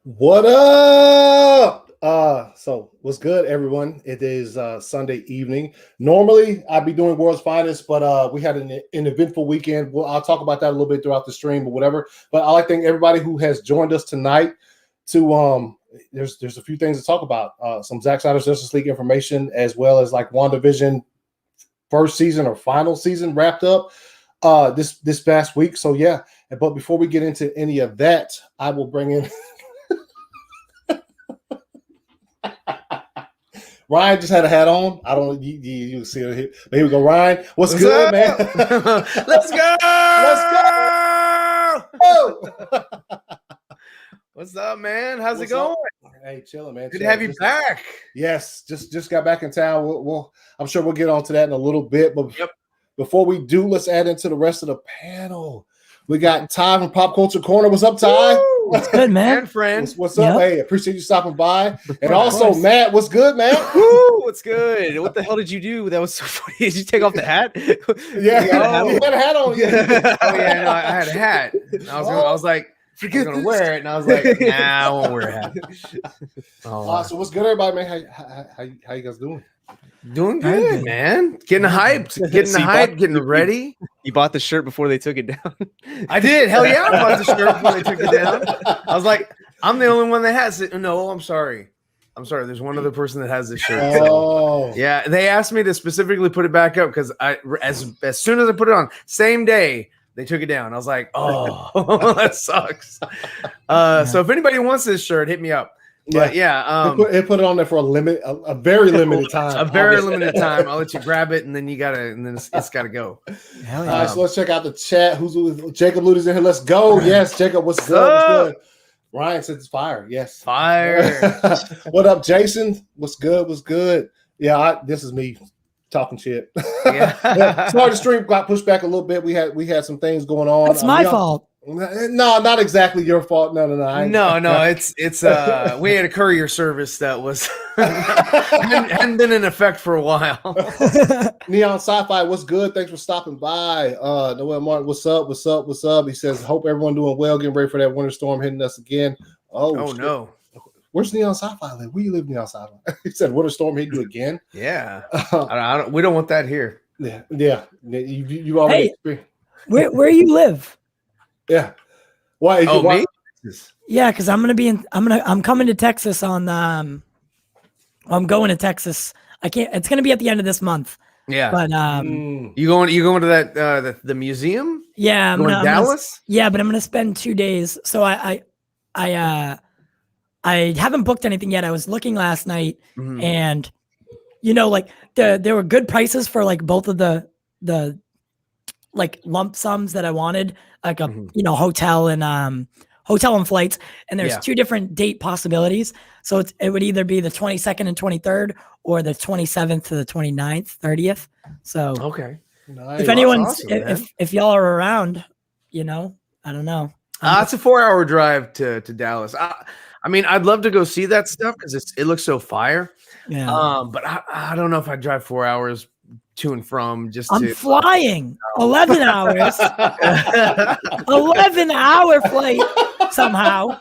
What up? So what's good, everyone? It is Sunday evening. Normally, I'd be doing World's Finest, but we had an eventful weekend. I'll talk about that a little bit throughout the stream or whatever. But I like to thank everybody who has joined us tonight. There's a few things to talk about. Some Zack Snyder's Justice League information, as well as like WandaVision first season or final season wrapped up this past week. So yeah. But before we get into any of that, I will bring in. Ryan just had a hat on. I don't know. You see it here. But here we go, Ryan. What's good, up, man? Let's go. Let's go. Oh. What's up, man? How's it going? Hey, chilling, man. Good to have you back. Yes, just got back in town. I'm sure we'll get on to that in a little bit. But before we do, let's add into the rest of the panel. We got Ty from Pop Culture Corner. What's up, Ty? What's good, man? Friend. What's up? Hey, appreciate you stopping by. And also, Matt, what's good, man? Woo, what's good? What the hell did you do? That was so funny. Did you take off the hat? Yeah, you had a hat on. Yeah. Oh yeah, no, I had a hat. I was like, forget to wear it, and I was like, nah, I won't wear a hat. So what's good, everybody, man? How you guys doing? Doing good, man. Getting hyped, getting ready. You bought the shirt before they took it down. I did. Hell yeah, I bought the shirt before they took it down. I was like, I'm the only one that has it. No, I'm sorry. There's one other person that has this shirt. Oh, yeah. They asked me to specifically put it back up because as soon as I put it on, same day they took it down. I was like, oh, that sucks. So if anybody wants this shirt, hit me up. But they put it on there for a very limited time. A very limited time. I'll let you grab it, and then it's gotta go. Hell yeah. So let's check out the chat. Jacob Luter's in here? Let's go. Yes, Jacob. What's good? What's good? Ryan says it's fire. Yes, fire. What up, Jason? What's good? What's good? Yeah, this is me talking shit. Yeah. Sorry, the stream got pushed back a little bit. We had some things going on. It's my fault. No, not exactly your fault. No. No. It's we had a courier service that was hadn't been in effect for a while. Neon Sci-Fi, what's good? Thanks for stopping by. Noel Martin, what's up? He says, hope everyone doing well, getting ready for that winter storm hitting us again. Oh no. Where's Neon Sci-Fi live? Where you live, Neon Sci-Fi? He said, winter storm hitting you again. Yeah. We don't want that here. Yeah. You already. Hey, where you live? Yeah. Why? Me? Yeah, because I'm coming to Texas on I'm going to Texas. It's gonna be at the end of this month. Yeah. But you going to that the museum? Yeah, I'm going Dallas? But I'm gonna spend 2 days. So I haven't booked anything yet. I was looking last night and like there were good prices for like both of the like lump sums that I wanted, like a hotel and flights, and there's 2 different date possibilities. So it would either be the 22nd and 23rd or the 27th to the 29th, 30th. So okay, nice. If anyone's awesome, if y'all are around, I don't know. It's a 4-hour drive to Dallas. I mean, I'd love to go see that stuff because it looks so fire. Yeah. But I don't know if I'd drive 4 hours to and from I'm flying 11 hours 11-hour flight somehow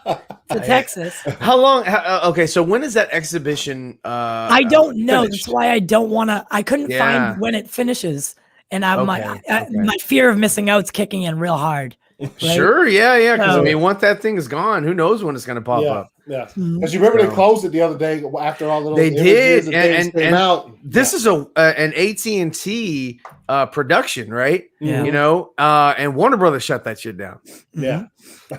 to Texas. How long? Okay, so when is that exhibition I don't know. Finished? That's why I don't want to. I couldn't find when it finishes, and my fear of missing out is kicking in real hard. Right? Sure, yeah, because once that thing is gone, who knows when it's going to pop up. Yeah, because you remember they closed it the other day after all of those. They did, and came out. This is an AT&T production, right? Yeah. And Warner Brothers shut that shit down. Yeah,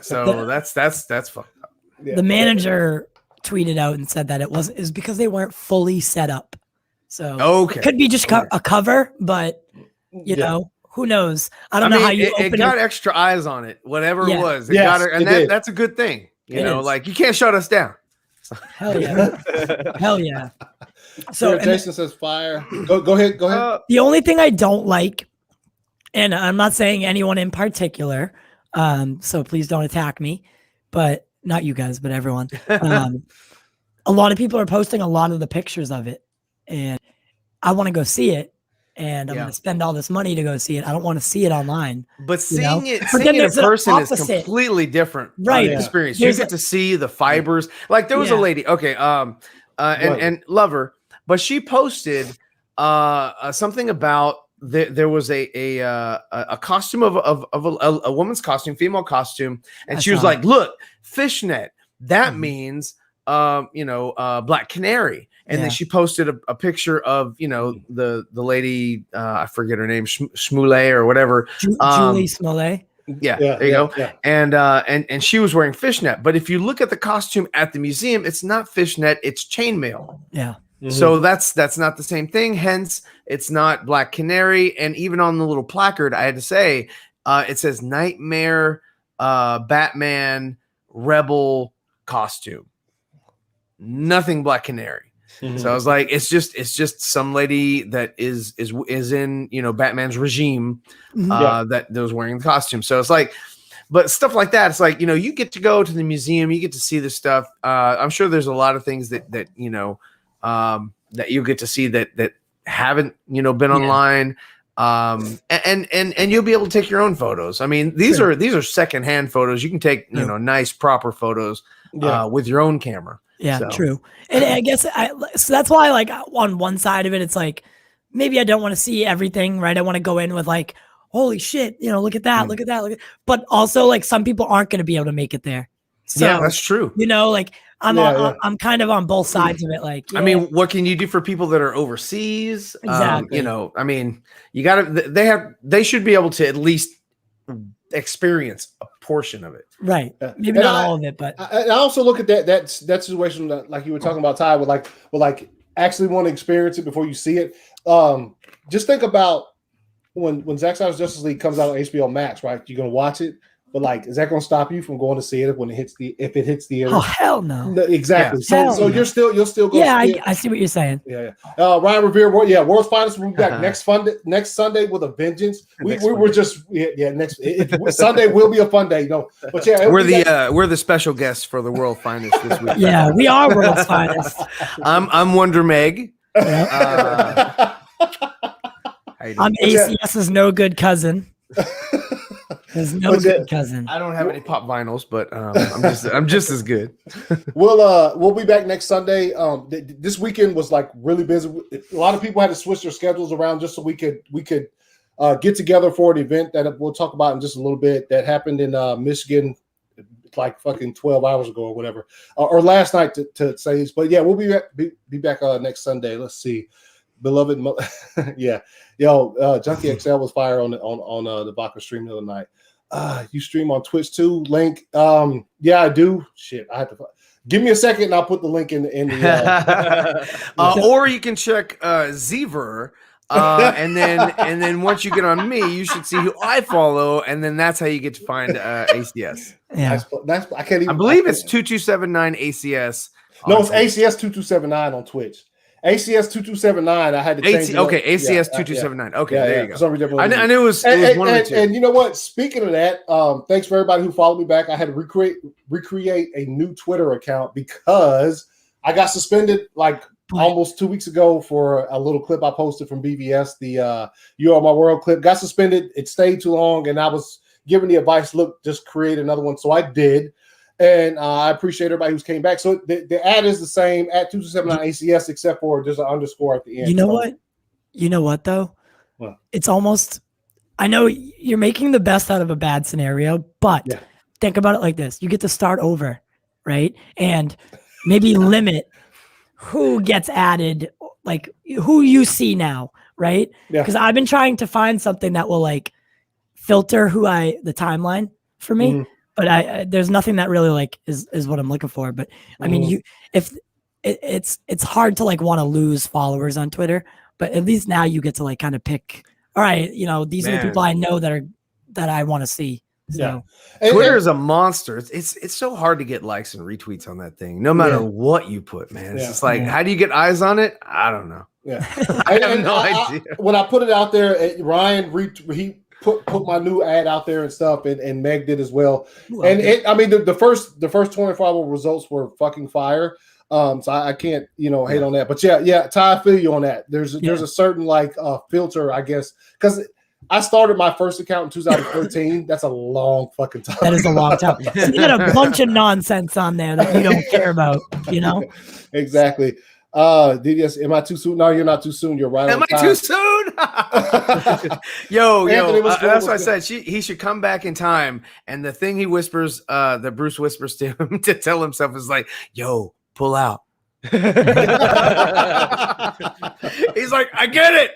so that's fucked up. Yeah. The manager tweeted out and said that it was because they weren't fully set up. So it could be just a cover, but who knows? I don't know how you open it. Got extra eyes on it, whatever it was. It got her, and that's a good thing. Like you can't shut us down. Hell yeah. Hell yeah. So Jason says fire. Go ahead. The only thing I don't like, and I'm not saying anyone in particular, so please don't attack me, but not you guys, but everyone. A lot of people are posting a lot of the pictures of it, and I want to go see it. and I'm going to spend all this money to go see it. I don't want to see it online. But seeing it But then in there's an person is opposite. completely different Right. experience. There's You get to see the fibers. Like there was a lady, and love her, but she posted something about there was a costume of a woman's costume, female costume, and she was like, "Look, fishnet. That means Black Canary." And then she posted a picture of the lady, I forget her name, Shmuley or whatever, Julie Smollett. Yeah, there you go. Yeah. And she was wearing fishnet. But if you look at the costume at the museum, it's not fishnet, it's chainmail. Yeah. Mm-hmm. So that's not the same thing. Hence, it's not Black Canary. And even on the little placard, I had to say, it says Nightmare, Batman, Rebel costume. Nothing Black Canary. Mm-hmm. So I was like, it's just some lady that is in Batman's regime that was wearing the costume. So it's like, but stuff like that, it's like you get to go to the museum, you get to see this stuff. I'm sure there's a lot of things that you get to see that haven't been online. And you'll be able to take your own photos. I mean, these are secondhand photos. You can take nice proper photos with your own camera. Yeah, so. True. And I guess so that's why, like, on one side of it, it's like, maybe I don't want to see everything, right? I want to go in with like, holy shit, look at that, look at that, but also like some people aren't going to be able to make it there. So, yeah, that's true. Like I'm kind of on both sides of it. Like, I mean, what can you do for people that are overseas? Exactly. I mean, you they should be able to at least experience a portion of it. Right. Maybe not all of it, but I also look at that situation that, like you were talking about, Ty, with like actually want to experience it before you see it. Just think about when Zack Snyder's Justice League comes out on HBO Max, right? You're gonna watch it, but like, is that gonna stop you from going to see it if it hits the Oh hell no. Exactly. Yeah. So you'll still go. Yeah, I see what you're saying. Yeah. Ryan Revere, World's Finest will be back next Sunday with a vengeance. Next Sunday will be a fun day. But yeah, we're the special guests for the World Finest this week. Yeah, we are World's Finest. I'm Wonder Meg. I'm ACS's no good cousin. There's no good cousin. I don't have any pop vinyls, but I'm just as good. We'll be back next Sunday. This weekend was like really busy. A lot of people had to switch their schedules around just so we could get together for an event that we'll talk about in just a little bit that happened in Michigan like fucking 12 hours ago or whatever, or last night to say this. But yeah, we'll be back next Sunday. Let's see. Beloved, Junkie XL was fire on the Baka stream the other night. You stream on Twitch too? Link? Yeah, I do. Shit, I have to give me a second and I'll put the link in the. Or you can check Zever, and then once you get on me, you should see who I follow, and then that's how you get to find ACS. Yeah, that's I can't even. I believe it's 2279 ACS. No, it's ACS 2279 on Twitch. ACS 2279. I had to change it. Okay, ACS 2279. Okay, there you go. I knew it was one of the two. And you know what? Speaking of that, thanks for everybody who followed me back. I had to recreate a new Twitter account because I got suspended like almost 2 weeks ago for a little clip I posted from BVS, the You Are My World clip. Got suspended. It stayed too long, and I was given the advice, look, just create another one. So I did. And I appreciate everybody who's came back. So the ad is the same at 2279 ACS, except for there's an underscore at the end. You know what though? What? It's almost, I know you're making the best out of a bad scenario, but think about it like this. You get to start over, right? And maybe limit who gets added, like who you see now, right? Because I've been trying to find something that will like filter the timeline for me. Mm-hmm. But there's nothing that really like is what I'm looking for. But I mean, it's hard to like want to lose followers on Twitter, but at least now you get to like kind of pick. All right, these are the people I know that I want to see. So Twitter is a monster. It's so hard to get likes and retweets on that thing, no matter what you put, man. It's just like, how do you get eyes on it? I don't know. Yeah, I have no idea. When I put it out there, Ryan he put my new ad out there and stuff, and Meg did as well. And the first 24-hour results were fucking fire. So I can't, hate on that. But yeah, Ty, I feel you on that. There's a certain like filter, I guess, because I started my first account in 2013. That's a long fucking time. That is a long time. So you got a bunch of nonsense on there that you don't care about, Exactly. DDS, am I too soon? No, you're not too soon. You're right. Am I too soon? yo, that's why I said he should come back in time. And the thing he whispers, that Bruce whispers to him to tell himself is like, yo, pull out. He's like, I get it.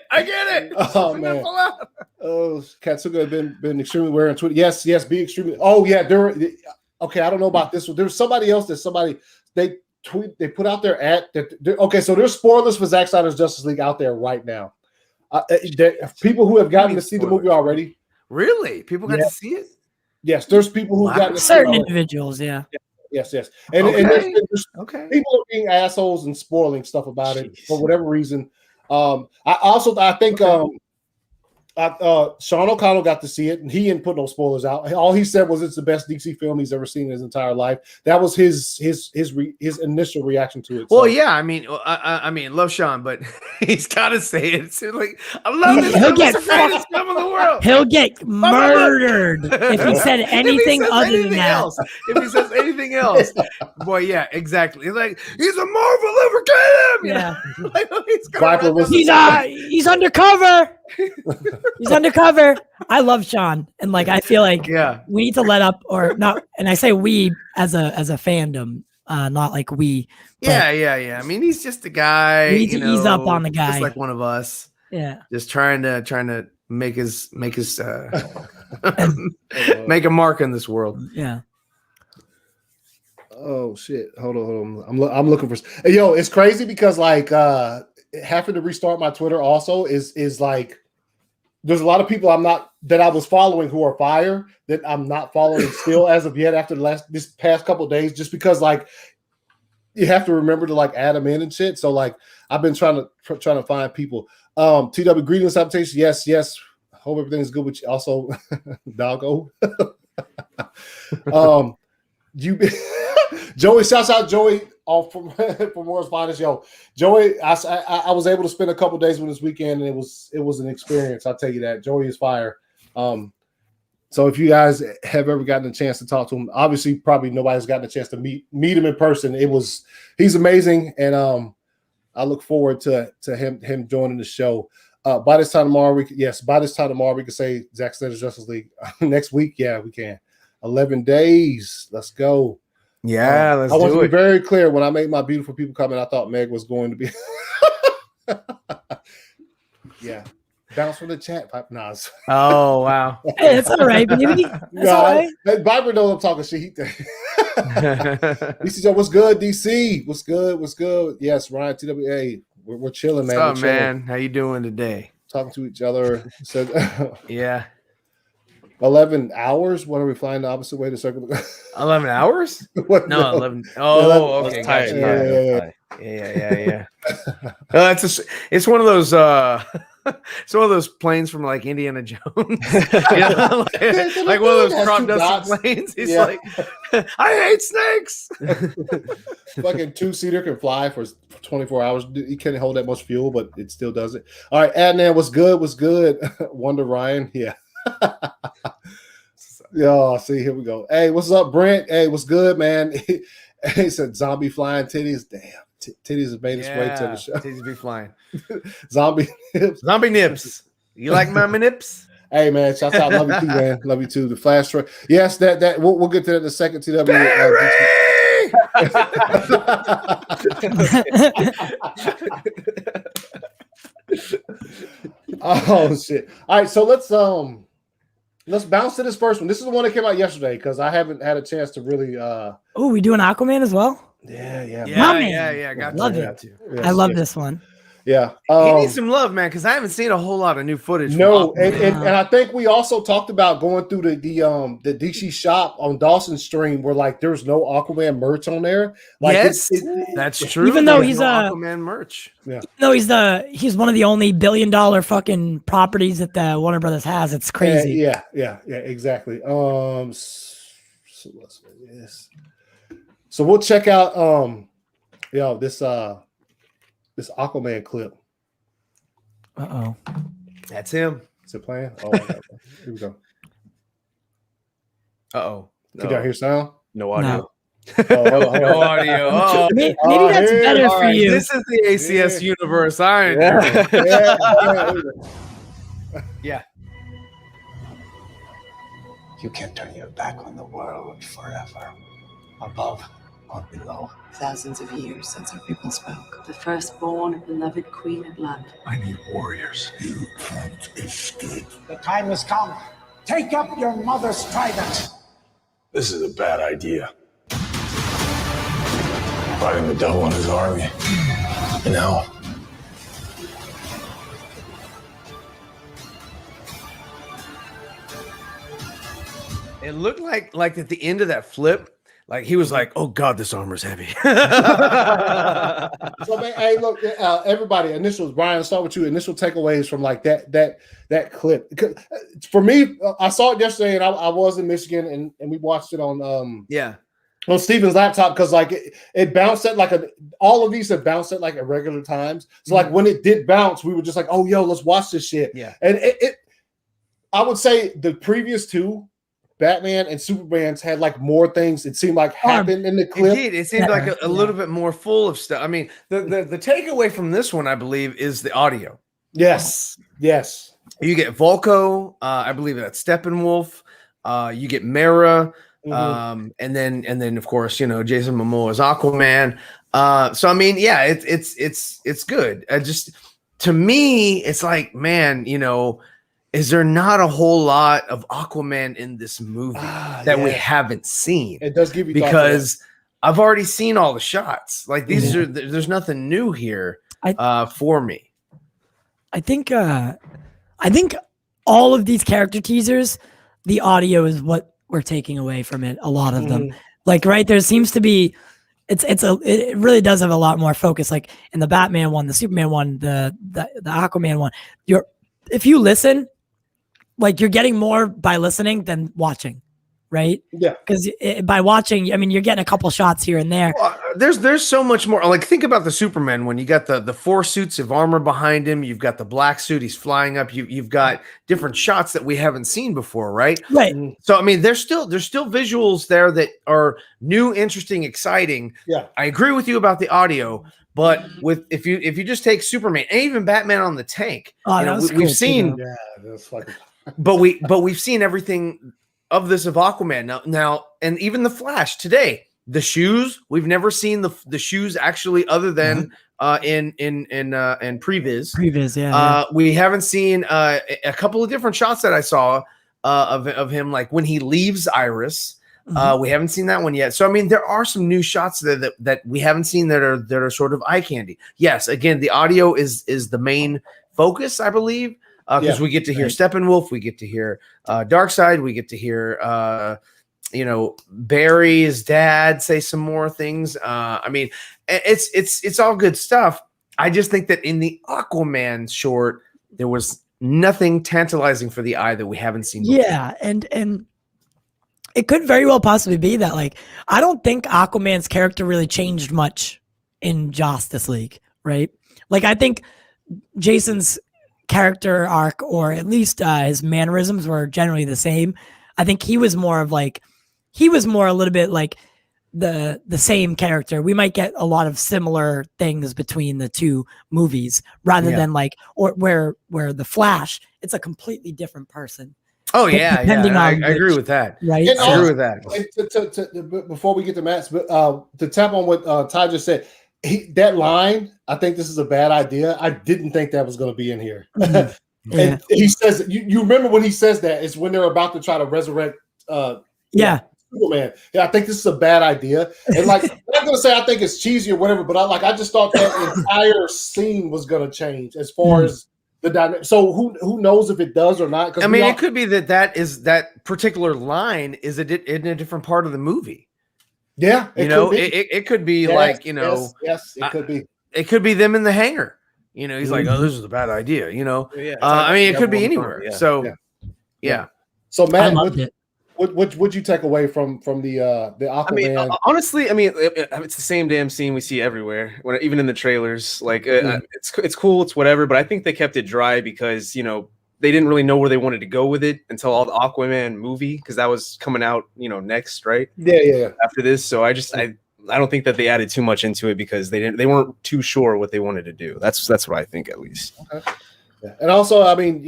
Oh man. Oh, Katsuga have been extremely aware on Twitter. Yes, be extremely. Oh yeah, okay. I don't know about this one. There's somebody else they put out their ad okay. So there's spoilers for Zack Snyder's Justice League out there right now. People who have gotten to see the movie already. Really? People got to see it? Yes, there's people who've gotten to certain see individuals, yeah. Yes. And there's people are being assholes and spoiling stuff about it for whatever reason. I think Sean O'Connell got to see it, and he didn't put no spoilers out. All he said was it's the best DC film he's ever seen in his entire life. That was his initial reaction to it. Well, yeah, I mean, love Sean, but he's got to say it. It's like, I love this. He'll get greatest film in the world. He'll get murdered if he said anything other than that. If he says anything else, boy, yeah, exactly. He's like, he's a Marvel, ever get him. Yeah, he's undercover. He's undercover. I love Sean, and like I feel like we need to let up or not. And I say we as a fandom, not like we. Yeah. I mean, he's just a guy. We need to ease up on the guy, just like one of us. Yeah, just trying to make his make a mark in this world. Yeah. Oh shit! Hold on. I'm looking for. Yo, it's crazy because like having to restart my Twitter also is like. There's a lot of people that I was following who are fire that I'm not following still as of yet after this past couple of days, just because like you have to remember to like add them in and shit. So like I've been trying to find people. TW greetings, salutation. Yes. Hope everything's good with you. Also, doggo. Joey, shouts out Joey from World's Finest. Yo, Joey, I was able to spend a couple days with this weekend, and it was an experience. I'll tell you that. Joey is fire. So if you guys have ever gotten a chance to talk to him, obviously probably nobody's gotten a chance to meet him in person. He's amazing, and I look forward to him joining the show. By this time tomorrow, we can say Zack Snyder's Justice League next week. Yeah, we can. 11 days. Let's go. Yeah, let's do it. I want to be very clear. When I made my beautiful people comment, I thought Meg was going to be. Yeah. Bounce from the chat. Nah. Oh, wow. Hey, that's all right, baby. That's all right. Viber knows I'm talking shit. DC, what's good, DC? What's good? Yes, Ryan, TWA. We're chilling, man. What's up, man? How you doing today? Talking to each other. Yeah. 11 hours? What are we flying the opposite way to circle? 11 hours? No, 11. Oh, okay. Yeah. It's one of those it's one of those planes from like Indiana Jones. like one of those crop dusty planes. He's like, I hate snakes. Fucking two-seater can fly for 24 hours. You can't hold that much fuel, but it still does it. All right, Adnan, what's good? Wonder Ryan, yeah. Yeah, see, here we go. Hey, what's up, Brent? Hey, what's good, man? He said zombie flying titties. Damn, titties have made its way to the show. Titties be flying. Zombie nips. You like my nips? Hey, man, shouts out. Love you too, man. Love you too. The flash truck. Yes, that we'll get to that in a second. TW. Oh shit! All right, so let's bounce to this first one. This is the one that came out yesterday because I haven't had a chance to really. Oh, we doing Aquaman as well? Yeah. Love it. I love this one. Yeah, he needs some love, man, because I haven't seen a whole lot of new footage. No, and I think we also talked about going through the DC shop on Dawson's stream where like there's no Aquaman merch on there. Like, yes, that's true. Even though he's Aquaman merch. Yeah. No, he's one of the only $1 billion fucking properties that the Warner Brothers has. It's crazy. Yeah, exactly. So we'll check out Yo, this Aquaman clip. Uh-oh. That's him. Is it playing? Oh, my God. Here we go. Uh-oh. Can y'all hear sound? No audio. No audio. Oh, Maybe that's here- better all for right. you. This is the ACS Universe. Yeah. You can't turn your back on the world forever, above or below. Thousands of years since our people spoke. The firstborn, beloved queen of land. I need warriors. You can't escape. The time has come. Take up your mother's trident. This is a bad idea. Fighting the devil and his army. You know. It looked like at the end of that flip, like he was like, "Oh God, this armor's heavy." So, man, hey, look, everybody. Initials, Brian. Start with you. Initial takeaways from like that clip. For me, I saw it yesterday, and I was in Michigan, and we watched it on on Steven's laptop because like it bounced at like all of these have bounced at like irregular times. So like when it did bounce, we were just like, "Oh, yo, let's watch this shit." Yeah, and I would say the previous two, Batman and Superman's, had like more things it seemed like happened in the clip. It did. It seemed like a little bit more full of stuff. I mean, the takeaway from this one, I believe, is the audio. Yes. You get Volko, I believe that's Steppenwolf. You get Mera, and then of course, you know, Jason Momoa's Aquaman. So I mean, yeah, it's good. To me, it's like, man, you know, is there not a whole lot of Aquaman in this movie that we haven't seen? It does give you because I've already seen all the shots. Like these are there's nothing new here for me. I think all of these character teasers, the audio is what we're taking away from it. A lot of them, like, right, there seems to be, it really does have a lot more focus. Like in the Batman one, the Superman one, the Aquaman one. If you listen, like you're getting more by listening than watching, right? Yeah. Because by watching, I mean, you're getting a couple shots here and there. Well, there's so much more. Like think about the Superman one. You got the 4 suits of armor behind him. You've got the black suit. He's flying up. You've got different shots that we haven't seen before, right? Right. So I mean, there's still visuals there that are new, interesting, exciting. Yeah. I agree with you about the audio, but if you just take Superman and even Batman on the tank, Oh, you know, that was we've cool, seen. Yeah, that's fucking. But we've seen everything of this of Aquaman now, and even the Flash today. The shoes, we've never seen the shoes actually, other than in previs. Previs, yeah. We haven't seen a couple of different shots that I saw of him, like when he leaves Iris. We haven't seen that one yet. So I mean, there are some new shots there that we haven't seen that are sort of eye candy. Yes, again, the audio is the main focus, I believe. Because we get to hear Steppenwolf, we get to hear Darkseid, we get to hear you know, Barry's dad say some more things. I mean, it's all good stuff. I just think that in the Aquaman short, there was nothing tantalizing for the eye that we haven't seen before. Yeah, and it could very well possibly be that, like, I don't think Aquaman's character really changed much in Justice League, right? Like, I think Jason's character arc, or at least his mannerisms, were generally the same. I think he was more a little bit like the same character. We might get a lot of similar things between the two movies, rather than like, or where the Flash, it's a completely different person. Oh yeah, I agree with that. Right, And I agree with that. And before we get to Matt's, to tap on what Ty just said, that line, I think this is a bad idea. I didn't think that was going to be in here. And he says, you remember when he says that, it's when they're about to try to resurrect Superman. Yeah, I think this is a bad idea. And like, I'm not going to say I think it's cheesy or whatever, but I just thought that entire scene was going to change as far as the dynamic. So who knows if it does or not? I mean, it could be that particular line is in a different part of the movie. Yeah, it could be like, you know, yes, it could be. It could be them in the hangar. You know, he's like, "Oh, this is a bad idea." You know, I mean, it could be anywhere. So, yeah. So Matt, What you take away from the Aquaman? I mean, honestly, it's the same damn scene we see everywhere, even in the trailers. Like, it's cool, it's whatever. But I think they kept it dry because they didn't really know where they wanted to go with it until all the Aquaman movie, because that was coming out next, right? Yeah. After this, so I don't think that they added too much into it because they weren't too sure what they wanted to do. That's what I think, at least. Okay. Yeah. And also, I mean,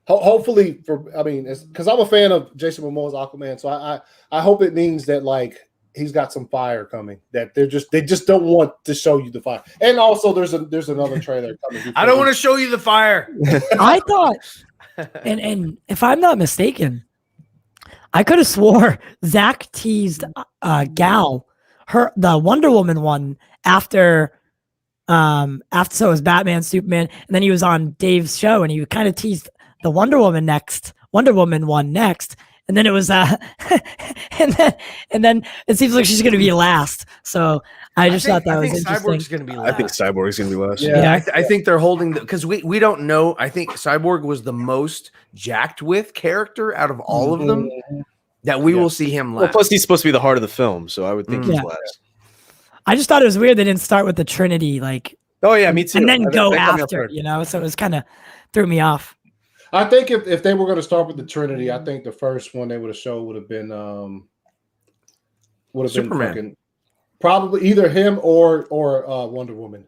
hopefully because I'm a fan of Jason Momoa's Aquaman, so I hope it means that like he's got some fire coming, that they just don't want to show you the fire. And also there's another trailer coming. I don't want to show you the fire. I thought, and if I'm not mistaken, I could have swore Zach teased Gal, the Wonder Woman one after so it was Batman, Superman, and then he was on Dave's show and he kind of teased the Wonder Woman one next, and then it was and then it seems like she's going to be last. So I thought that was interesting. Cyborg's going to be last. I think Cyborg's going to be last. Yeah, I think they're holding because we don't know. I think Cyborg was the most jacked with character out of all of them. That we will see him last. Well, plus he's supposed to be the heart of the film, so I would think he's last. I just thought it was weird they didn't start with the Trinity, like. Oh yeah, me too. And then go after, so it was kind of threw me off. I think if they were going to start with the Trinity, I think the first one they would have showed would have been Superman. Probably either him or Wonder Woman.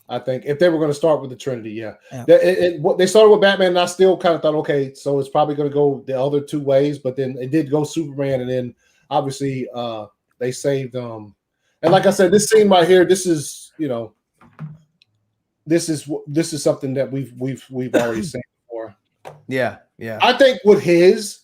I think if they were going to start with the Trinity, they started with Batman, and I still kind of thought, okay, so it's probably going to go the other two ways, but then it did go Superman, and then obviously they saved and like I said, this scene right here, this is something that we've already seen before. Yeah. I think with his,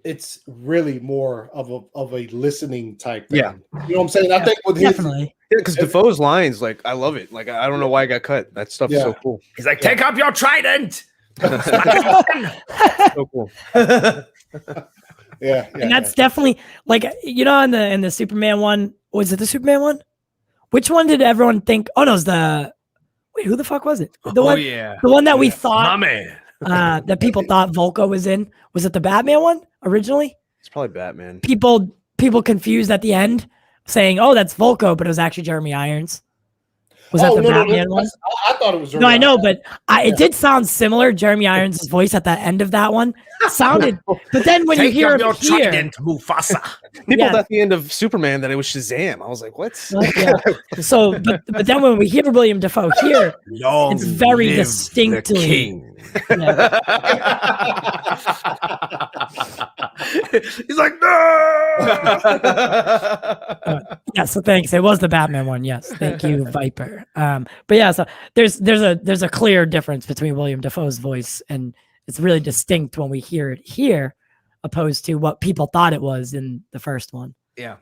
it's really more of a listening type thing. Yeah. You know what I'm saying? I think with definitely. Because Defoe's lines, like, I love it. Like, I don't know why it got cut. That stuff is so cool. He's like, take up your trident. So cool. Yeah. And that's definitely like in the Superman one. Was it the Superman one? Which one did everyone think? Oh no, it was who the fuck was it? The one that we thought that people thought Volko was in. Was it the Batman one originally? It's probably Batman. People confused at the end, saying, "Oh, that's Volko," but it was actually Jeremy Irons. Was that the Batman one? I thought it was. No, I know, but it did sound similar. Jeremy Irons' voice at the end of that one sounded, but then when you hear your it here, trident, Mufasa. People thought at the end of Superman that it was Shazam. I was like, what? So, but then when we hear William Dafoe here, it's very distinctly. He's like, no. So thanks. It was the Batman one. Yes, thank you, Viper. But yeah, so there's a clear difference between William Dafoe's voice, and it's really distinct when we hear it here, opposed to what people thought it was in the first one. Yeah.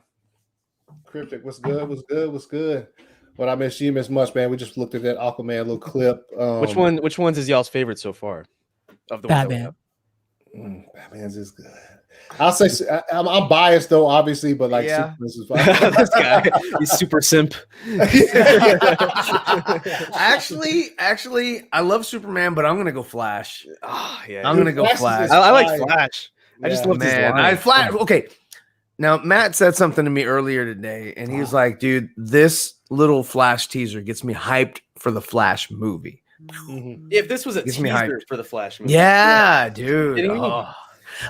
Cryptic, what's good? What I miss you miss much, man. We just looked at that Aquaman little clip. Which one's is y'all's favorite so far? Of the Batman. Batman's is good. I'll say I'm biased though, obviously, but like Superman's is fine. This guy, he's super simp. Actually, I love Superman, but I'm gonna go Flash. Oh, yeah. I'm gonna go Flash. I like Flash. I just love his line. Flash. Okay. Now Matt said something to me earlier today, and he was like, "Dude, this little Flash teaser gets me hyped for the Flash movie." Mm-hmm. If this was a teaser for the Flash movie, dude.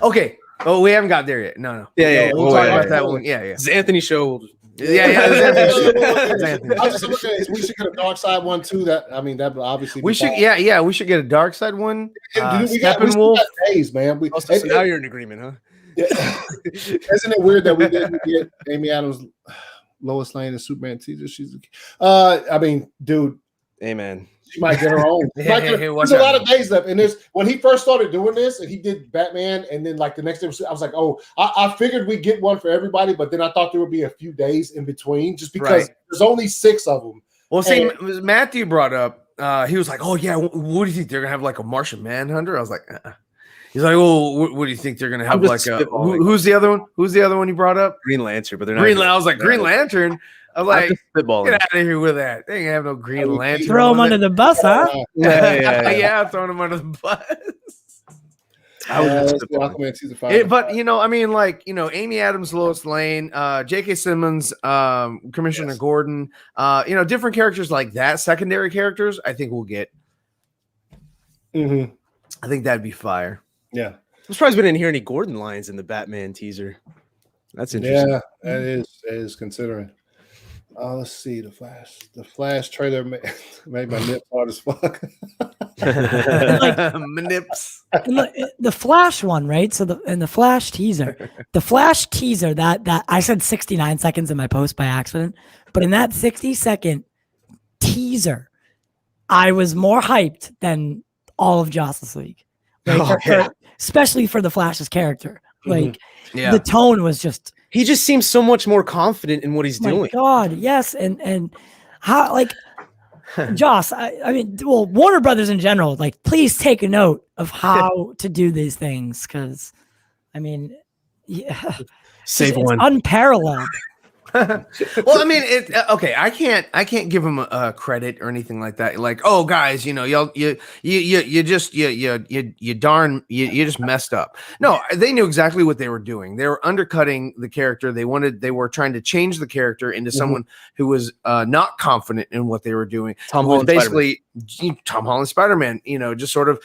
Okay. Oh, we haven't got there yet. No. Yeah. We'll talk about that one. Yeah. It's Anthony show. Yeah. We should get a dark side one too. That would obviously. We should. Yeah. We should get a dark side one. We got days, man. So now you're in agreement, huh? Yeah. Isn't it weird that we didn't get Amy Adams, Lois Lane, and Superman teaser? Dude. Amen. She might get her own. There's a lot of days left. And when he first started doing this, and he did Batman, and then like the next day, I was like, oh, I figured we'd get one for everybody, but then I thought there would be a few days in between, just because there's only 6 of them. Well, see, Matthew brought up, he was like, oh yeah, what do you think they're gonna have, like a Martian Manhunter? I was like, He's like, oh, what do you think they're gonna have? Like who's the other one? Who's the other one you brought up? Green Lantern, but they're not. I was like, Green Lantern. I'm like, get out of here with that. They ain't have no Green Lantern. Throw him under the bus, huh? Yeah, throwing him under the bus. Aquaman season 5. But I mean, like, Amy Adams, Lois Lane, J.K. Simmons, Commissioner Gordon, different characters like that, secondary characters. I think we'll get. Mm-hmm. I think that'd be fire. Yeah, I'm surprised we didn't hear any Gordon lines in the Batman teaser. That's interesting. Yeah, that is considering. Let's see the Flash trailer made my nip hard as fuck. My nips. The Flash one, right? So the Flash teaser, that I said 69 seconds in my post by accident, but in that 60-second teaser, I was more hyped than all of Justice League, especially for the Flash's character. Like, the tone was just. He just seems so much more confident in what he's doing. My God, yes, and how, like, Joss. I mean, well, Warner Brothers in general, like, please take a note of how to do these things, because, I mean, Save one. Unparalleled. Well, I mean, okay. I can't give him a credit or anything like that. Like, oh, guys, you just messed up. No, they knew exactly what they were doing. They were undercutting the character. They were trying to change the character into someone who was not confident in what they were doing. Tom Holland Spider-Man. Just sort of,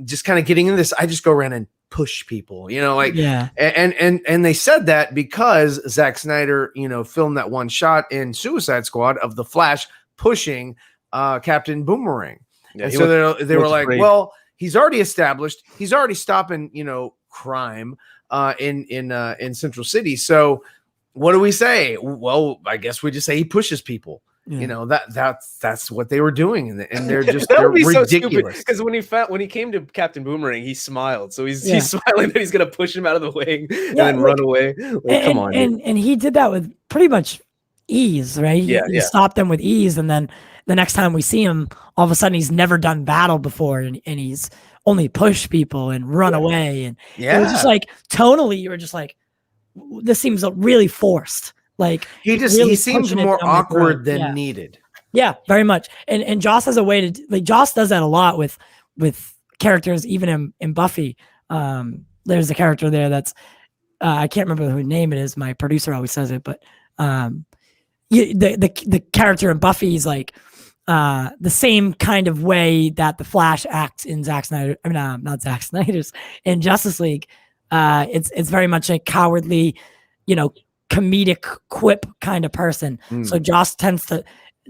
just kind of getting in this. I just go around and push people, and they said that because Zack Snyder, filmed that one shot in Suicide Squad of the Flash pushing Captain Boomerang. Yeah, and so they were like, well, he's already established, he's already stopping, crime in Central City. So what do we say? Well, I guess we just say he pushes people. That's what they were doing, and they're just they're ridiculous. Because when he came to Captain Boomerang, he smiled, so he's smiling that he's gonna push him out of the way and then run away. Come on, and he did that with pretty much ease, right? He stopped them with ease, and then the next time we see him, all of a sudden he's never done battle before, and he's only pushed people and run away, and it was just like tonally, you were just like, this seems really forced. Like, he seems more awkward than needed. Yeah, very much. And Joss has a way to, like, Joss does that a lot with characters, even in Buffy. There's a character there that's I can't remember whose name it is. My producer always says it, but the character in Buffy is like the same kind of way that the Flash acts in Zack Snyder. I mean, not Zack Snyder's, in Justice League. It's very much a cowardly, comedic quip kind of person. So Joss tends to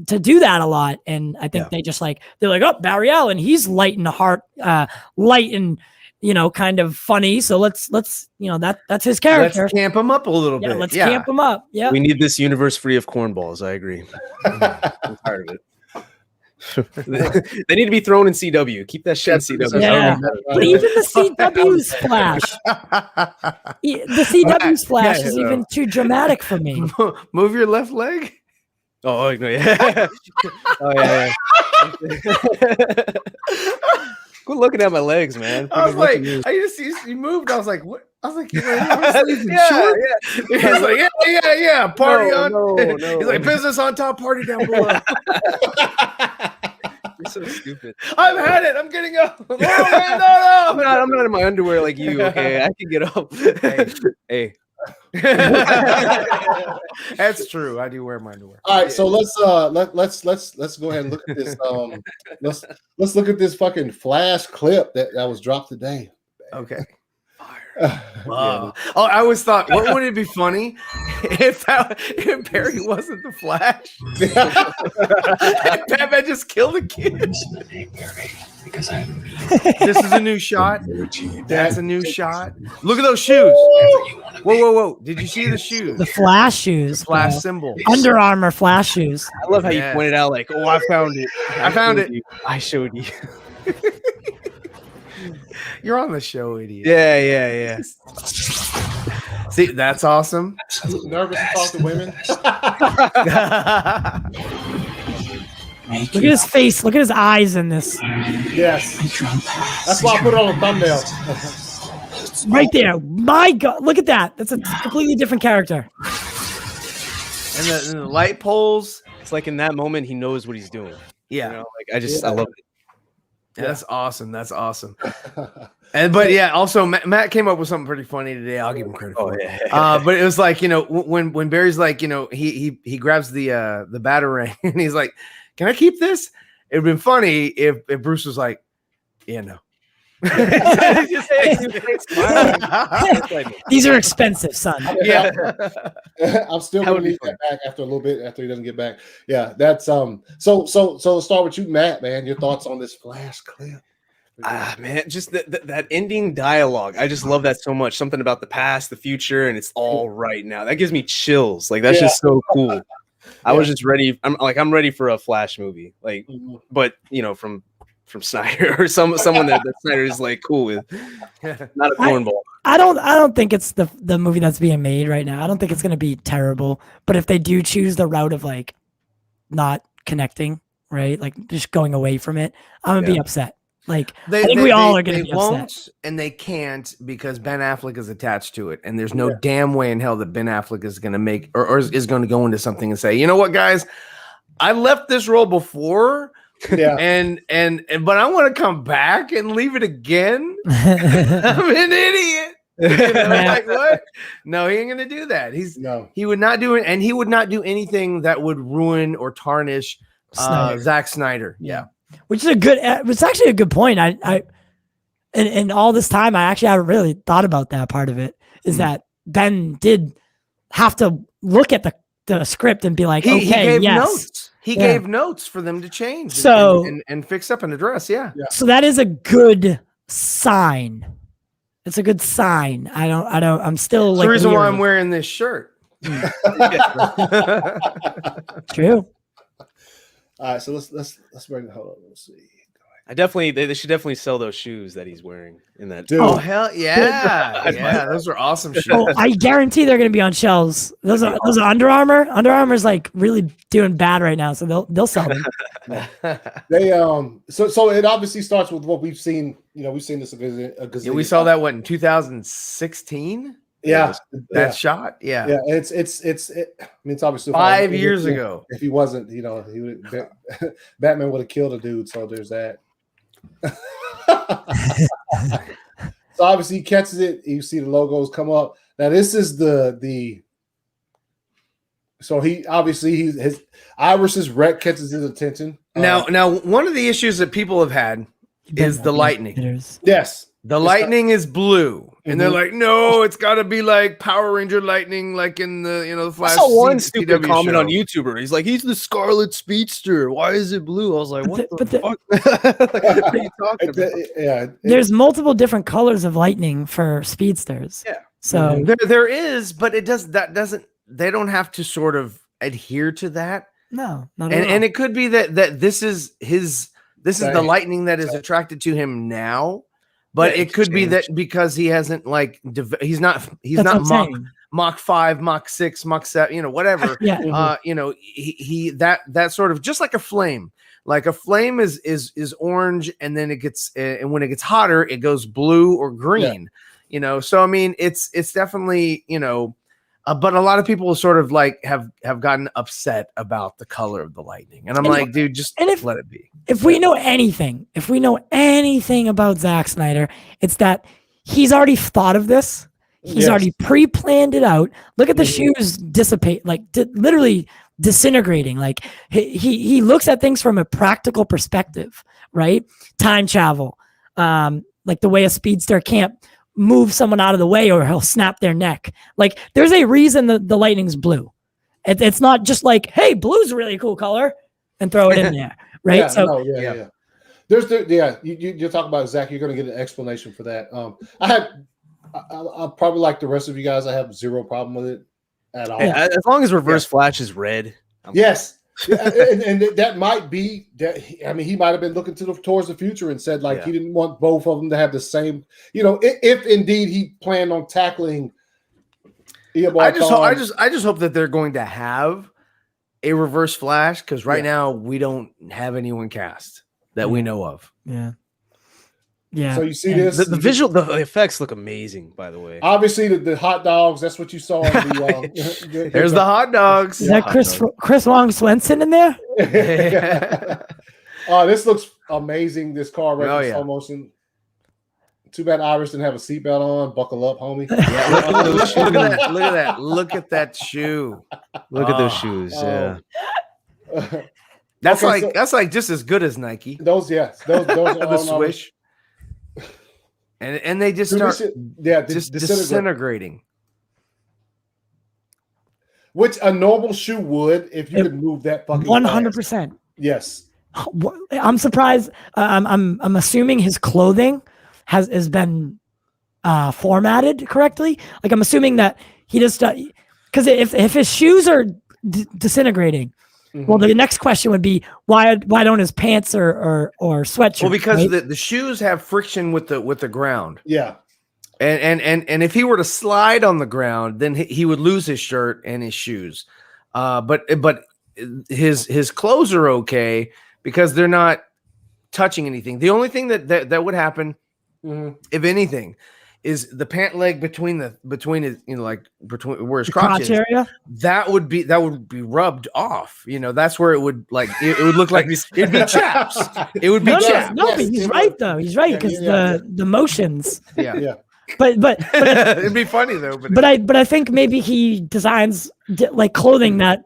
do that a lot, and I think they're like, oh, Barry Allen, he's light and kind of funny, so let's that's his character. Let's camp him up a little bit. Let's camp him up. Yeah, we need this universe free of cornballs. I agree. I'm tired of it. They need to be thrown in CW. Keep that shit in CW. Yeah. But even the CW's Flash, is even too dramatic for me. Move your left leg. Oh no, yeah. Oh yeah. Quit looking at my legs, man. I was like, I just see you moved. I was like, what? I was like, yeah. He's like, yeah. Party on. No. He's like, business on top, party down below. You're so stupid. I've had it. I'm getting up. No, man, no. I'm not in my underwear like you. Okay, I can get up. Hey. That's true. I do wear my underwear. All right, so let's go ahead and look at this. Let's look at this fucking Flash clip that was dropped today. Okay. Wow. Oh, I always thought, what would it be funny if Barry wasn't the Flash? And Batman just killed a kid. This is a new shot. That's a new shot. Look at those shoes. Whoa. Did you see the shoes? The Flash shoes. The Flash symbol. Under Armour Flash shoes. I love how you pointed out, like, oh, I found it. I found it. I showed you. You're on the show, idiot. Yeah. See, that's awesome. Nervous to talk to women. Look at his face. Look at his eyes in this. Yes. That's why I put it on a thumbnail. Right there. My God. Look at that. That's a completely different character. And the light poles. It's like in that moment, he knows what he's doing. Yeah. I love it. That's awesome. That's awesome. But yeah, also Matt came up with something pretty funny today. I'll give him credit for it. But it was like, when Barry's like, he grabs the batarang and he's like, "Can I keep this?" It'd been funny if Bruce was like, "Yeah, no." These are expensive, son. Yeah, I'm still gonna need that back after a little bit after he doesn't get back. Yeah, that's so let's start with you, Matt. Man, your thoughts on this Flash clip? Man, just that ending dialogue. I just love that so much. Something about the past, the future, and it's all right now. That gives me chills. Like, that's just so cool. I was just ready. I'm ready for a Flash movie. Like, but from Snyder or someone that Snyder is like cool with. Not a cornball. I don't think it's the movie that's being made right now. I don't think it's going to be terrible. But if they do choose the route of like not connecting, right, like just going away from it, I'm gonna be upset. Like, I think we all are going to be upset. And they can't, because Ben Affleck is attached to it, and there's no damn way in hell that Ben Affleck is going to make or is going to go into something and say, "You know what, guys, I left this role before." Yeah, and but I want to come back and leave it again. I'm an idiot. Like, what? No, he ain't gonna do that. He would not do it, and he would not do anything that would ruin or tarnish Zack Snyder. Yeah, which is it's actually a good point. And all this time, I haven't really thought about that part of it. Is that Ben did have to look at the script and be like, he gave notes. He gave notes for them to change and fix up and address. Yeah. So that is a good sign. It's a good sign. I'm still like, the reason why I'm wearing this shirt. True. All right. So let's bring it. Hold on. Let's see. They should definitely sell those shoes that he's wearing in that. Dude. Oh hell yeah! Yeah, those are awesome shoes. Oh, I guarantee they're going to be on shelves. Those are Under Armour. Under Armour's like really doing bad right now, so they'll sell them. They so it obviously starts with what we've seen. We've seen this a gazillion. Yeah, we saw that in 2016. Yeah, that shot. Yeah, yeah. It's I mean, it's obviously 5 years ago. If he wasn't, he would Batman would have killed a dude. So there's that. So obviously he catches it. You see the logos come up. Now this is the so he obviously his Iris's wreck catches his attention. Now one of the issues that people have had is the lightning. Yes. The lightning is blue, and they're like, "No, it's got to be like Power Ranger lightning, like in the the Flash." I saw one stupid comment on YouTuber. He's like, "He's the Scarlet Speedster. Why is it blue?" I was like, "What the fuck? What are you talking about?" Yeah, there's multiple different colors of lightning for speedsters. Yeah, so there is, but it doesn't. They don't have to sort of adhere to that. No, and it could be that this is the lightning that is attracted to him now. But it could be that because he hasn't he's not Mach 5, Mach 6, Mach 7, whatever. He that sort of, just like a flame. Like a flame is orange, and then it gets and when it gets hotter, it goes blue or green. So I mean, it's definitely but a lot of people sort of have gotten upset about the color of the lightning, and I'm like, dude, just let it be. If we know anything about Zack Snyder, it's that he's already thought of this. He's already pre-planned it out. Look at the shoes dissipate, literally disintegrating. Like he looks at things from a practical perspective, right? Time travel, like the way a speedster can't move someone out of the way or he'll snap their neck. Like, there's a reason that the lightning's blue. It's not just like, hey, blue's a really cool color and throw it in there, right? You're talking about Zach. You're going to get an explanation for that. I probably like the rest of you guys. I have zero problem with it at all. As long as Reverse Flash is red. Yes. and that might be that. I mean, he might have been looking towards the future and said he didn't want both of them to have the same. If indeed he planned on tackling. I just hope that they're going to have a Reverse Flash, because right now we don't have anyone cast that we know of. Yeah. Yeah. So you see this. The effects look amazing, by the way. Obviously, the hot dogs. That's what you saw. There's the hot dogs. Is that Chris Long Swenson in there? This looks amazing. This car right in slow motion. Too bad Iris didn't have a seatbelt on. Buckle up, homie. Yeah, look at those shoes. Look at that. Look at that. Look at that shoe. Look at those shoes. Yeah. That's that's like just as good as Nike. Those the swish. And they just start just disintegrating. Which a normal shoe would if you could move that fucking 100%. Yes. I'm surprised. I'm assuming his clothing has been formatted correctly. Like I'm assuming that he just because if his shoes are disintegrating, well, the next question would be why don't his pants or sweatshirts? Well, because the shoes have friction with the ground. Yeah. And if he were to slide on the ground, then he would lose his shirt and his shoes. But his clothes are okay because they're not touching anything. The only thing that would happen, if anything, is the pant leg between his between where his crotch is, area. That would be rubbed off. That's where it would it would look like it'd be chaps. It would be chaps. No, but he's right though. He's right because the motions. Yeah. But it'd be funny though. But I think maybe he designs like clothing that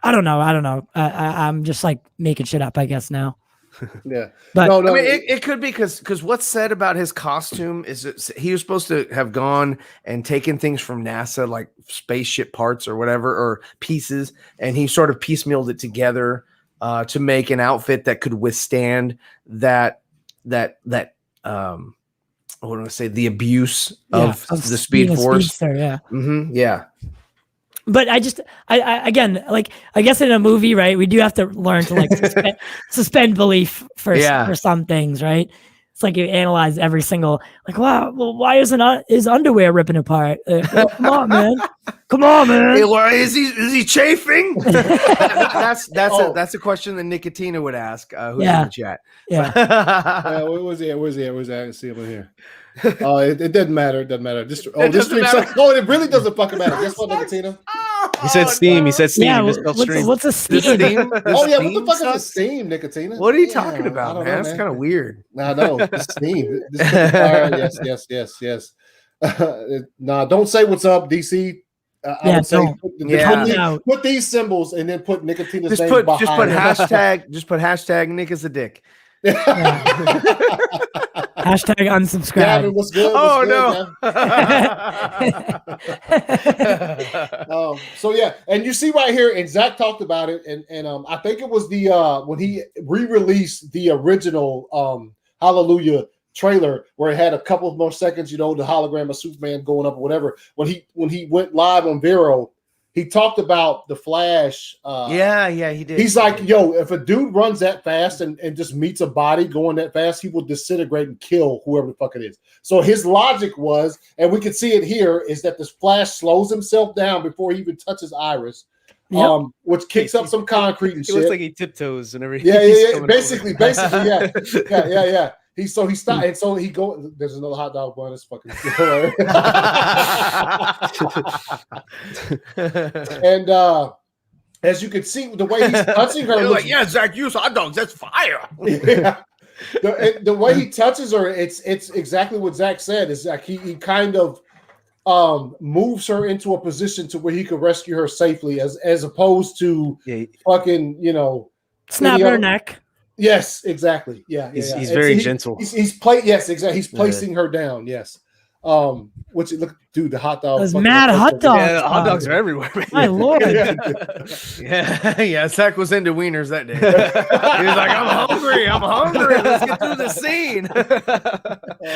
I don't know. I'm just like making shit up, I guess now. Yeah, but no. I mean, it could be because what's said about his costume is that he was supposed to have gone and taken things from NASA, like spaceship parts or whatever, or pieces, and he sort of piecemealed it together to make an outfit that could withstand that what do I say? The abuse of the Speed Force. Speedster, yeah. Yeah. But I again, like, I guess in a movie, right, we do have to learn to like suspend belief for some things, right? It's like you analyze every single, like, wow, well, why isn't his underwear ripping apart? Come on, man. Hey, why is he chafing? that's a question that Nicotina would ask. Who's in the chat? Yeah. Where's he? I can see him in here. It doesn't matter. It doesn't matter. This stream. It really doesn't fucking matter. Guess what, Nicotina? He said Steam. He said Steam. Yeah, what's a Steam? Steam? Oh yeah, what the fuck is a Steam, Nicotina? What are you talking about, man? That's kind of weird. No, Steam. Yes. Nah, don't say what's up, DC. I would say put these symbols and then put Nicotina's name behind. Just put hashtag Nick is a dick. Hashtag unsubscribe. Gavin, what's good? No. So yeah, and you see right here, and Zach talked about it, and I think it was the when he re-released the original Hallelujah trailer where it had a couple of more seconds, the hologram of Superman going up or whatever. When he went live on Vero, he talked about the Flash. He did. He's like, yo, if a dude runs that fast and just meets a body going that fast, he will disintegrate and kill whoever the fuck it is. So his logic was, and we can see it here, is that this Flash slows himself down before he even touches Iris, which kicks up some concrete and shit. It looks like he tiptoes and everything. Yeah. Basically, yeah. He stopped, and so he go. There's another hot dog bun. It's fucking killer. And as you can see, the way he's touching her, like, Zach, use hot dogs. That's fire. Yeah. The way he touches her, it's exactly what Zach said. Is like he kind of moves her into a position to where he could rescue her safely, as opposed to fucking snap her neck. Yes, exactly. Yeah, he's very gentle. He's exactly. He's placing her down. Yes. Which look, dude, the hot dog. There's mad hot dogs. Yeah, hot dogs are everywhere. Man. My lord. Yeah. Zach was into wieners that day. He was like, I'm hungry. Let's get through the scene.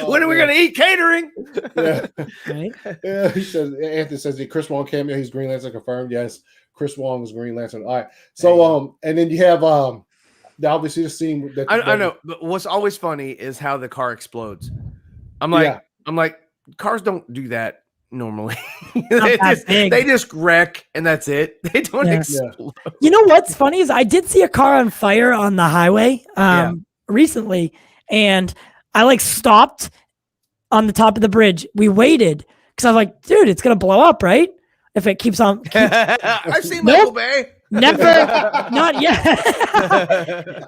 When are we gonna eat catering? Yeah. Right? Yeah. Anthony says the Chris Wong cameo. He's Green Lantern confirmed. Yes, Chris Wong was Green Lantern. All right. So and then you have obviously the scene that I know, but what's always funny is how the car explodes. I'm like, cars don't do that normally. they just wreck and that's it. They don't explode. You know what's funny is I did see a car on fire on the highway recently, and I stopped on the top of the bridge. We waited because I was like, dude, it's gonna blow up, right? If it keeps on. I've seen Michael Bay. Never, not yet.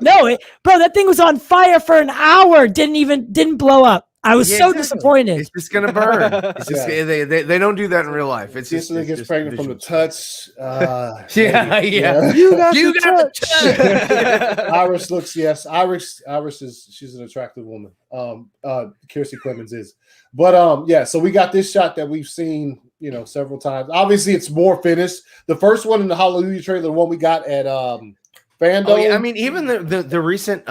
No, bro, that thing was on fire for an hour. Didn't blow up. I was so disappointed. It's just gonna burn. It's just they don't do that in real life. It's just it gets pregnant from the touch. Yeah. You got the touch. Iris looks Iris is she's an attractive woman. Kiersey Clemens is, but yeah. So we got this shot that we've seen several times. Obviously, it's more finished. The first one in the Hallelujah trailer, the one we got at Fandom. Oh, yeah. I mean, even the recent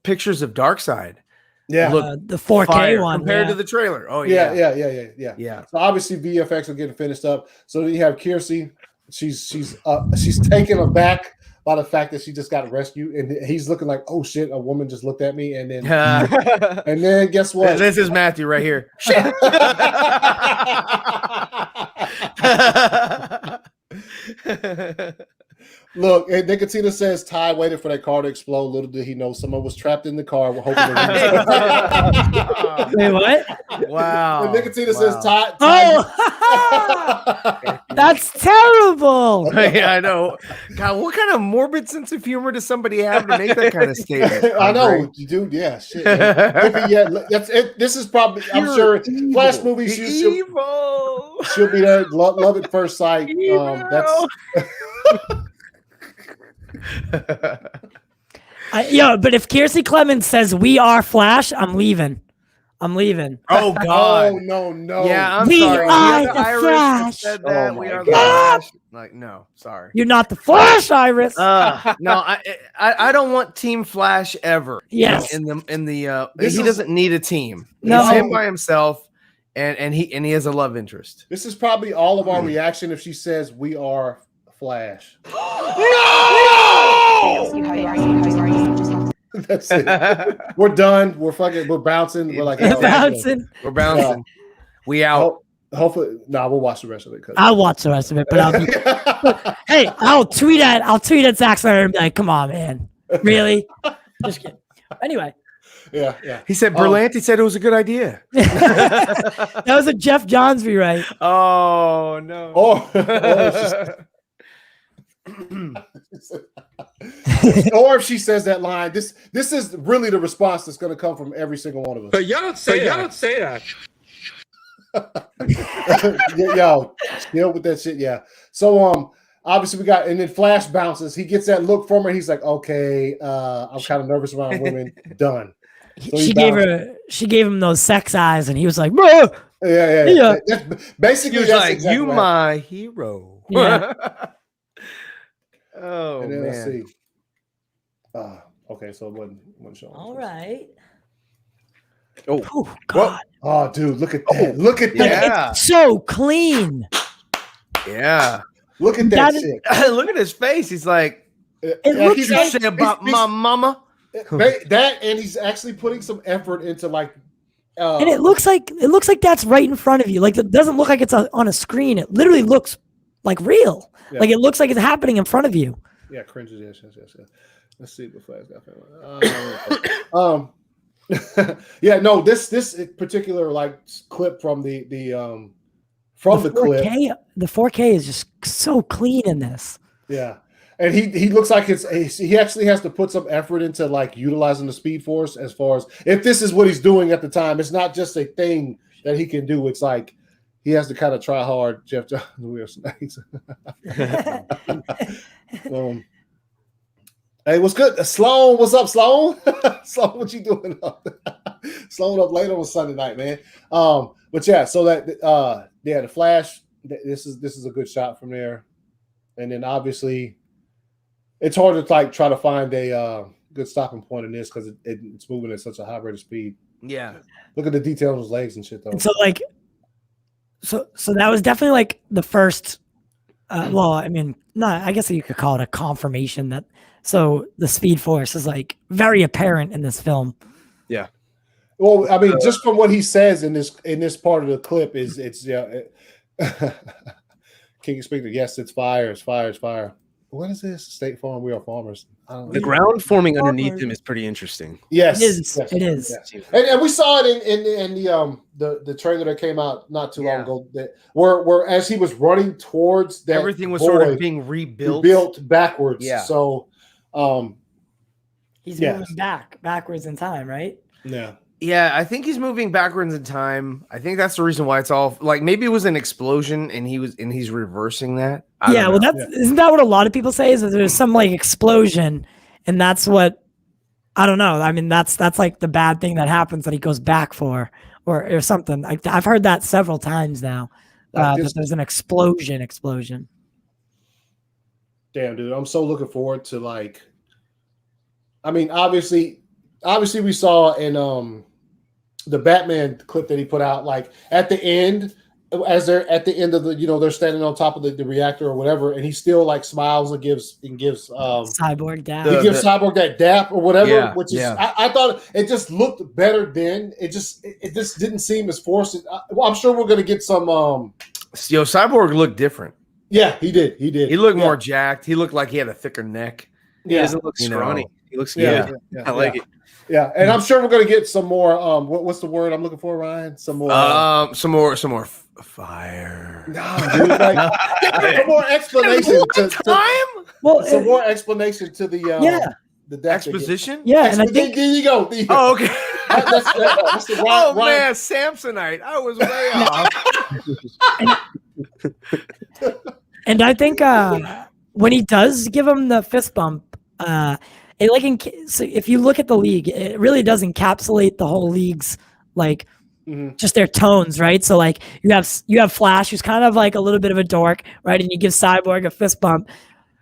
pictures of Darkseid. Yeah, the 4K one compared to the trailer. Oh yeah. So obviously VFX are getting finished up. So you have Kiersey. She's taken aback by the fact that she just got rescued, and he's looking like, oh shit, a woman just looked at me, and then and then guess what? This is Matthew right here. Look, and Nicotina says Ty waited for that car to explode. Little did he know someone was trapped in the car. We're hoping Wait, what? Wow. And Nicotina says Ty. Oh, that's terrible. Yeah, I know. God, what kind of morbid sense of humor does somebody have to make that kind of statement? I know, dude. Yeah, shit. That's it. This is probably. I'm sure Flash movies. She'll be there. Love at first sight. That's. But if Kiersey Clemens says we are Flash, I'm leaving. Oh God! Oh no! Yeah, I'm we sorry. are the Iris Flash. said that. Oh we my are the God. Flash. Like, no, sorry. You're not the Flash, Iris. No, I don't want Team Flash ever. Yes. In the he doesn't need a team. No. He's him by himself, and he has a love interest. This is probably all of our reaction if she says we are Flash. That's it. We're done. We're bouncing. We're like bouncing. We're bouncing. We out. Hopefully, we'll watch the rest of it. I'll watch the rest of it, but hey, I'll tweet at Zack Snyder and be like, "Come on, man, really?" Just kidding. Anyway. Yeah. He said Berlanti said it was a good idea. That was a Jeff Johns rewrite. Oh no. Or if she says that line, this is really the response that's going to come from every single one of us. But y'all don't say that. Yo, deal with that shit. Yeah. So obviously we got, and then Flash bounces. He gets that look from her. He's like, okay, I'm kind of nervous around women. Done. So she gave him those sex eyes, and he was like, bro. Yeah. That's basically, he was like, exactly you my hero. Yeah. Oh, and then man. let's see. Okay, so it wasn't showing. All right. Oh God. Oh, dude, look at that. Look at that. Yeah. It's so clean. Yeah. Look at that shit. Look at his face. He's like, it looks he's saying about my mama. That, and he's actually putting some effort into like. And it looks like that's right in front of you. Like it doesn't look like it's on a screen. It literally looks like real. Yeah. Like it looks like it's happening in front of you. Yeah, cringes. Yes. Let's see what Flash got. Yeah, no, this particular like clip from the clip. The 4K is just so clean in this. Yeah, and he looks like he actually has to put some effort into like utilizing the Speed Force as far as if this is what he's doing at the time. It's not just a thing that he can do. It's like he has to kind of try hard. Jeff Johns, we are snakes. Hey, what's good? Sloan, what's up, Sloan? Sloan, what you doing up? Sloan up late on Sunday night, man. But yeah, so that the Flash. This is a good shot from there, and then obviously, it's hard to like try to find a good stopping point in this because it's moving at such a high rate of speed. Yeah, look at the detail on his legs and shit though. And so like, so that was definitely like the first. Well, I mean, I guess you could call it a confirmation that. So the Speed Force is like very apparent in this film. Yeah. Well, I mean, just from what he says in this part of the clip is King Speaker. Yes, it's fire. It's fire. what is this? State Farm. We are farmers. I don't know. The ground forming underneath him is pretty interesting. Yes, It is. yes, It is. yes. And we saw it in the trailer that came out not too long ago. That where as he was running towards that, everything was sort of being rebuilt backwards. Yeah. So, He's moving backwards in time, right? Yeah. Yeah, I think he's moving backwards in time. I think that's the reason why it's all like maybe it was an explosion and he's reversing that. Yeah, well, isn't that what a lot of people say? Is that there's some like explosion, and that's what I don't know. I mean, that's like the bad thing that happens that he goes back for, or something. I've heard that several times now. That there's an explosion. Damn, dude, I'm so looking forward to like. I mean, obviously, we saw in the Batman clip that he put out, like at the end, as they're at the end of the, they're standing on top of the reactor or whatever, and he still like smiles and gives Cyborg dap. He gives Cyborg that dap or whatever, which is I thought it just looked better then. It just didn't seem as forced. I'm sure we're gonna get some. Cyborg looked different. Yeah, he did. He looked more jacked. He looked like he had a thicker neck. He doesn't look scrawny. He looks good. I like it. Yeah, and I'm sure we're gonna get some more. What's the word I'm looking for, Ryan? Some more. Some more fire. No, dude, like, some more explanation. Some more explanation to the the exposition. Yeah, and I think there you go. Oh, okay. That's the Ryan. Man, Samsonite. I was way off. And I think when he does give him the fist bump, so if you look at the league, it really does encapsulate the whole league's like just their tones, right? So like you have Flash, who's kind of like a little bit of a dork, right? And you give Cyborg a fist bump.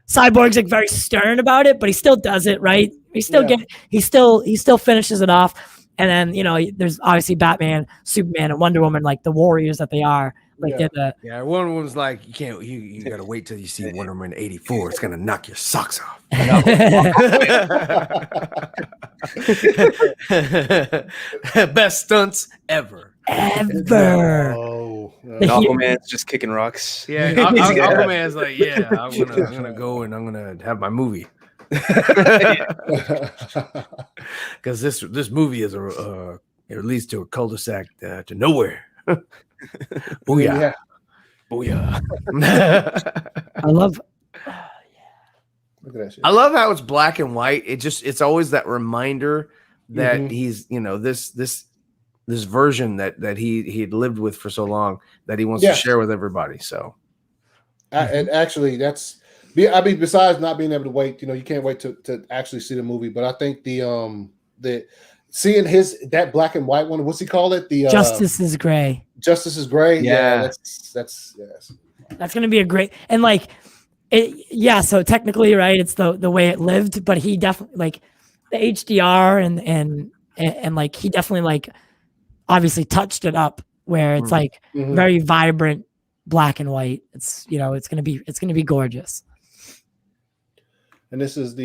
Cyborg's like very stern about it, but he still does it, right? He still finishes it off. And then there's obviously Batman, Superman, and Wonder Woman, like the warriors that they are. Like Wonder Woman's like you gotta wait till you see Wonder Woman 84. It's gonna knock your socks off. Best stunts ever. Oh, Aquaman's just kicking rocks. Yeah, Aquaman's like, I'm gonna go and I'm gonna have my movie. Because this movie is it leads to a cul-de-sac to nowhere. Booyah. Booyah. Look at that shit. I love how it's black and white. It's always that reminder that he's this version that he'd lived with for so long that he wants to share with everybody. So and actually besides not being able to wait, you can't wait to actually see the movie, but I think the seeing that black and white one, what's he call it? The Justice is Gray. Justice is Gray. Yeah, that's gonna be a great and like it. Yeah, so technically, right? It's the way it lived, but he definitely like the HDR and like he definitely like obviously touched it up where it's like very vibrant black and white. It's it's gonna be gorgeous. And this is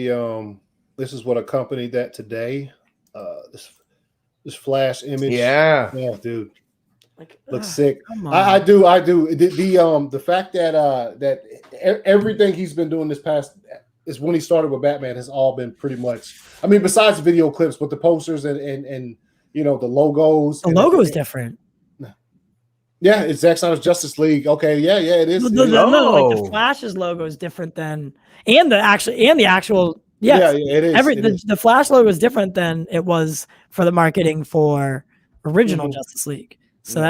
what accompanied that today. This flash image, dude, like looks sick. I do. The fact that everything he's been doing this past is when he started with Batman has all been pretty much. I mean, besides the video clips, but the posters and the logos. The logo is different. Yeah, it's Zack Snyder's Justice League. Okay, yeah, it is. No, like the Flash's logo is different than the actual. Yes. Yeah, it is. The Flash logo is different than it was for the marketing for original Justice League. So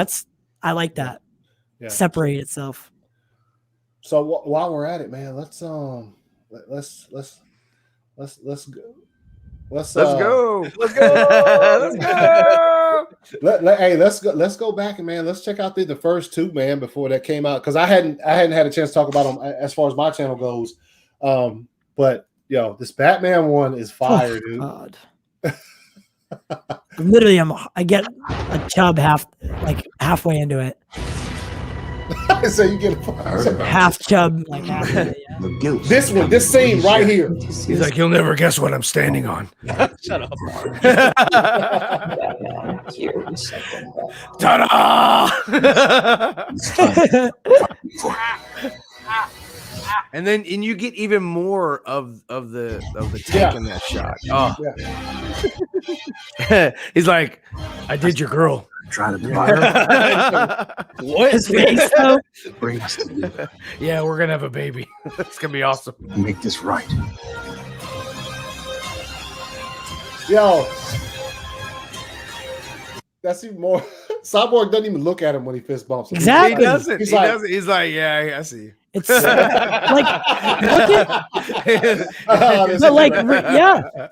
I like that. Yeah. Separate itself. So while we're at it, man, let's go. Let's go. Let's go back and man, let's check out the first two, man, before that came out, because I hadn't had a chance to talk about them as far as my channel goes. But this Batman one is fire, dude. God. Literally, I get a chub halfway into it. So you get half chub, like halfway. Yeah. This scene right here. He's like, you'll never guess what I'm standing on. Shut up. Ta-da! And you get even more of the tank in that shot. Oh, Yeah. He's like, I did your girl. Try to divide her. What? His face, though. Bring us together. Yeah, we're gonna have a baby. It's gonna be awesome. Make this right. Yo, that's even more. Cyborg doesn't even look at him when he fist bumps him. Exactly. He doesn't. He's He like- doesn't. He's like, yeah, I see. It's like,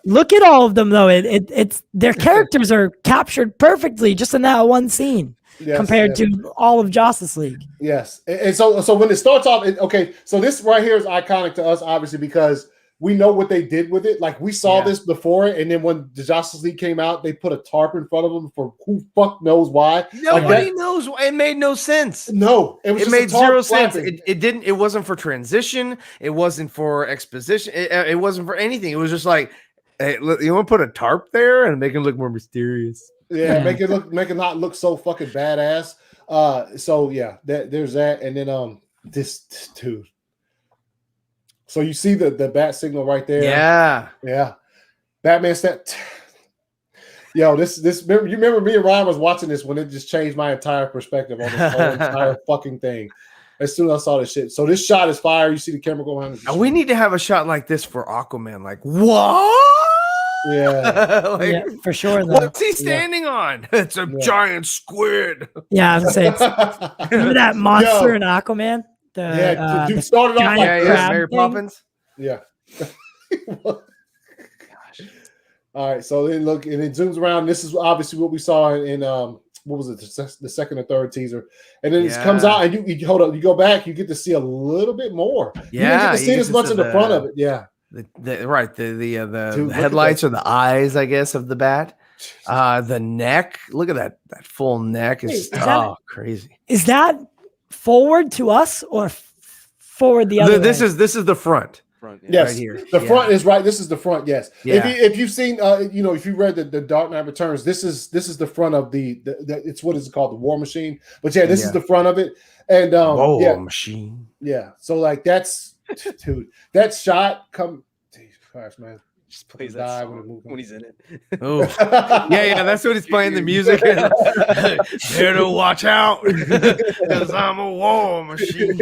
look at all of them though. It's their characters are captured perfectly just in that one scene Yes, compared yes. to all of Justice League. Yes, and so when it starts off, okay, so this right here is iconic to us, obviously, because we know what they did with it. Like we saw this before, and then when the Justice League came out, they put a tarp in front of them for who fuck knows why. Nobody knows. It made no sense. No, it was It just made a tarp zero sense. flapping. It didn't. It wasn't for transition. It wasn't for exposition. It wasn't for anything. It was just like, hey, look, you want to put a tarp there and make it look more mysterious. Yeah, make it not look so fucking badass. So yeah, there's that, and then this dude. So you see the bat signal right there. Yeah. Batman said, "Yo, this. You remember me and Ryan was watching this when it just changed my entire perspective on this whole entire fucking thing. As soon as I saw this shit. So this shot is fire. You see the camera go behind. We need to have a shot like this for Aquaman. Like what? Yeah. Yeah, for sure. Though. What's he standing on? It's a giant squid. Yeah, I was gonna say, remember that monster in Aquaman? Dude started off like Mary thing? Poppins. Yeah. All right, so then look, and it zooms around. This is obviously what we saw in what was it, the second or third teaser, and then it comes out, and you hold up, you go back, you get to see a little bit more. You didn't get to see this much in the front of it. Yeah, The headlights or the eyes, I guess, of the bat. The neck. Look at that full neck is crazy. Is that forward to us or forward the other way? This is the front. Yes, right here. The front is right. This is the front. Yes. Yeah. If you've seen, if you read the Dark Knight Returns, this is the front of the it's what is it called, the War Machine. But yeah, this is the front of it. And War Machine. Yeah. So like that's dude, that shot come. Jesus Christ, man. Just plays that song when he's in it. Oh, yeah. That's what he's playing the music. Better watch out, because I'm a war machine.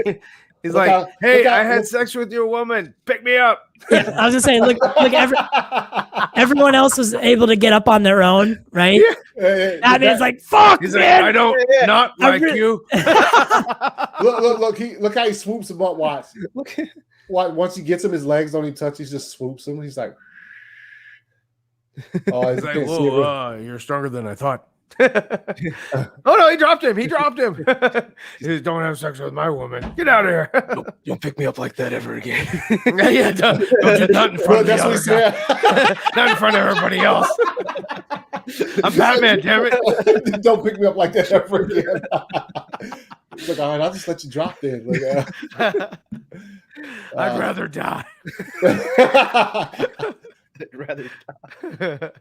He's like, hey, I had sex with your woman. Pick me up. Yeah, I was gonna say, look, everyone else was able to get up on their own, right? Batman's like, fuck, He's man. like, I don't not like you. Look how he swoops him up. Watch. Once he gets him, his legs don't even touch. He just swoops him. He's like, oh, he's like, whoa, you're stronger than I thought. Oh no, he dropped him. He says, don't have sex with my woman. Get out of here. Don't pick me up like that ever again. Yeah, don't do that in front of that's what he said. not in front of everybody else. I'm Batman, damn it. Don't pick me up like that ever again. Look, all right, I'll just let you drop then. I'd rather die. I'd rather die.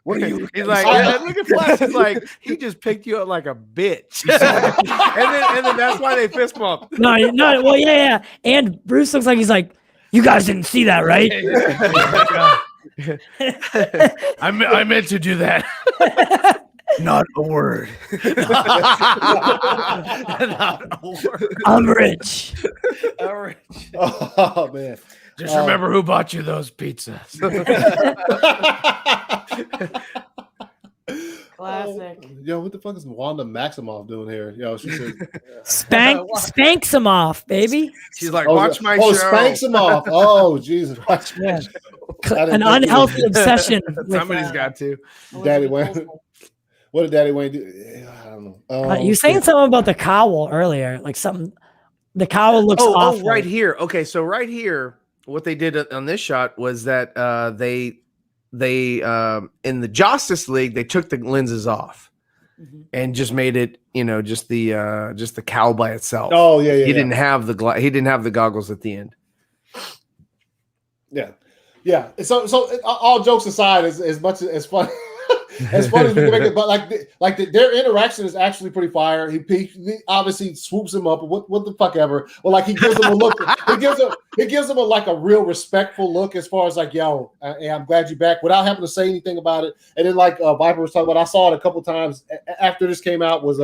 What are you? He's like, look at Flash. He's like, he just picked you up like a bitch. and then that's why they fist bump. No. Well, yeah. And Bruce looks like he's like, you guys didn't see that, right? I meant to do that. Not a word. Not a word. I'm rich. Oh man. Just remember who bought you those pizzas. Classic. Yo, what the fuck is Wanda Maximoff doing here? Yo, she said, Spanks him off, baby. She's like, watch my show. Oh, spanks him off. Oh, Jesus. Watch my show. An unhealthy obsession. Somebody's got to. Daddy Wayne. What did Daddy Wayne do? I don't know. You were saying something about the cowl earlier, like something. The cowl looks awful. Oh, right here. Okay, so right here, what they did on this shot was that they in the Justice League they took the lenses off and just made it, just the cowl by itself. Oh yeah. He didn't have the goggles at the end. Yeah. So all jokes aside, as much as fun It's funny, but their interaction is actually pretty fire. He obviously swoops him up. What the fuck ever? Well, like he gives him a look. He gives him a real respectful look as far as like, yo, I'm glad you're back, without having to say anything about it. And then like Viper was talking about, I saw it a couple times after this came out. Was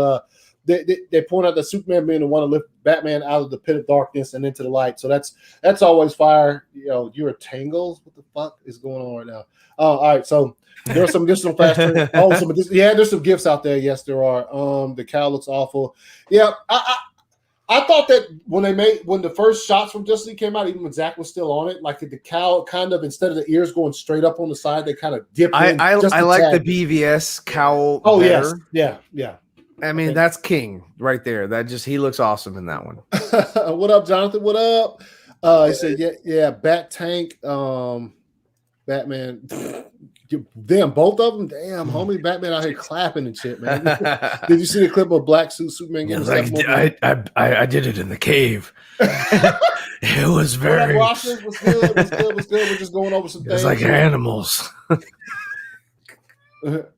they point out that Superman being the one to lift Batman out of the pit of darkness and into the light. So that's always fire. You know, you're a Tangles. What the fuck is going on right now? All right, so there's some fast. There's some gifts out there. Yes, there are. The cow looks awful. Yeah, I thought that when the first shots from Justice League came out, even when Zach was still on it, like the cow kind of, instead of the ears going straight up on the side, they kind of dip in. I like the BVS cowl. Oh better. Yes, yeah. I mean, that's king right there. He looks awesome in that one. What up, Jonathan? What up? He said, yeah, Bat Tank, Batman. Damn, both of them. Damn, homie, Batman out here clapping and shit, man. Did you see the clip of Black Suit Superman getting I did it in the cave. It was very. Was good. We're just going over some things. It's like animals.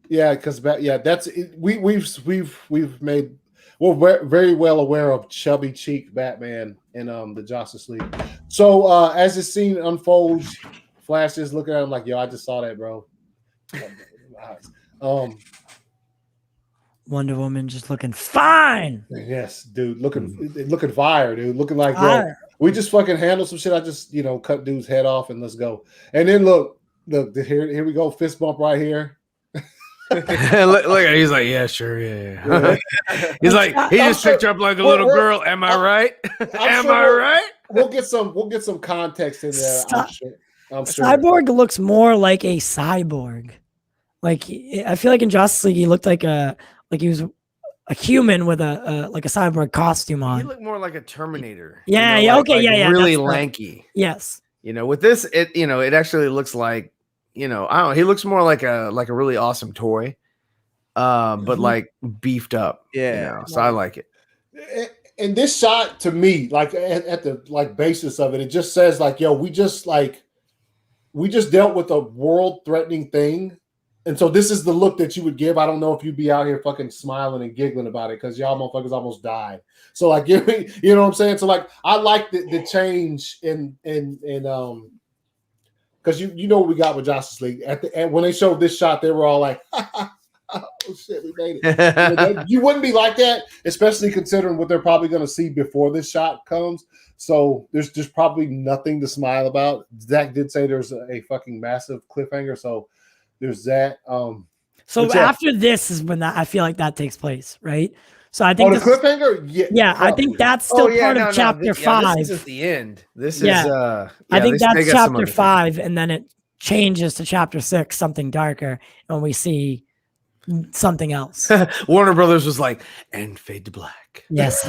Yeah, because that's we've made. We're very well aware of chubby cheek Batman in the Justice League. So as this scene unfolds, Flash is looking at him like, yo, I just saw that, bro. Wonder Woman just looking fine. Yes, dude, looking fire, dude. Looking like, yo, we just fucking handle some shit. I just, cut dude's head off and let's go. And then look, here we go, fist bump right here. look at it. He's like, yeah, sure, yeah. He's like, he just picked her up like a little girl. Am I right? Am I right? We'll get some context in there. I'm sure. Cyborg looks more like a cyborg. Like, I feel like in Justice League he looked like he was a human with a cyborg costume on. He looked more like a Terminator. Yeah, okay. Really lanky. Yes. With this, it actually looks like, I don't know, he looks more like a really awesome toy, but like beefed up. Yeah. So I like it. And this shot, to me, like at the basis of it, it just says like, yo, we just dealt with a world-threatening thing. And so this is the look that you would give. I don't know if you'd be out here fucking smiling and giggling about it because y'all motherfuckers almost died. So like, you know what I'm saying? So like, I like the change in because you know what we got with Justice League at the end when they showed this shot, they were all like, oh shit, we made it. You wouldn't be like that, especially considering what they're probably going to see before this shot comes. So there's just probably nothing to smile about. Zach did say there's a fucking massive cliffhanger. So there's that. After this is when I feel like that takes place, right? So I think the cliffhanger, yeah, I think that's still part of chapter 5. This is the end. This is I think that's chapter 5, and then it changes to chapter 6, something darker, and we see something else. Warner Brothers was like, and fade to black. Yes.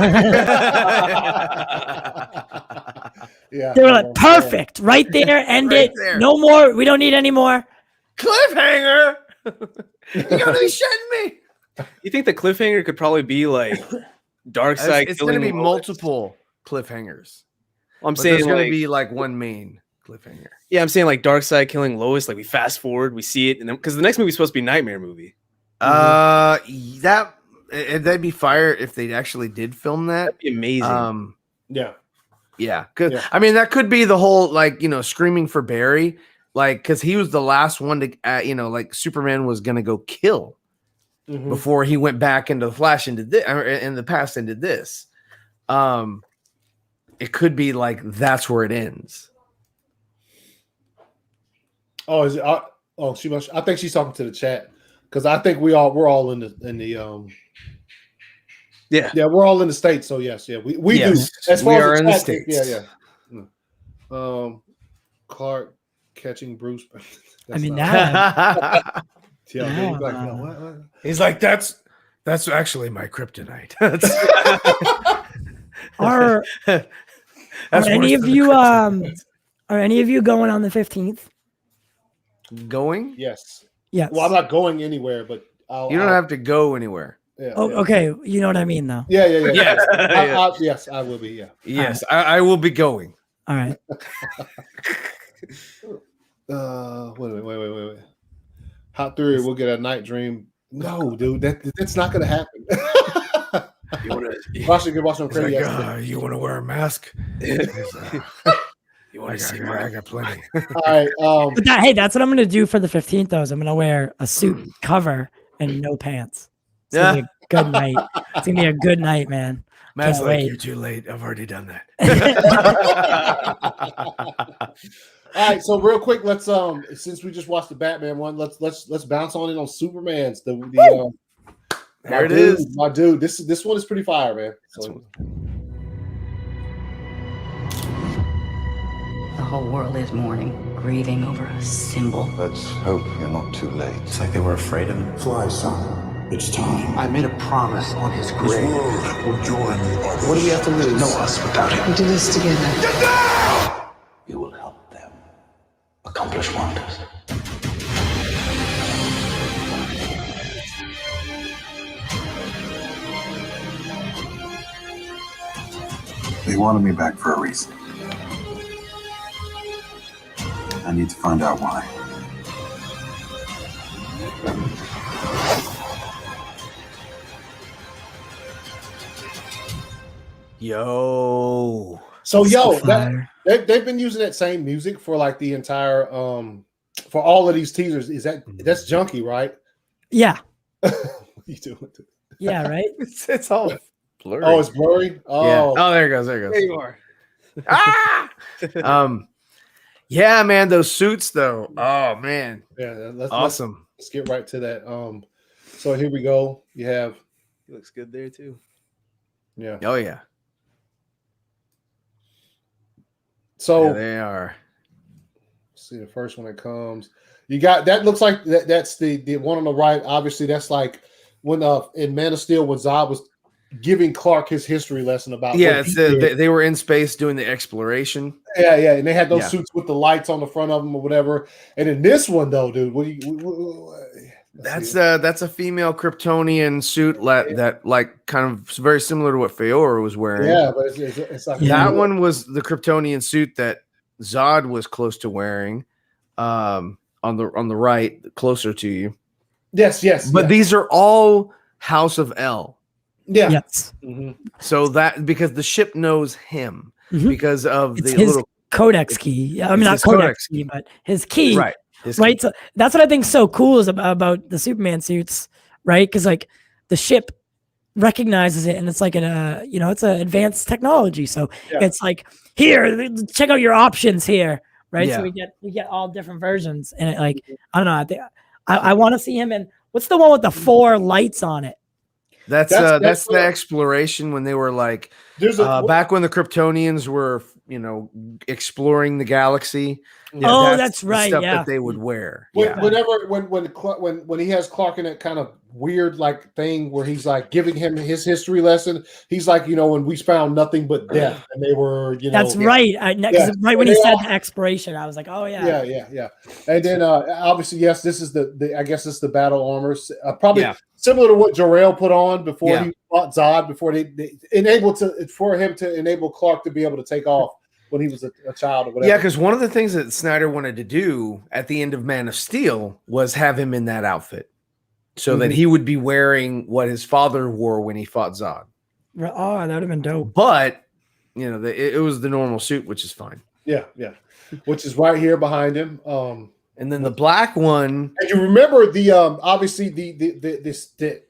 Yeah, they were like, perfect, right there, end right it. There. No more. We don't need any more. Cliffhanger. You gotta be shitting me. You think the cliffhanger could probably be like Darkseid? It's going to be multiple cliffhangers. I'm saying there's going to be like one main cliffhanger. Yeah, I'm saying like Darkseid killing Lois. Like we fast forward, we see it, and then because the next movie is supposed to be Nightmare movie. That'd be fire if they actually did film that. That'd be amazing. Yeah. Because I mean, that could be the whole screaming for Barry, like because he was the last one to like Superman was going to go kill. Mm-hmm. Before he went back into the Flash into this, or in the past into this, it could be like that's where it ends. Oh, is it? She must. I think she's talking to the chat because I think we're all in the we're all in the States. So yes, we yes. Do. As far we as are in the States. Yeah. Clark catching Bruce. I mean that. He's like, that's actually my kryptonite. Are any of you going on the 15th? Going? Yes. Yes. Well, I'm not going anywhere, but you don't have to go anywhere. Yeah, okay. You know what I mean, though. Yeah. Yes, I will be. Yeah. Yes, right. I will be going. All right. Wait. Hot Theory will get a night dream. No, dude, that's not gonna happen. You want to watch them crazy. you want to wear a mask? You want to see I got plenty. All right. But hey, that's what I'm gonna do for the 15th. Though, is I'm gonna wear a suit cover and no pants. It's gonna be a good night. It's gonna be a good night, man. Matt's Can't like, wait. you're too late. I've already done that. All right, so real quick, let's since we just watched the Batman one, let's bounce on in on Superman's. There it is, my dude. This one is pretty fire, man. So, The whole world is mourning, grieving over a symbol. Let's hope you're not too late. It's like they were afraid of him. Fly, son. It's time. I made a promise on his grave. This world will join the others. What do we have to lose? No us without him. We do this together. You will help them accomplish wonders. They wanted me back for a reason. I need to find out why. Yo. So fire. they've been using that same music for like the entire for all of these teasers. That's junky, right? Yeah. What are you doing? Yeah. Right. It's all blurry. Oh, it's blurry. Oh, yeah. Oh, there it goes. There it goes. There you are. Yeah, man, those suits though. Oh man. yeah. Awesome. Let's get right to that. So here we go. You have He looks good there too. yeah. Oh yeah. So Yeah, they are. see the first one that comes. You got that looks like that's the one on the right. Obviously, that's like when in Man of Steel when Zod was giving Clark his history lesson about Yeah, what it's he did. they were in space doing the exploration. Yeah, and they had those Yeah. suits with the lights on the front of them or whatever. And in this one though, dude, That's a female Kryptonian suit that like kind of very similar to what Feora was wearing. yeah, but it's like That one was the Kryptonian suit that Zod was close to wearing. On the right, closer to you. Yes, But these are all House of L. yeah. Yes. Mm-hmm. So that because the ship knows him Mhm. because of It's the his little codex key. I mean, It's not his codex codex key, but his key. right. His Right. key. So that's what I think is so cool is about the Superman suits, right? Because like the ship recognizes it and it's like it's an advanced technology. So Yeah. it's like, here, check out your options here. Right. Yeah. So we get all different versions. And it, like, I don't know. I think I want to see him in what's the one with the 4 lights on it? That's That's the exploration when they were like There's back when the Kryptonians were exploring the galaxy. Oh, that's the right, Stuff yeah. that they would wear. whenever when he has Clark in that kind of weird like thing where he's like giving him his history lesson, he's like, when we found nothing but death, and they were, That's right. Right when he They said all- the exploration, I was like, oh yeah. Yeah. And then obviously, yes, this is the I guess it's the battle armors, probably Yeah. similar to what Jor-El put on before Yeah. he fought Zod, before they for him to enable Clark to be able to take off when he was a child or whatever. Yeah, because one of the things that Snyder wanted to do at the end of Man of Steel was have him in that outfit so that he would be wearing what his father wore when he fought Zod. Oh, that would have been dope. But, it was the normal suit, which is fine. Yeah. Which is right here behind him. And then the black one. And you remember the obviously the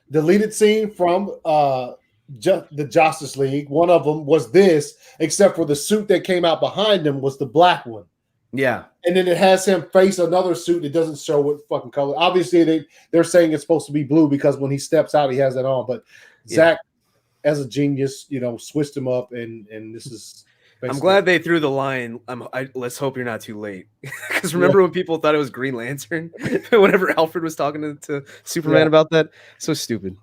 deleted scene from the Justice League. One of them was this, except for the suit that came out behind him was the black one. Yeah. And then it has him face another suit that doesn't show what fucking color. Obviously, they're saying it's supposed to be blue because when he steps out, he has that on. But Zach, as a genius, switched him up, and this is. I'm glad they threw the line. Let's hope you're not too late. Because remember when people thought it was Green Lantern? Whenever Alfred was talking to Superman about that, so stupid.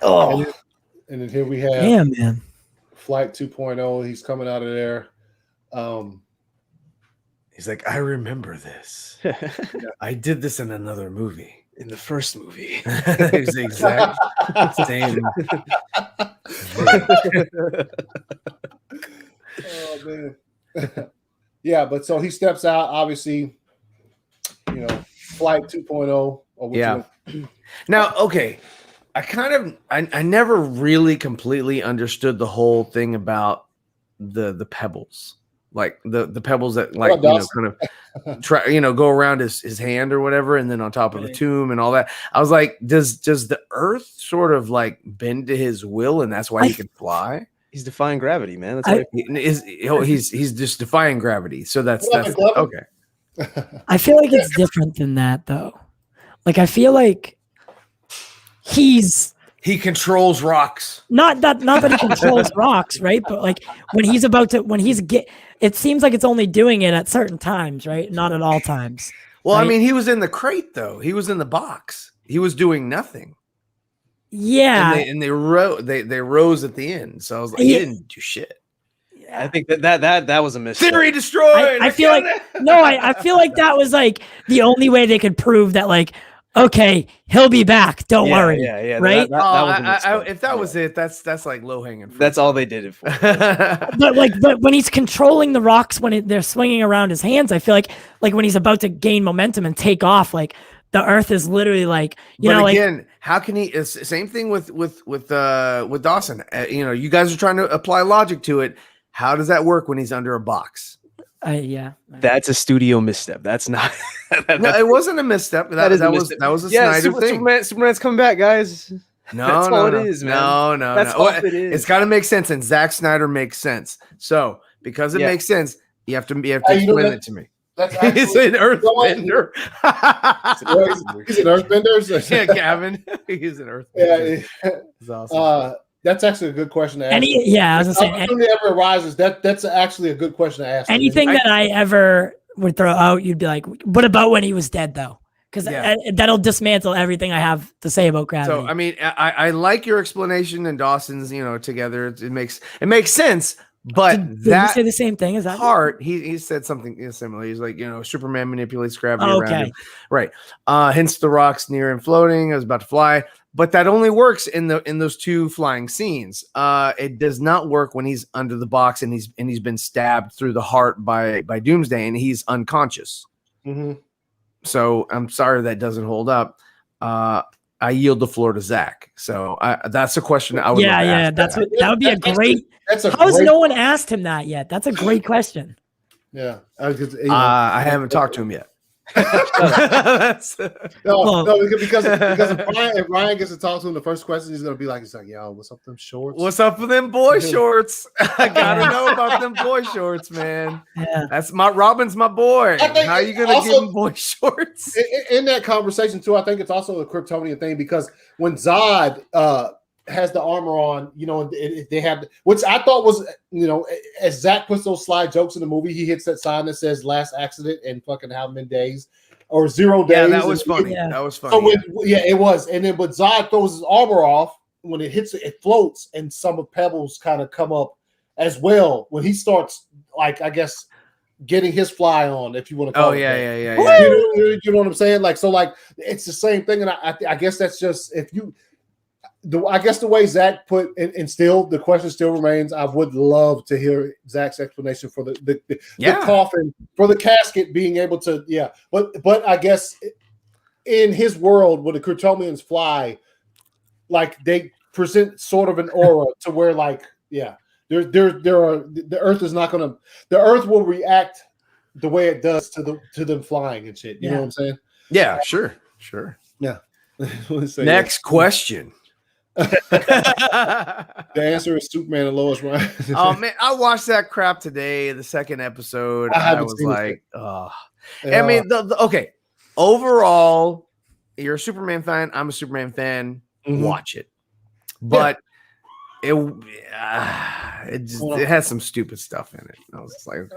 Oh, and then here we have Damn, man. Flight 2.0. He's coming out of there. He's like, I remember this. I did this in another movie. In the first movie. It's the exact same. Oh man. Yeah, but so he steps out, obviously, Flight 2.0 or what Yeah. Now, okay. I never really completely understood the whole thing about the pebbles. Like the pebbles that like kind of try go around his hand or whatever, and then on top of the tomb and all that. I was like, does the earth sort of like bend to his will, and that's why he can fly? He's defying gravity, man. That's why he's just defying gravity. So that's okay. I feel like it's different than that though. Like I feel like he controls rocks. Not that he controls rocks, right? But like it seems like it's only doing it at certain times, right? Not at all times. Well, right? I mean, he was in the crate though. He was in the box. He was doing nothing. Yeah. And they rose at the end. So I was like, he didn't do shit. I think that was a mistake. Theory destroyed. I feel like I feel like that was like the only way they could prove that like, okay, he'll be back. Don't worry. Yeah. Right? If that was it, that's like low hanging fruit. That's all they did it for. but when he's controlling the rocks when they're swinging around his hands, I feel like when he's about to gain momentum and take off, like the earth is literally like again, how can he? It's same thing with Dawson. You guys are trying to apply logic to it. How does that work when he's under a box? Yeah, that's a studio misstep. That's not. No, it wasn't a misstep. That was a Snyder thing. Superman's coming back, guys. No, that's no, all no. it is, man. No. That's all it is. It's got to make sense, and Zack Snyder makes sense. So because it makes sense, you have to explain it to me. That's he's an earthbender. He's an earthbender. Yeah, Gavin. He's an earthbender. Yeah, that's awesome. That's actually a good question to ask. I was gonna say, opportunity ever arises. That's actually a good question to ask. Anything that I ever would throw out, you'd be like, "What about when he was dead, though?" Because that'll dismantle everything I have to say about gravity. So I mean, I like your explanation and Dawson's. Together it makes sense. But did you say the same thing as that part? He said something similar. He's like, Superman manipulates gravity around him, right? Hence the rocks near him floating. I was about to fly. But that only works in those two flying scenes. It does not work when he's under the box and he's been stabbed through the heart by Doomsday and he's unconscious. Mm-hmm. So I'm sorry that doesn't hold up. I yield the floor to Zach. So that's a question I would. Yeah. That would be a great. How has no one asked him that yet? That's a great question. Yeah, I haven't talked to him yet. Because if Ryan gets to talk to him, the first question he's gonna be like, "Yo, what's up with them shorts? What's up with them boy shorts? I gotta know about them boy shorts, man. Yeah, that's Robin's my boy. How are you gonna give him boy shorts?" In that conversation too, I think it's also a Kryptonian thing because when Zod has the armor on, they have, which I thought was, as Zach puts those slide jokes in the movie, he hits that sign that says "last accident" and fucking how many days or 0 days. Yeah, that was funny. Yeah. That was funny. So it was. And then, but Zod throws his armor off when it hits it floats, and some of pebbles kind of come up as well when he starts, like, I guess, getting his fly on, if you want to call it. Yeah. You know what I'm saying? Like, so, like, it's the same thing, and I guess that's just I guess the way Zach put and still the question still remains. I would love to hear Zach's explanation for the coffin, for the casket being able to but I guess in his world when the Kryptonians fly, like they present sort of an aura to where there are the earth is not gonna, the earth will react the way it does to them flying and shit. You know what I'm saying? Yeah, sure. Yeah. Next question. The answer is Superman and Lois Ryan. Oh man, I watched that crap today. The second episode, I was like, oh. I mean, okay. Overall, you're a Superman fan. I'm a Superman fan. Mm-hmm. Watch it, but it has some stupid stuff in it. I was like,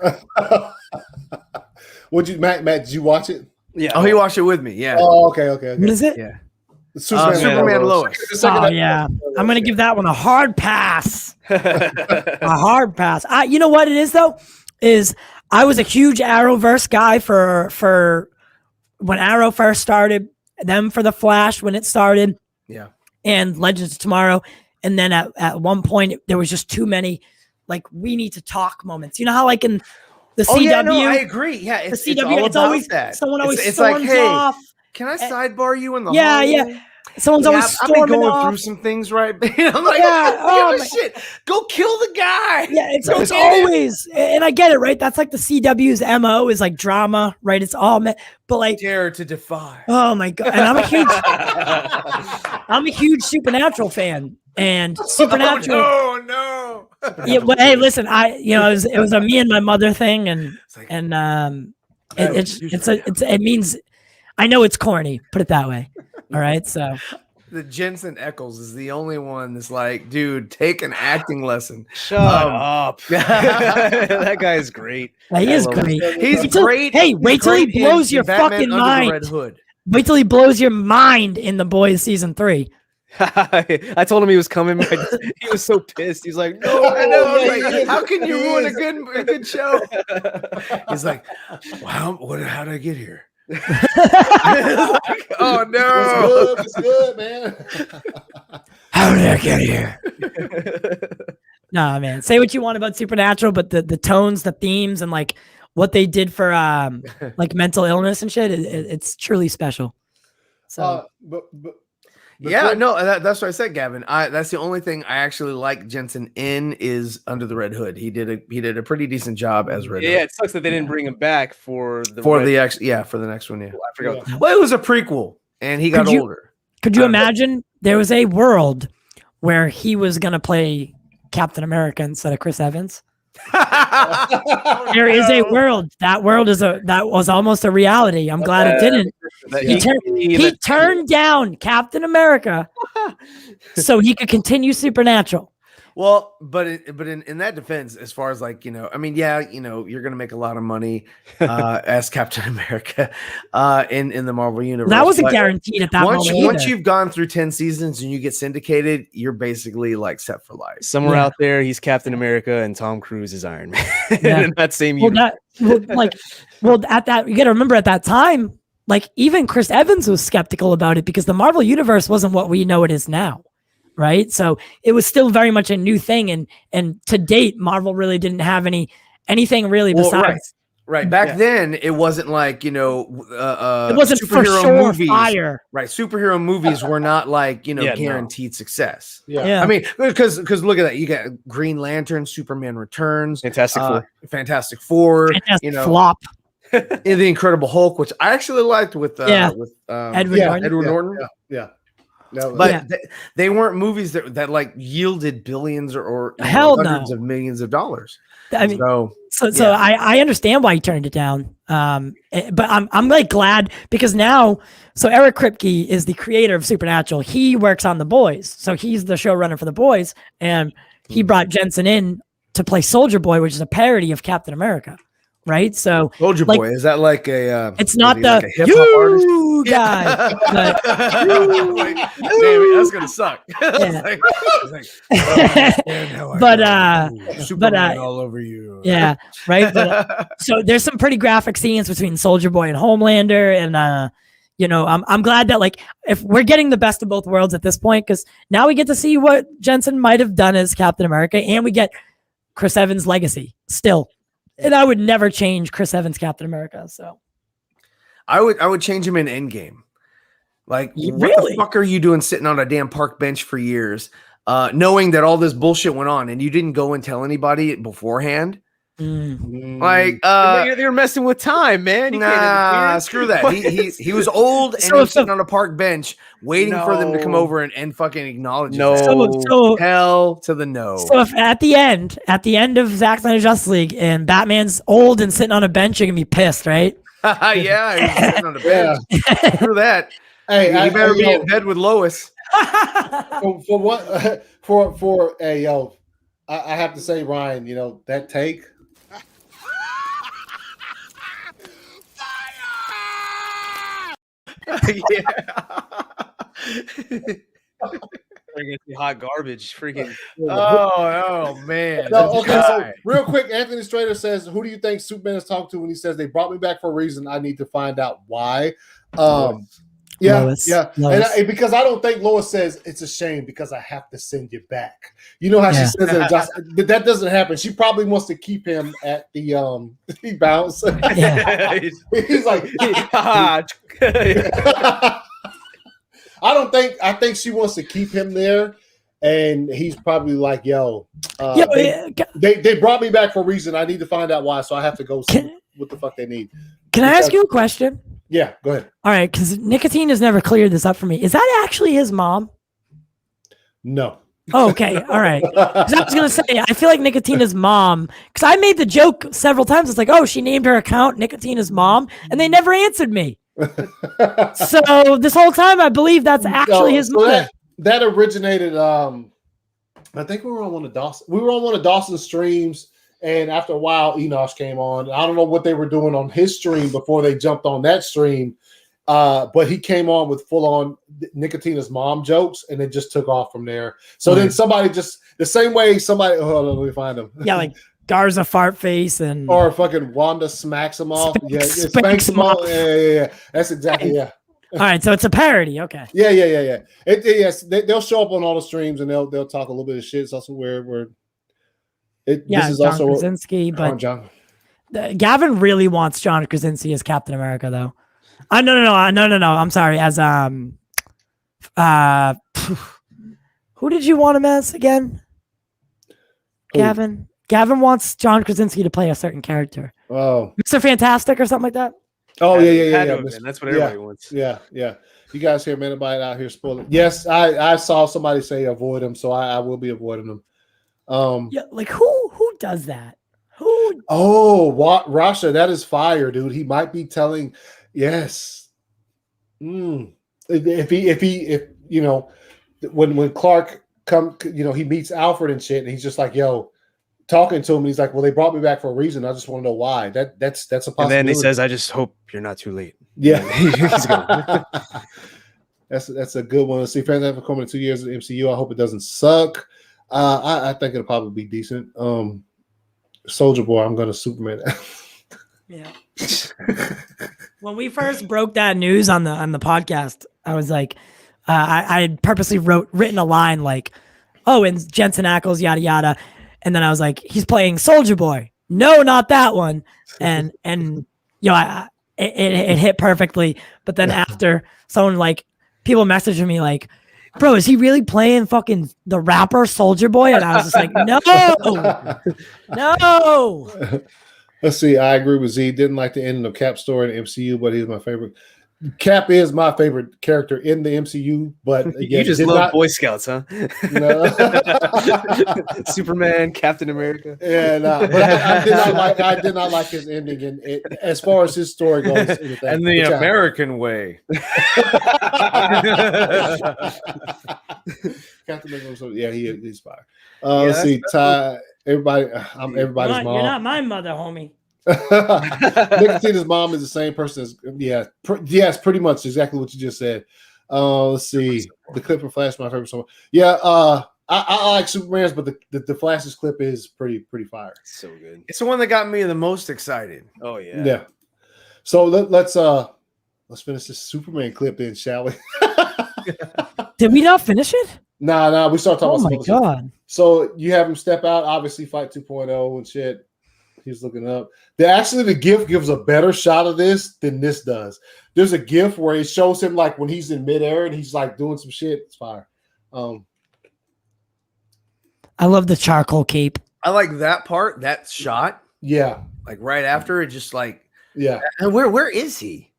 Matt? Did you watch it? Yeah. Oh, he watched it with me. Yeah. Oh, okay. What is it? Yeah. Superman Lois. Oh yeah, I'm gonna give that one a hard pass. A hard pass. You know what it is though? Is I was a huge Arrowverse guy for when Arrow first started, them for the Flash when it started. Yeah. And Legends of Tomorrow, and then at one point there was just too many like we need to talk moments. You know how like in the CW, yeah, no, I agree. Yeah, the CW, it's always that. Someone always it's storms like, hey, off. Can I sidebar you in the Yeah, hallway? yeah. Someone's always I've been storming going off. through some things, right? I'm like, Yeah, shit. Go kill the guy. Yeah, it's always, and I get it, right? That's like the CW's MO is like drama, right? It's all but like dare to defy. Oh my god! And I'm a huge Supernatural fan, and Supernatural. Oh no! Yeah, but hey, listen, it was a me and my mother thing, and it means I know it's corny. Put it that way. All right, so. The Jensen Ackles is the only one that's like, dude, take an acting lesson. Shut up. That guy is great. Yeah, he is great. He's great. Hey, wait till he blows your fucking mind. Red Hood. Wait till he blows your mind in The Boys season 3. I told him he was coming. He was so pissed. He's like, no, I know. Like, how can you ruin a good show? He's like, wow, how did I get here? Oh no! It's good, man. How did I get here? Nah, man. Say what you want about Supernatural, but the tones, the themes, and like what they did for like mental illness and shit, it's truly special. So, that's what I said, Gavin. That's the only thing I actually like Jensen in is Under the Red Hood. He did a pretty decent job as Red Hood. Yeah, it sucks that they didn't bring him back for the next one. Yeah, I forgot. Yeah. Well, it was a prequel, and he got older. Could you imagine there was a world where he was gonna play Captain America instead of Chris Evans? There is a world. That world that was almost a reality. I'm glad it didn't. He turned down Captain America so he could continue Supernatural. Well, but in that defense, as far as like, I mean, you're gonna make a lot of money as Captain America in the Marvel universe. That wasn't guaranteed at that moment. Once you've gone through 10 seasons and you get syndicated, you're basically like set for life. Somewhere out there, he's Captain America and Tom Cruise is Iron Man. In that same universe. At that, you got to remember at that time, like even Chris Evans was skeptical about it because the Marvel universe wasn't what we know it is now. Right. So it was still very much a new thing. And to date, Marvel really didn't have anything really besides. Right. Back then, it wasn't like, it wasn't for sure movies. Fire. Right. Superhero movies were not like, guaranteed success. Yeah. I mean, because look at that. You got Green Lantern, Superman Returns, Fantastic Four, flop. The Incredible Hulk, which I actually liked with Edward Norton. Yeah. But they weren't movies that like yielded billions or hundreds of millions of dollars. I mean, so I understand why he turned it down. But I'm like glad because now, so Eric Kripke is the creator of Supernatural. He works on The Boys, so he's the showrunner for The Boys, and he brought Jensen in to play Soldier Boy, which is a parody of Captain America. Right, so Soldier Boy, is that like a? It's not the like a hip hop artist guy. Damn it, that's gonna suck. Superman all over you. Yeah, right. But, so there's some pretty graphic scenes between Soldier Boy and Homelander, and I'm glad that like if we're getting the best of both worlds at this point, because now we get to see what Jensen might have done as Captain America, and we get Chris Evans' legacy still. And I would never change Chris Evans' Captain America. So I would change him in Endgame. Like, what the fuck are you doing sitting on a damn park bench for years, knowing that all this bullshit went on and you didn't go and tell anybody beforehand? Like you're messing with time, man. Screw that. He was old and he was sitting on a park bench waiting for them to come over and fucking acknowledge So hell to the no. So if at the end of Zack Snyder's Justice League and Batman's old and sitting on a bench, you're gonna be pissed, right? Yeah, he's sitting on a bench. Screw that. Hey, he better be in bed with Lois. I have to say, Ryan, that take. Freaking hot garbage. Freaking. Oh man. So real quick, Anthony Strader says, "Who do you think Superman is talking to when he says they brought me back for a reason? I need to find out why." Yeah, Lois. yeah. Lois. And because I don't think Lois says it's a shame because I have to send you back. You know how she Yeah. says it. That doesn't happen. She probably wants to keep him at the he bounce. Yeah. He's like, I think she wants to keep him there, and he's probably like, yo, they brought me back for a reason. I need to find out why, so I have to go see what the fuck they need. Can I ask you a question? Yeah, go ahead. All right, because Nicotine has never cleared this up for me. Is that actually his mom? No. Oh, okay. All right. 'Cause I was going to say, I feel like Nicotina's mom, because I made the joke several times. It's like, oh, she named her account Nicotina's mom, and they never answered me. So this whole time, I believe that's actually his mother. That originated. I think we were on one of Dawson's streams, and after a while, Enosh came on. I don't know what they were doing on his stream before they jumped on that stream, but he came on with full on Nicotina's mom jokes, and it just took off from there. So then somebody just the same way somebody. Hold on, let me find him. Yeah, like Garza fart face and or fucking Wanda smacks him off. Spanks him off. Yeah. That's exactly All right, so it's a parody. Okay. Yeah. Yes, they'll show up on all the streams and they'll talk a little bit of shit. It's also where this is John also Krasinski, but John. Gavin really wants John Krasinski as Captain America, though. No. I'm sorry. As who did you want him as again? Gavin. Gavin wants John Krasinski to play a certain character. Oh, Mr. Fantastic or something like that. Oh yeah. That's what everybody wants. Yeah. You guys hear anybody out here spoiling? Yes, I saw somebody say avoid him, so I will be avoiding them. Yeah, like who does that? Who? Oh, Rasha, that is fire, dude. He might be telling. Yes. If you know, when Clark he meets Alfred and shit, and he's just like, yo. Talking to him, and he's like, "Well, they brought me back for a reason. I just want to know why." That's a possibility. And then he says, "I just hope you're not too late." Yeah, that's a good one. Let's see, fans have coming in 2 years of the MCU. I hope it doesn't suck. I think it'll probably be decent. Soldier Boy, I'm gonna Superman. Yeah. When we first broke that news on the podcast, I was like, I had purposely written a line like, "Oh, and Jensen Ackles, yada yada." And then I was like, he's playing Soldier Boy. No, not that one. And it hit perfectly. But then after someone people messaging me like, bro, is he really playing fucking the rapper Soldier Boy? And I was just like, no. Let's see. I agree with Z. Didn't like the ending of Cap's story in the MCU, but he's my favorite. Cap is my favorite character in the MCU, but again, you just love Boy Scouts, huh? No. Superman, Captain America. Yeah, no, but I did not like his ending, and as far as his story goes, and the American way. Captain America, yeah, he's fire. Let's see, Ty. Everybody, I'm everybody's mom. You're not my mother, homie. Nicotina's mom is the same person as yes, pretty much exactly what you just said. Let's see, the clip from Flash, my favorite song. Yeah, I like Superman's, but the Flash's clip is pretty fire. So good. It's the one that got me the most excited. Oh yeah. Yeah. So let's finish this Superman clip then, shall we? Did we not finish it? Nah, we started talking about. Oh my god! So you have him step out, obviously fight 2.0 and shit. He's looking up. The GIF gives a better shot of this than this does. There's a GIF where it shows him like when he's in midair and he's like doing some shit. It's fire. I love the charcoal cape. I like that part, that shot. Yeah. Like right after it, just like yeah. And where is he?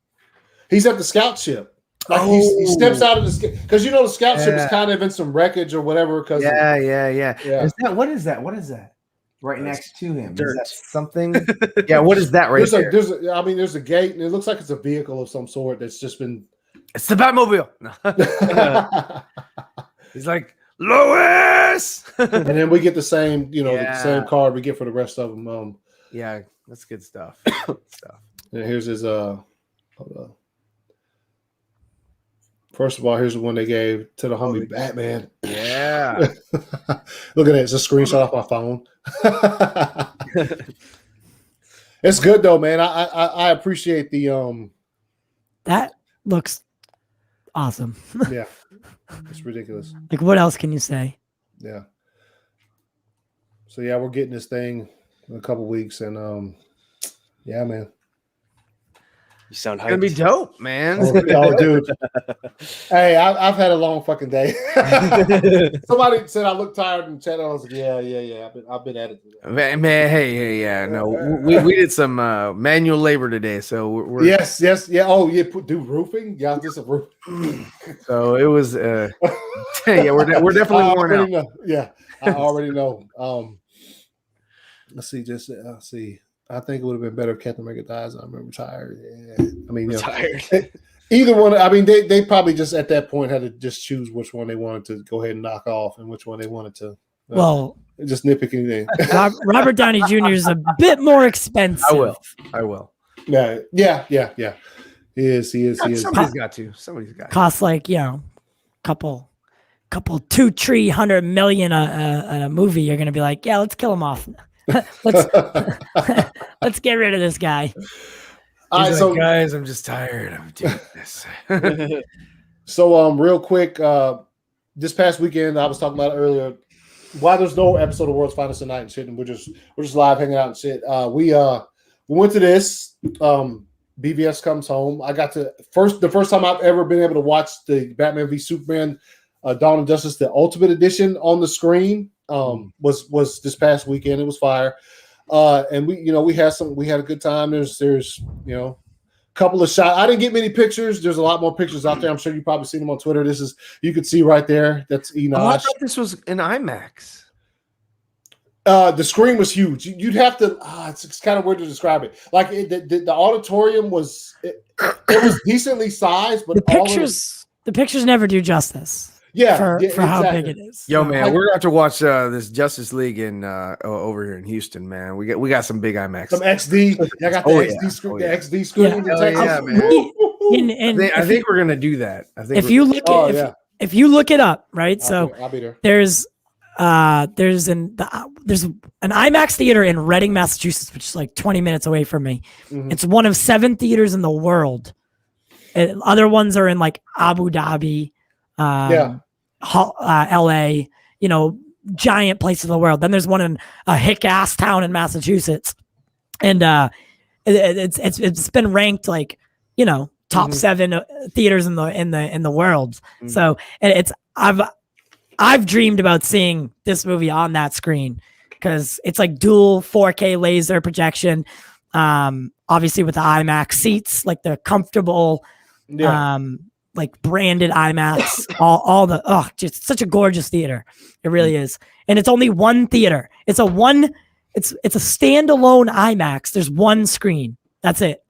He's at the scout ship. Like he steps out of the because the scout ship is kind of in some wreckage or whatever. Because yeah. Is that what is that? Right next to him. Dirt. Is that something? Yeah, what is that right there? There's a gate, and it looks like it's a vehicle of some sort that's just been. It's the Batmobile. No. He's like, Lois! And then we get the same, the same card we get for the rest of them. Yeah, that's good stuff. And here's his, hold on. First of all, here's the one they gave to the homie Batman. Yeah. Look at that. It's a screenshot off my phone. It's good though, man. I appreciate the that looks awesome. Yeah, it's ridiculous. Like, what else can you say? Yeah. So yeah, we're getting this thing in a couple weeks, and yeah, man. You sound It's gonna be hyped. dope, man. Oh, dude. Hey, I've had a long fucking day. Somebody said I look tired in chat. I was like, yeah. I've been at it today. Man, hey, yeah, no, we did some manual labor today, so we're Yes, yeah. Oh, yeah, do roofing. Yeah, just a roof. so it was. Yeah, we're definitely worn out. Yeah, I already know. Let's see. See. I think it would have been better if Captain America dies. I'm retired. Yeah. I mean, Retired. Either one. I mean, they probably just at that point had to just choose which one they wanted to go ahead and knock off and which one they wanted to. Well, just nitpicking thing. Robert Downey Jr. is a bit more expensive. I will. Yeah. He is. Somebody's got to. Costs like, couple $200 million a movie. You're gonna be like, yeah, let's kill him off. Let's get rid of this guy. All right, so guys, I'm just tired of doing this. So real quick, this past weekend I was talking about it earlier. Why there's no episode of World's Finest tonight and shit, and we're just live hanging out and shit. We went to this. BVS Comes Home. I got to the first time I've ever been able to watch the Batman v Superman Dawn of Justice, the Ultimate Edition on the screen. Was this past weekend. It was fire. And we had a good time. There's a couple of shots. I didn't get many pictures. There's a lot more pictures out there. I'm sure you've probably seen them on Twitter. You can see right there. That's Enosh. I thought this was an IMAX. The screen was huge. You'd have to. It's kind of weird to describe it. Like the auditorium was. It was decently sized, but the pictures never do justice. Yeah, for exactly. how big it is. Yo, man, we're going to have to watch this Justice League in over here in Houston, man. We got some big IMAX. Some XD. I got the XD screen. The XD screen. Yeah, man. I think we're gonna do that. I think if you look it up, right? I'll be there. There's an IMAX theater in Reading, Massachusetts, which is like 20 minutes away from me. Mm-hmm. It's one of 7 theaters in the world. Other ones are in like Abu Dhabi. LA, giant places in the world. Then there's one in a hick ass town in Massachusetts, and it's been ranked like top 7 theaters in the world. Mm-hmm. So I've dreamed about seeing this movie on that screen because it's like dual 4K laser projection, obviously with the IMAX seats, like the comfortable. Like branded IMAX, just such a gorgeous theater. It really is. And it's only one theater. It's a standalone IMAX. There's one screen. That's it.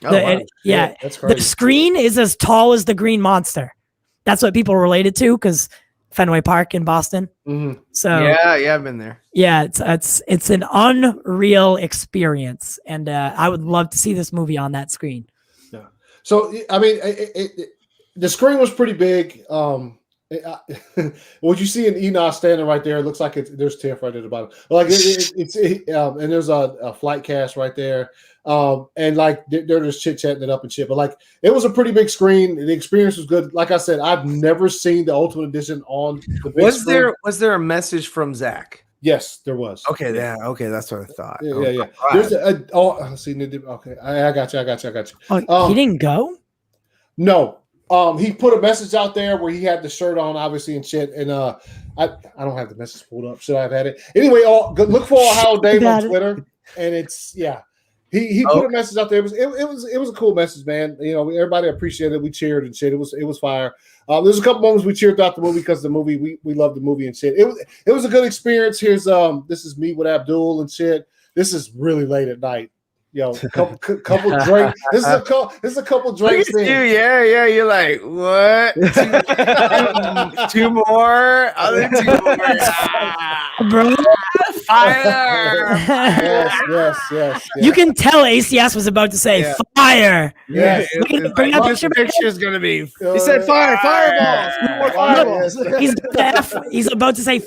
That's crazy. The screen is as tall as the Green Monster. That's what people relate it to because Fenway Park in Boston. Mm-hmm. So yeah, I've been there. Yeah, it's an unreal experience, and I would love to see this movie on that screen. Yeah. So I mean, the screen was pretty big. What you see in Enosh standing right there, it looks like there's Tiff right at the bottom. Like and there's a flight cast right there. And like they're just chit-chatting it up and shit. But like it was a pretty big screen. The experience was good. Like I said, I've never seen the Ultimate Edition on the big screen. Was there a message from Zach? Yes, there was. Okay, yeah, okay, that's what I thought. Yeah. There's okay, I got you. Oh, he didn't go? No. He put a message out there where he had the shirt on, obviously, and shit. And I don't have the message pulled up. Should I have had it? Anyway, look for Ohio Dave on Twitter. And it's He put a message out there. It was a cool message, man. Everybody appreciated it. We cheered and shit. It was fire. There's a couple moments we cheered throughout the movie because the movie we love the movie and shit. It was a good experience. Here's this is me with Abdul and shit. This is really late at night. Couple drinks. This is a couple drinks. Yeah. You're like, what? 2 more? Other 2 more. Bro. Fire. Yes. You can tell ACS was about to say fire. Yes. Bring up the picture is gonna be. He said fire, fireballs. 2 more fireballs. He's about to say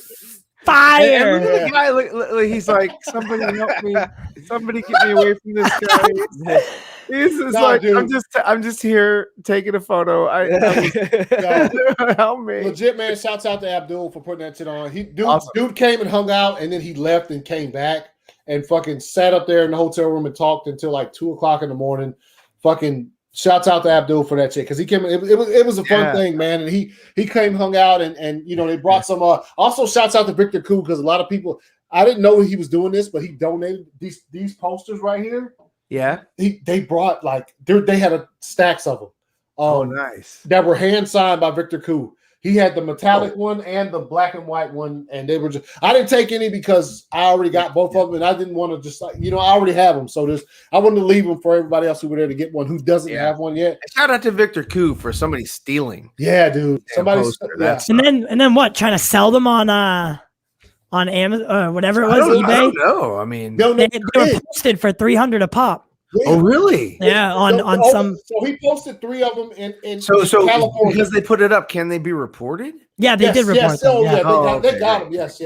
fire. The guy, he's like, somebody help me. Somebody get me away from this guy. He's just Nah, like, dude. I'm just here taking a photo. Help me. Legit, man. Shouts out to Abdul for putting that shit on. Awesome. Dude came and hung out, and then he left and came back and fucking sat up there in the hotel room and talked until like 2:00 in the morning. Fucking shouts out to Abdul for that shit because he came. It was a fun thing, man. And he came, hung out, and you know they brought some. Also, shouts out to Victor Koo because a lot of people. I didn't know he was doing this, but he donated these posters right here. Yeah, they brought like they had stacks of them. Nice. That were hand signed by Victor Koo. He had the metallic one and the black and white one, and they were just. I didn't take any because I already got both of them, and I didn't want to just I already have them. So I wanted to leave them for everybody else who were there to get one who doesn't have one yet. Shout out to Victor Koo for somebody stealing. Yeah, dude. Somebody. And then what? Trying to sell them on Amazon or whatever it was, eBay. I don't know. I mean, they were posted for $300 a pop. Yeah. Oh, really? Yeah, on some. So he posted 3 of them in so California. Because they put it up, can they be reported? Yeah, they did report them. They got them. Yes.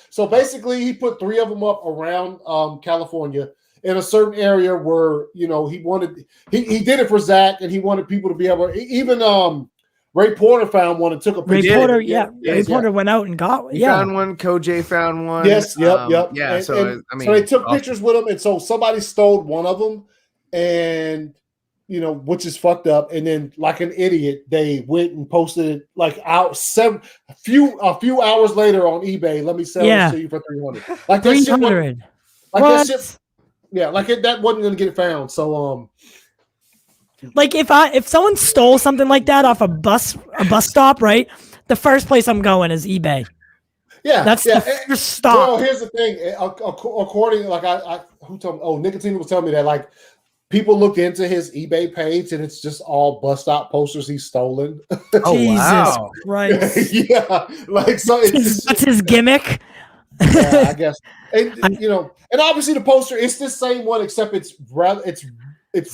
So basically, he put 3 of them up around California in a certain area where he wanted. He did it for Zach, and he wanted people to be able. Even Ray Porter found one and took a picture. Ray Porter, Ray Porter went out and got one. He found one. Koj found one. Yes, yep. Yeah, and, so they took pictures with him, and so somebody stole one of them, and which is fucked up. And then, like an idiot, they went and posted it like a few hours later on eBay. Let me sell this to you for $300. Like that shit. Like that shit. Yeah, like that wasn't gonna get found. So like if someone stole something like that off a bus stop, right? The first place I'm going is eBay. Yeah, that's the first stop. Well, here's the thing. According, like who told me? Oh, Nicotina was telling me that like people looked into his eBay page and it's just all bus stop posters he's stolen. Oh, Jesus Christ! Yeah, like so. That's his gimmick. Yeah, I guess. And and obviously the poster it's the same one except it's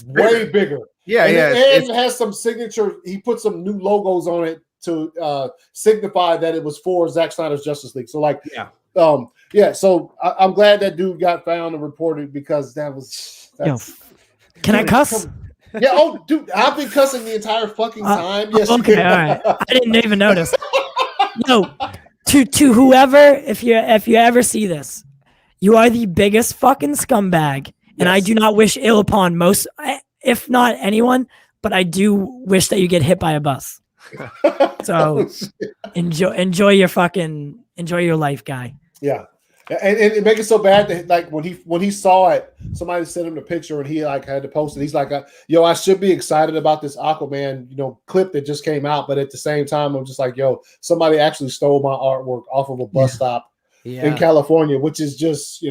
way bigger. Yeah, and yeah. It has some signature. He put some new logos on it to signify that it was for Zack Snyder's Justice League. So like, So I'm glad that dude got found and reported because that's. Can I cuss? Yeah. Oh, dude, I've been cussing the entire fucking time. Yes. Okay. All right. I didn't even notice. To whoever, if you ever see this, you are the biggest fucking scumbag, and I do not wish ill upon most, if not anyone, but I do wish that you get hit by a bus. So enjoy your life, guy. Yeah. And it makes it so bad that like when he saw it, somebody sent him the picture and he like had to post it. He's like, "Yo, I should be excited about this Aquaman, clip that just came out, but at the same time, I'm just like, yo, somebody actually stole my artwork off of a bus stop in California, which is just,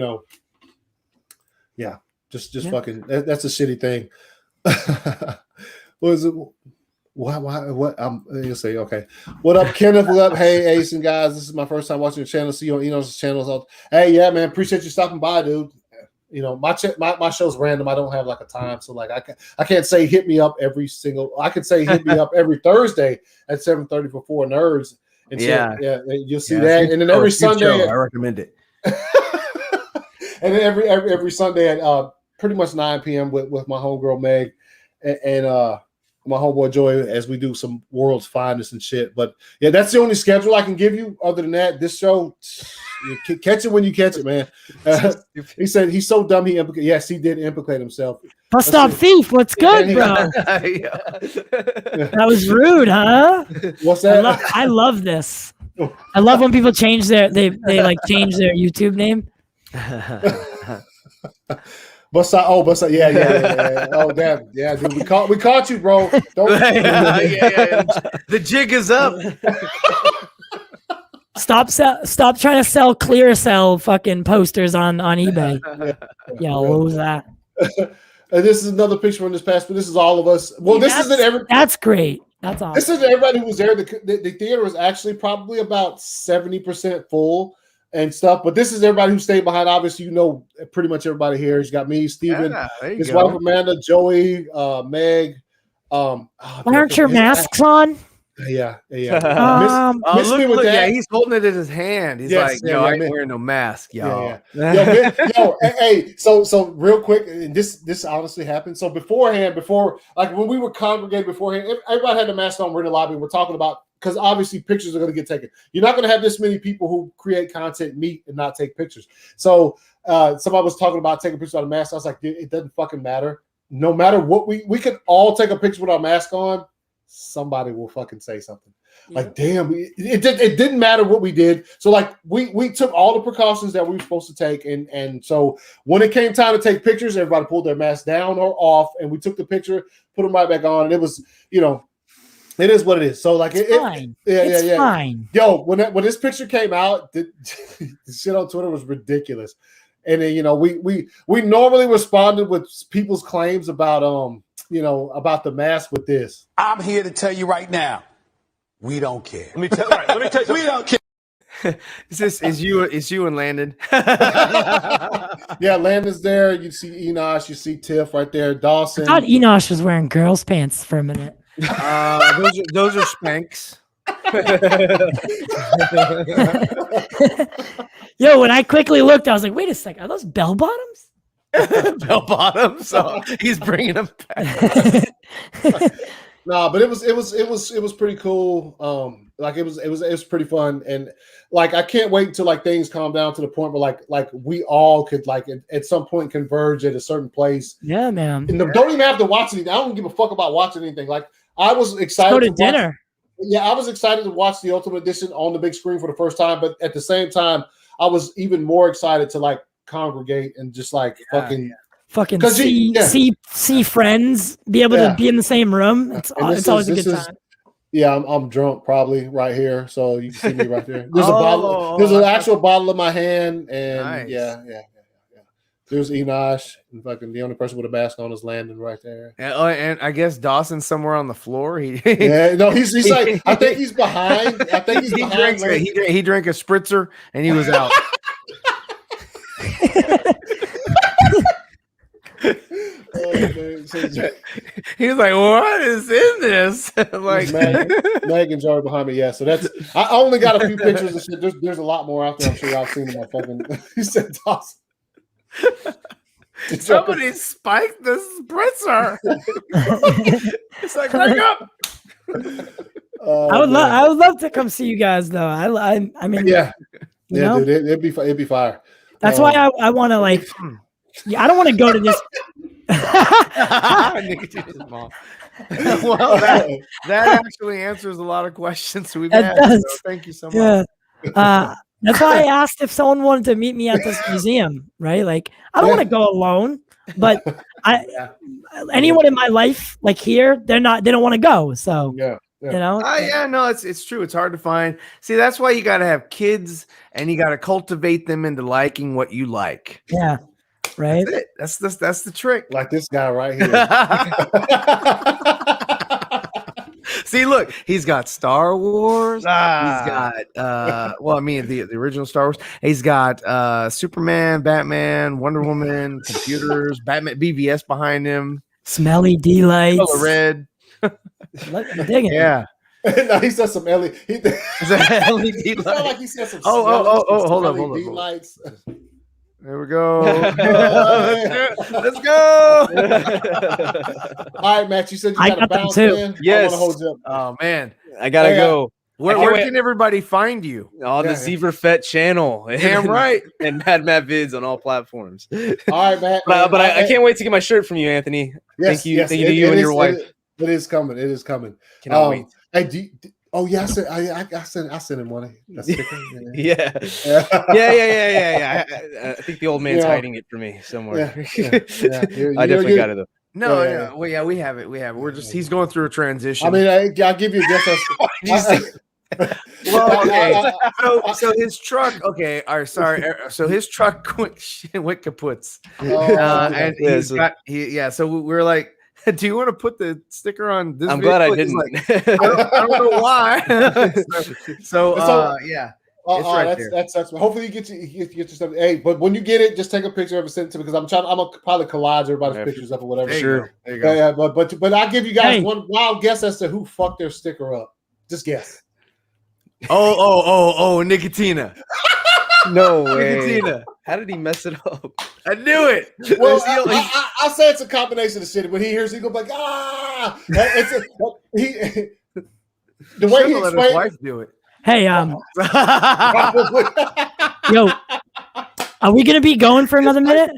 just fucking. That's a shitty thing. What is it? Why? What? I'm gonna say okay. What up, Kenneth? What up? Hey, Ace and guys. This is my first time watching your channel. See you on Eno's channels. Hey, yeah, man. Appreciate you stopping by, dude. My show's random. I don't have like a time, so like I can't say hit me up every single. I could say hit me up every Thursday at 7:30 for 4 Nerds. And you'll see that. And then every Sunday, I recommend it. And then every Sunday at pretty much 9 p.m. with my homegirl Meg and my homeboy Joy as we do some World's Finest and shit. But yeah, that's the only schedule I can give you. Other than that, this show, you catch it when you catch it, man. He said he's so dumb. Yes, he did implicate himself. Bus stop thief. What's good, bro? That was rude, huh? What's that? I love this. I love when people change they change their YouTube name. Bus stop, yeah. Oh, damn, yeah, dude, we caught you, bro. Don't. The jig is up. Stop trying to sell Clearasil fucking posters on eBay. Yeah, what was that? And this is another picture from this past, but this is all of us. Well, That's great. That's awesome. This isn't everybody who was there. The theater was actually probably about 70% full and stuff. But this is everybody who stayed behind. Obviously, pretty much everybody here. He's got me, Steven, his wife Amanda, Joey, Meg. Why aren't your masks on? Yeah. Yeah, he's holding it in his hand. He's I ain't wearing no mask, y'all. Hey, so real quick, and this honestly happened. So before like when we were congregating beforehand, everybody had the mask on. We're in the lobby. We're talking about, because obviously pictures are going to get taken. You're not going to have this many people who create content meet and not take pictures. So somebody was talking about taking pictures out of mask. I was like, it doesn't fucking matter. No matter what, we could all take a picture with our mask on. Somebody will fucking say something. Like, damn, it didn't matter what we did. So like we took all the precautions that we were supposed to take, and so when it came time to take pictures, everybody pulled their mask down or off, and we took the picture, put them right back on, and it was, it is what it is. So like it's fine. It's fine. Yo, when this picture came out, the shit on Twitter was ridiculous. And then we normally responded with people's claims about about the mask with this. I'm here to tell you right now, we don't care. Let me tell you, we don't care. Is you and Landon? Yeah, Landon's there. You see Enosh, you see Tiff right there. Dawson. I thought Enosh was wearing girls' pants for a minute. Those are Spanx. Yo, when I quickly looked, I was like, wait a second, are those bell bottoms? Bell bottoms. So he's bringing them back. No, but it was pretty cool. Like it was pretty fun, and like I can't wait until like things calm down to the point where like we all could like at some point converge at a certain place. Yeah, man. And don't even have to watch anything. I don't give a fuck about watching anything. Like I was excited to dinner. I was excited to watch the Ultimate Edition on the big screen for the first time, but at the same time, I was even more excited to like congregate and just like fucking see friends, be able to be in the same room. It's always a good time. Yeah, I'm drunk probably right here, so you can see me right there. There's a bottle. There's an actual bottle in my hand, and nice. yeah. There's Enosh, and fucking the only person with a mask on is Landon right there. And I guess Dawson's somewhere on the floor. He's like, I think he's behind. I think he's behind. He drank a spritzer and he was out. He was like, "What is in this?" Like Megan's already behind me. Yeah, so that's. I only got a few pictures and shit. There's a lot more out there. I'm sure y'all seen them. He said Dawson. Somebody spiked the spritzer. It's like, wake up. I would love to come see you guys though. I mean, dude, it'd be fire. That's why I want to like. Yeah, I don't want to go to this. Well, that actually answers a lot of questions we've had. So thank you so much. Yeah. That's why I asked if someone wanted to meet me at this museum, right? Like, I don't want to go alone, but anyone in my life, like here, they don't want to go. So, no, it's true. It's hard to find. See, that's why you got to have kids and you got to cultivate them into liking what you like. Yeah. Right. That's the trick. Like this guy right here. See, look, he's got Star Wars. He's got the original Star Wars. He's got Superman, Batman, Wonder Woman, computers, Batman BVS behind him. Smelly D-lights. Color red. I'm digging it. Yeah. No, he said some LED. LED lights. Like he said some. Hold on. Lights. There we go. Let's go. All right, Matt. You said you got a bounce in. Yes. I want to hold you up. Oh man, I gotta go. Where can everybody find you? On the Zeverfett channel. Damn right. And Mad Matt Vids on all platforms. All right, Matt. But I can't wait to get my shirt from you, Anthony. Yes, thank you to you and your wife. It is coming. It is coming. Cannot wait. Hey, I sent him one. Yeah. I think the old man's hiding it for me somewhere. Yeah. I definitely got it though. No. Well, we have it. We're just he's going through a transition. I mean, I'll give you a guess. Well, okay. So his truck. Okay, sorry. So his truck went kaputs. And he's got. So we're like, do you want to put the sticker on this? I'm glad I didn't. Like, I don't know why. Yeah. It's right there. That's hopefully you get your stuff. Hey, but when you get it, just take a picture of it, send it to me because I'm gonna probably collage everybody's pictures up or whatever. Sure. There you go. Yeah, but I'll give you guys one wild guess as to who fucked their sticker up. Just guess. Oh, Nicotina. No way. Nicotina. How did he mess it up? I knew it. Well, I say it's a combination of shit. When he hears it, he goes like, ah. The way he let his explained wife do it. Hey, yo, are we gonna be going for another minute?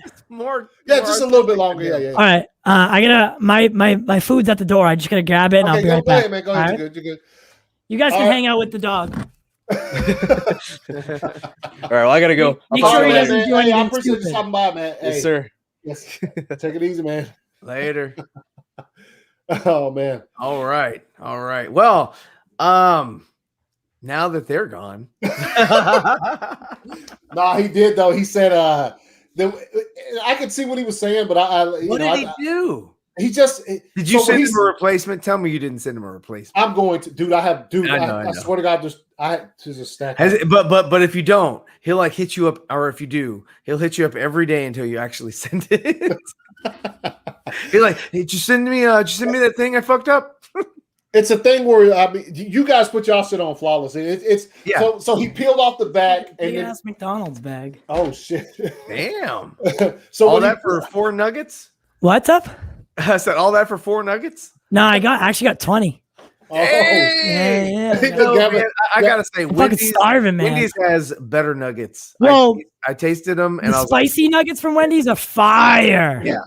Just a little bit longer. Yeah. All right. I gotta my food's at the door. I just gotta grab it and I'll be right back. Ahead, man. Go ahead. All You're good. You guys can hang out with the dog. All right, well, I gotta go. Make All sure right, he doesn't man. do I anything appreciate you stupid. stopping by, man. Yes, Hey, sir. yes. Take it easy, man. Later. Oh man. All right. Well, now that they're gone. Nah, he did though. He said, I could see what he was saying, but What did he do? He just Did you send him a replacement? Tell me you didn't send him a replacement. I'm going to, dude. I know. swear to God, just a stack. But if you don't, he'll like hit you up, or if you do, he'll hit you up every day until you actually send it. He's like, hey, did you send me that thing I fucked up? It's a thing where you guys put y'all shit on flawlessly. It's So he peeled off the back and Big ass McDonald's bag. Oh shit! Damn. So all that for 4 nuggets? What's up? I said all that for 4 nuggets? No, I actually got 20. Oh, Yeah. I gotta say, I'm fucking starving, man. Wendy's has better nuggets. Well, I tasted them, and the I was spicy nuggets from Wendy's are fire. Yeah.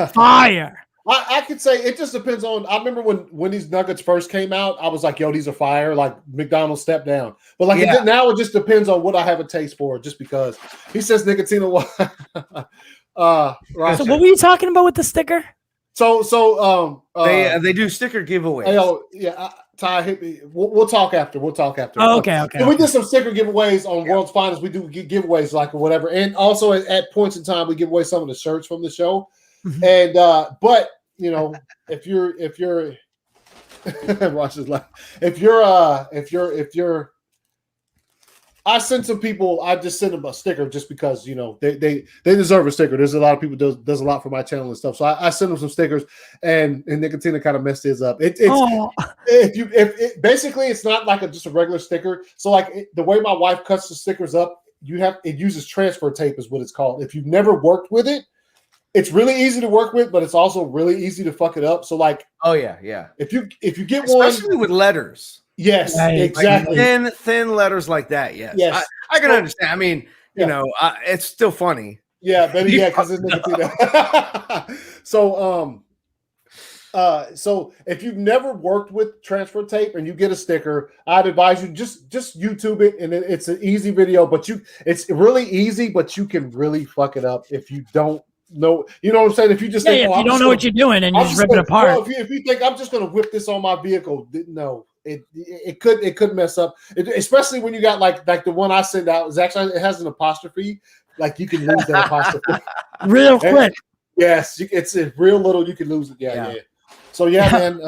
Fire. I could say it just depends on. I remember when these nuggets first came out, I was like, "Yo, these are fire!" Like McDonald's stepped down, but like now it just depends on what I have a taste for. Just because he says Nicotina. Right. So what were you talking about with the sticker? They do sticker giveaways. Ty, hit me. We'll talk after. Oh, okay. So we did some sticker giveaways on World's Finest. We do giveaways like or whatever, and also at points in time we give away some of the shirts from the show. And but you know, if you're watch this live. If you're I send some people, I just send them a sticker just because, you know, they deserve a sticker. There's a lot of people does a lot for my channel and stuff. So I send them some stickers, and Nicotina kind of messed his up. Basically it's not like just a regular sticker. So like the way my wife cuts the stickers up, it uses transfer tape is what it's called. If you've never worked with it, it's really easy to work with, but it's also really easy to fuck it up. So like, oh yeah. If you get especially with letters. Yes, exactly. Like thin letters like that. Yes. I can understand. I mean, you know, it's still funny. Yeah, baby. Yeah, because it's Nicotina. So if you've never worked with transfer tape and you get a sticker, I'd advise you just YouTube it, and it's an easy video. But it's really easy, but you can really fuck it up if you don't know. You know what I'm saying? If you just think, if you don't know what you're doing and you just rip it apart. If you think I'm just going to whip this on my vehicle, no. It could mess up, especially when you got like the one I sent out is actually it has an apostrophe. Like you can lose that apostrophe real quick. Yes, it's real little. You can lose it. Yeah. So man,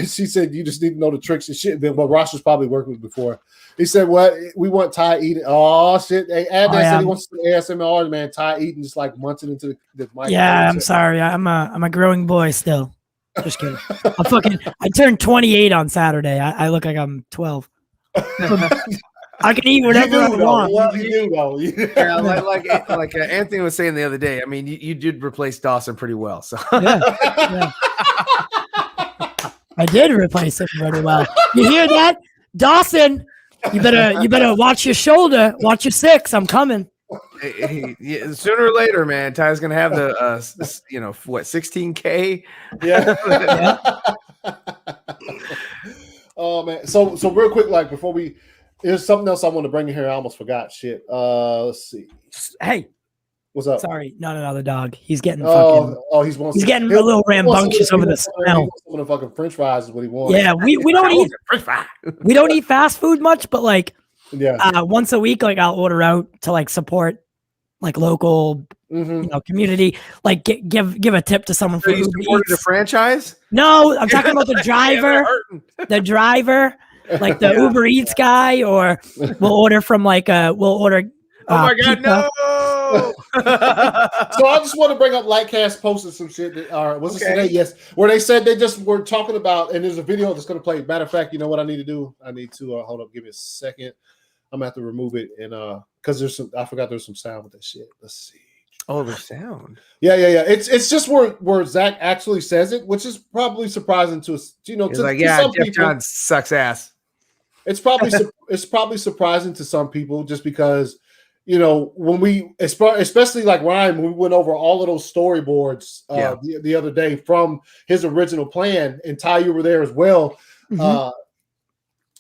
she said you just need to know the tricks and shit. Well, Ross was probably working with before. He said, "What we want Ty eating." Oh shit! Hey, said he wants some ASMR. Man, Ty eating just like munching into the mic. Yeah, I'm sorry. I'm a growing boy still. Just kidding. I turned 28 on Saturday. I look like I'm 12. I can eat whatever I want. Well, you do though. Yeah, like Anthony was saying the other day. I mean, you did replace Dawson pretty well. So yeah. I did replace him pretty well. You hear that, Dawson? You better watch your shoulder. Watch your 6. I'm coming. Sooner or later, man, Ty's gonna have the 16K. Yeah. Oh man. So real quick, like before there's something else I want to bring in here. I almost forgot. Shit. Let's see. Hey, what's up? Sorry, not another dog. He's getting fucking. He's getting a little rambunctious over the smell. Some of the fucking French fries is what he wants. Yeah, we don't eat French fry. We don't eat fast food much, but like once a week, like I'll order out to like support like local, community. Like give a tip to someone for you supported a franchise. No, I'm talking about the driver. The driver, like the Uber Eats guy, or we'll order from like we'll order. Oh my God, pizza. no! go. So I just want to bring up Lightcast posted some shit. Was it today? Yes, where they said they just were talking about, and there's a video that's going to play. Matter of fact, you know what I need to do? I need to hold up. Give me a second. I'm gonna have to remove it, and because I forgot there's some sound with that shit. Let's see. Oh, the sound. Yeah. It's just where Zach actually says it, which is probably surprising to us. He's like, yeah, some Jeff people. Johns sucks ass. It's probably surprising to some people just because, when we, especially like Ryan, when we went over all of those storyboards the other day from his original plan, and Ty, you were there as well. Mhm.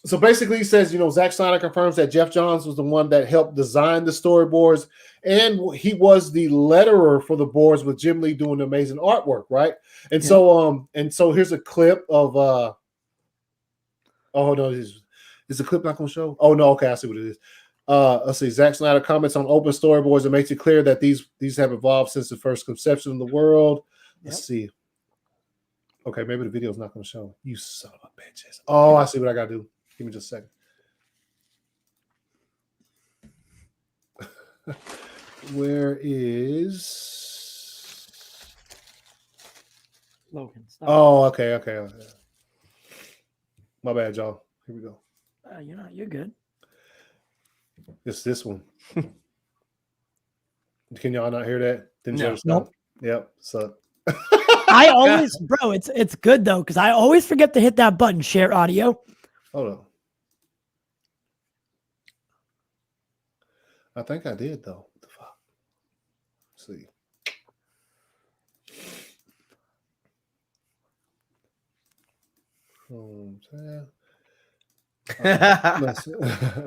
So basically, he says, Zack Snyder confirms that Jeff Johns was the one that helped design the storyboards, and he was the letterer for the boards with Jim Lee doing amazing artwork, right? And so here's a clip of oh no, is the clip not going to show? Oh no, okay, I see what it is. Let's see. Zack Snyder comments on open storyboards and makes it clear that these have evolved since the first conception of the world. Let's see. Okay, maybe the video is not going to show. You son of a bitches. Oh, I see what I got to do. Give me just a second. Where is Logan? Stop. Oh, okay. My bad, y'all. Here we go. You're good. It's this one. Can y'all not hear that? Nope. Yep. So I always, bro, it's good though, because I always forget to hit that button, share audio. Hold on. I think I did though. What the fuck? Let's see.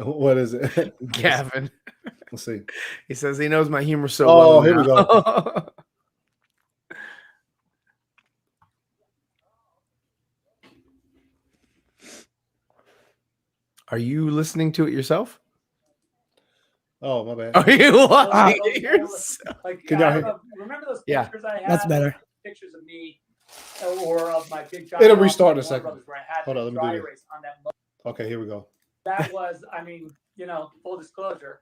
What is it? Gavin. Let's see. He says he knows my humor so well. Here we go. Are you listening to it yourself? Oh, my bad. Are you watching it yourself? Can y'all hear? Remember those Yeah. pictures I had? That's better. Pictures of me or of my big giant. It'll restart in a Warner second. Brothers where I had Hold on, the let me dry do this. erase on that. Okay, here we go. That was, full disclosure,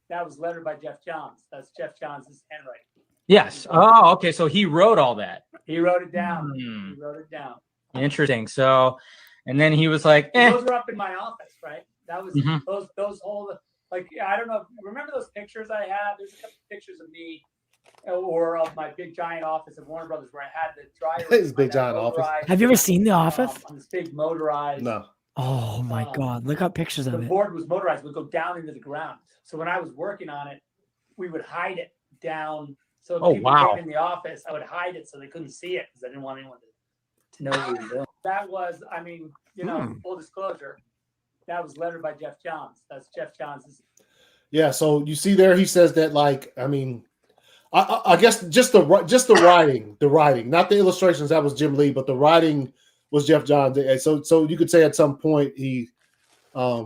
that was lettered by Jeff Johns. That's Jeff Johns' handwriting. Yes. Oh, okay. So he wrote all that. He wrote it down. Hmm. He wrote it down. Interesting. So, and then he was like, eh. Those were up in my office, right? That was Mhm. those whole, like, I don't know. Remember those pictures I had? There's a couple pictures of me or of my big giant office at Warner Brothers where I had the dry erase His big on that giant office. motorized, Have you ever seen The Office? on this big motorized. No. Oh my God! Look up pictures The of it. board was motorized, would go down into the ground. So when I was working on it, we would hide it down. So if Oh, people wow. came in the office, I would hide it so they couldn't see it because I didn't want anyone to know what we were doing. That was, full disclosure, that was lettered by Jeff Johns. That's Jeff Johns'. Yeah, so you see there, he says that, like, I mean, I guess just the writing, not the illustrations. That was Jim Lee, but the writing was Jeff Johns. So you could say at some point he, I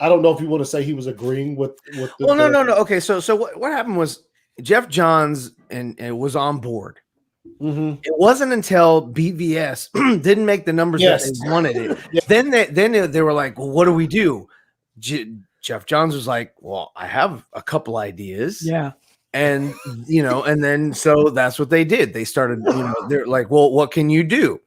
don't know if you want to say he was agreeing with the. Well, no. Okay, so what happened was Jeff Johns and was on board. Mm-hmm. It wasn't until BVS didn't make the numbers that they wanted it. Then they were like, well, what do we do? Jeff Johns was like, well, I have a couple ideas. Yeah. And, and then so that's what they did. They started, they're like, well, what can you do?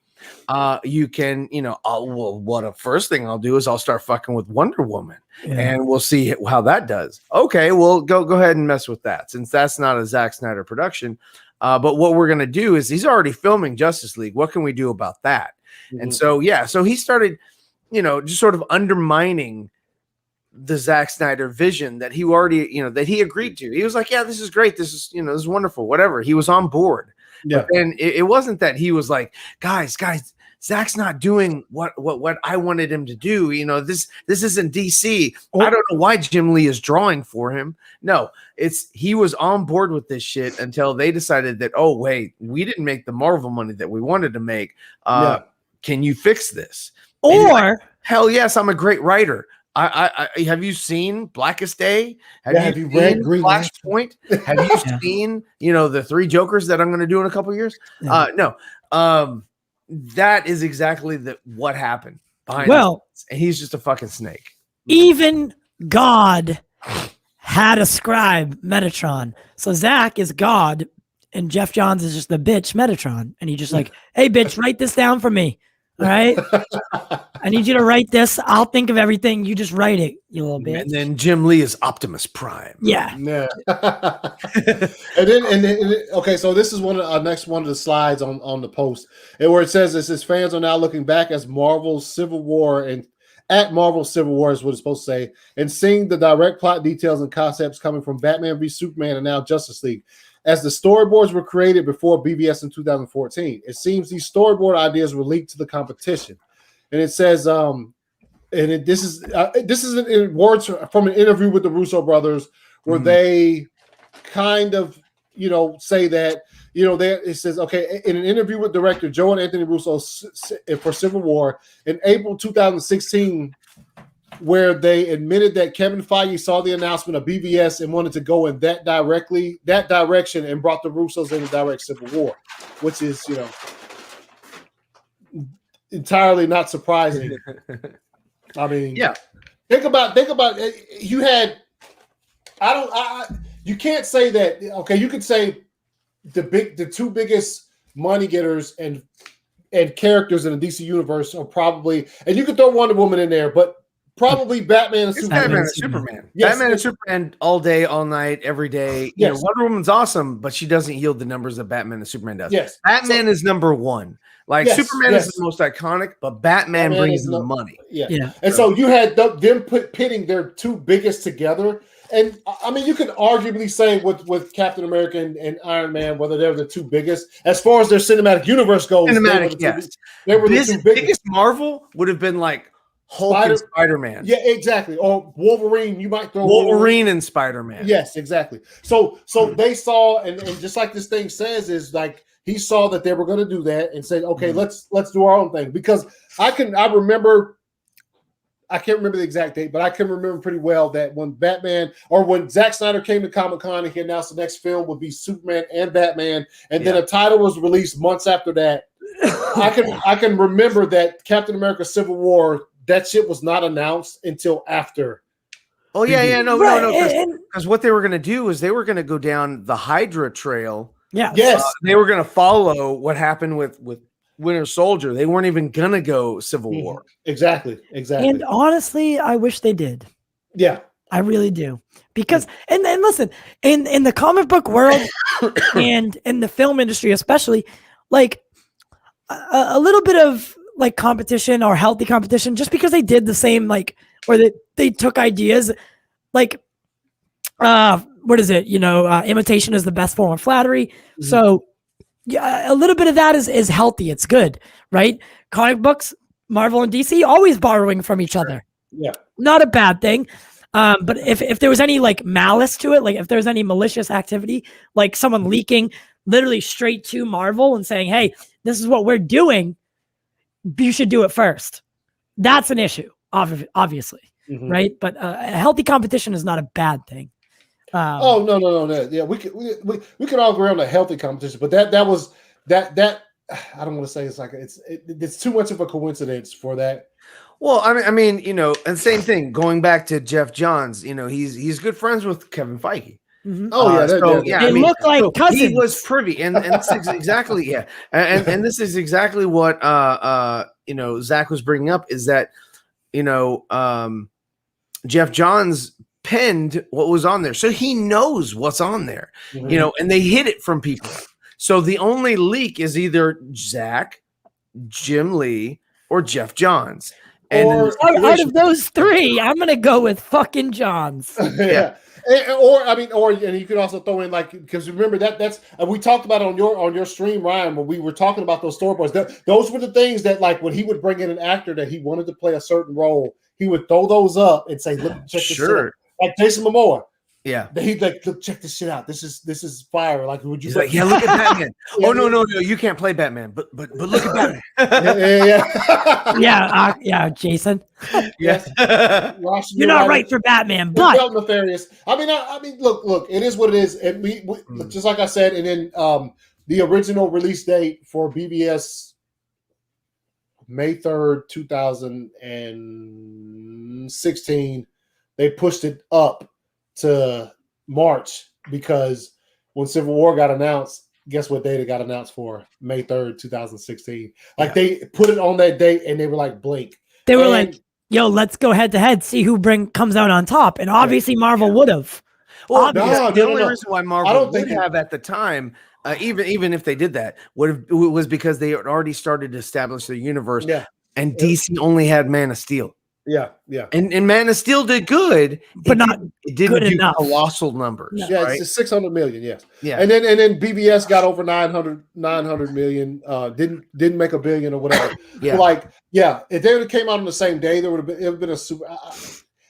You can, what a first thing I'll do is I'll start fucking with Wonder Woman and we'll see how that does. Okay, well, go ahead and mess with that since that's not a Zack Snyder production. But what we're going to do is he's already filming Justice League. What can we do about that? Mm-hmm. And so he started, just sort of undermining the Zack Snyder vision that he already, that he agreed to. He was like, yeah, this is great. This is, this is wonderful, whatever. He was on board. Yeah. But then it wasn't that he was like, guys, Zack's not doing what I wanted him to do. This isn't DC. I don't know why Jim Lee is drawing for him. No, he was on board with this shit until they decided that, oh, wait, we didn't make the Marvel money that we wanted to make. Can you fix this? Or hell yes, I'm a great writer. I have you seen Blackest Day? Have you read Green Flashpoint? Have you seen the 3 Jokers that I'm going to do in a couple years? No. That is exactly what happened behind. Well, and he's just a fucking snake. even God had a scribe, Metatron. So Zach is God, and Jeff Johns is just the bitch, Metatron. And he just like, hey, bitch, write this down for me. All right? I need you to write this. I'll think of everything. You just write it, you little bitch. And then Jim Lee is Optimus Prime. Yeah. and then okay, so this is one of our next one of the slides on the post, and where it says fans are now looking back as Marvel's Civil War and at Marvel's Civil War is what it's supposed to say, and seeing the direct plot details and concepts coming from Batman v Superman and now Justice League. As the storyboards were created before BVS in 2014, it seems these storyboard ideas were leaked to the competition. And it says, this is in words from an interview with the Russo brothers, where they kind of, say that, it says, okay, in an interview with director Joe and Anthony Russo for Civil War in April 2016, where they admitted that Kevin Feige saw the announcement of BVS and wanted to go in that direction and brought the Russos in to direct Civil War, which is, entirely not surprising. I mean, yeah. Think about you had. You can't say that. Okay, you could say the two biggest money getters and characters in the DC universe are probably, and you could throw Wonder Woman in there, but probably Batman and Superman. Batman and Superman. Yes. Batman and Superman all day, all night, every day. Yes. Wonder Woman's awesome, but she doesn't yield the numbers that Batman and Superman does. Yes. Batman is number one. Like Superman is the most iconic, but Batman brings in the money. Yeah. And so you had them pitting their two biggest together. And I mean, you could arguably say with Captain America and Iron Man, whether they're the two biggest as far as their cinematic universe goes. They were the two biggest. Marvel would have been like Hulk and Spider-Man. Yeah, exactly. Or Wolverine. You might throw Wolverine and Spider-Man. Yes, exactly. So they saw, and just like this thing says, is like he saw that they were going to do that and said, okay, let's do our own thing. Because I can't remember the exact date, but I can remember pretty well that when Zack Snyder came to Comic-Con and he announced the next film would be Superman and Batman, and then a title was released months after that. I can remember that Captain America Civil War, that shit was not announced until after. Oh, no. Because what they were going to do is they were going to go down the Hydra trail. Yeah. Yes. They were going to follow what happened with Winter Soldier. They weren't even going to go Civil War. Exactly. And honestly, I wish they did. Yeah. I really do. Because, and listen, in the comic book world and in the film industry especially, like a little bit of like competition or healthy competition, just because they did the same, like, or they took ideas, like, what is it? Imitation is the best form of flattery. Mm-hmm. So yeah, a little bit of that is healthy. It's good, right? Comic books, Marvel and DC, always borrowing from each other. Yeah. Not a bad thing. But if there was any like malice to it, like if there's any malicious activity, like someone leaking literally straight to Marvel and saying, hey, this is what we're doing, you should do it first. That's an issue, obviously, right? But a healthy competition is not a bad thing. No. Yeah, we could all agree on a healthy competition, but that was that I don't want to say it's too much of a coincidence for that. Well, I mean, and same thing. Going back to Jeff Johns, he's good friends with Kevin Feige. Mm-hmm. They look like cousins. He was privy, and this is exactly and this is exactly what Zach was bringing up is that Jeff Johns penned what was on there, so he knows what's on there, and they hid it from people. So the only leak is either Zach, Jim Lee, or Jeff Johns. And out of those three, I'm gonna go with fucking Johns. Yeah. And you could also throw in because remember that's we talked about on your stream, Ryan, when we were talking about those storyboards. Those were the things that when he would bring in an actor that he wanted to play a certain role, he would throw those up and say, "Look, check this shit out." Like Jason Momoa. Yeah, he'd look, check this shit out. This is fire. Like, would you? He's look at Batman. No, you can't play Batman, but look at Batman. Yeah, Jason. Yes, you're not right for Batman, but nefarious. I mean, look, it is what it is, and we just like I said, and then the original release date for BBS, May 3rd, 2016, they pushed it up to March because when Civil War got announced, guess what date it got announced for? May 3rd, 2016. Like they put it on that date and they were like, blink. They were like, yo, let's go head to head, see who comes out on top. And obviously Marvel would have. Well, the only reason why Marvel would have at the time, even if they did that, was because they had already started to establish their universe. Yeah. And DC only had Man of Steel. Yeah. And Man of Steel did good, but it didn't do colossal numbers. No. Yeah, right? it's 600 million. Yes. Yeah. And then BBS got over 900 million. Didn't make $1 billion or whatever. Yeah. Like, yeah, if they would have came out on the same day, it would have been a super.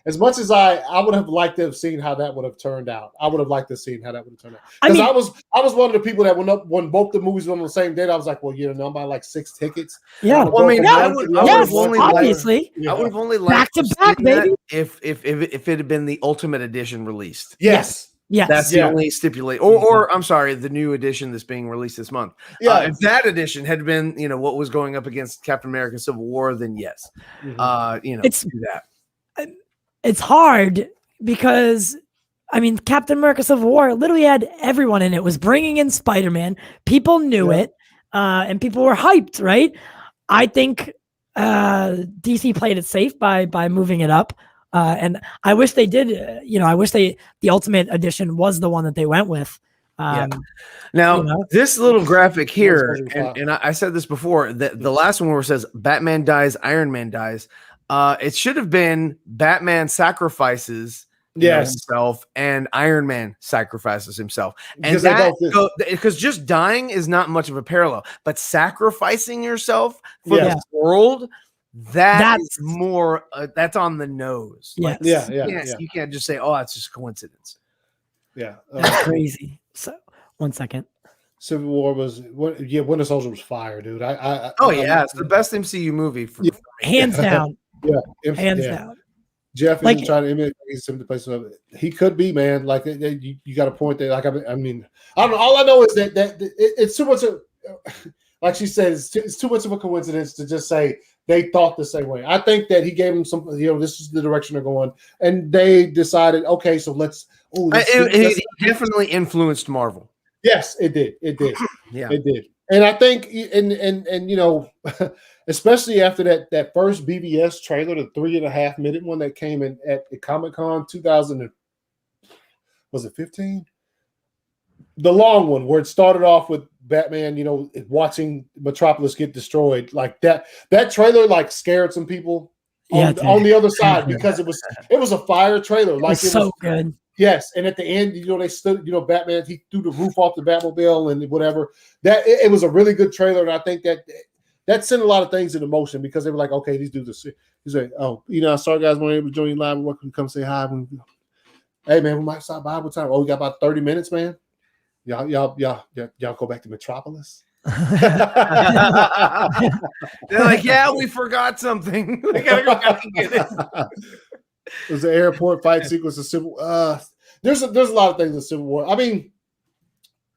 As much as I would have liked to have seen how that would have turned out. I would have liked to have seen how that would have turned out. Because I was one of the people that when both the movies were on the same date, I was like, well, I'm buying like 6 tickets. Yeah. Well, I mean, I would have only obviously. I would have only liked back to back, baby. If it had been the Ultimate Edition released. Yes. That's the only stipulate. Or I'm sorry, the new edition that's being released this month. Yeah. If that edition had been, what was going up against Captain America: Civil War, then yes. It's do that. It's hard because, Captain America: Civil War literally had everyone in it. Was bringing in Spider-Man. People knew it, and people were hyped, right? I think DC played it safe by moving it up, and I wish they did. I wish the Ultimate Edition was the one that they went with. Now, this little graphic here, and I said this before, that the last one where it says Batman dies, Iron Man dies. It should have been Batman sacrifices himself and Iron Man sacrifices himself. And because just dying is not much of a parallel, but sacrificing yourself for the world, that's more, that's on the nose. Yes. You can't just say, oh, that's just coincidence. Yeah. That's crazy. So 1 second. Civil War was Winter Soldier was fire, dude. It's the best MCU movie hands down. Yeah, hands down. Jeff is trying to imitate him to play some. He could be, man. Like you got a point there. Like I don't know. All I know is that it's too much of, like she said, it's too much of a coincidence to just say they thought the same way. I think that he gave them some. This is the direction they're going, and they decided, okay, so let's. It definitely influenced Marvel. Yes, it did. It did. Yeah, it did. And I think, and especially after that first BBS trailer, the 3.5 minute one that came in at the Comic-Con 2015? The long one where it started off with Batman, watching Metropolis get destroyed. Like that trailer like scared some people on the other side because it was a fire trailer. Like it was good. Yes, and at the end, they stood, Batman, he threw the roof off the Batmobile and whatever. That it was a really good trailer, and I think that sent a lot of things into motion because they were like, okay, these dudes are. He's like, oh, sorry guys, we're able to join you live. We're welcome to come say hi. Hey man, we might stop by what time? Oh, we got about 30 minutes, man. Y'all go back to Metropolis. They're like, yeah, we forgot something. We gotta go back and get it. It was the airport fight sequence of Civil. There's a lot of things in Civil War. I mean,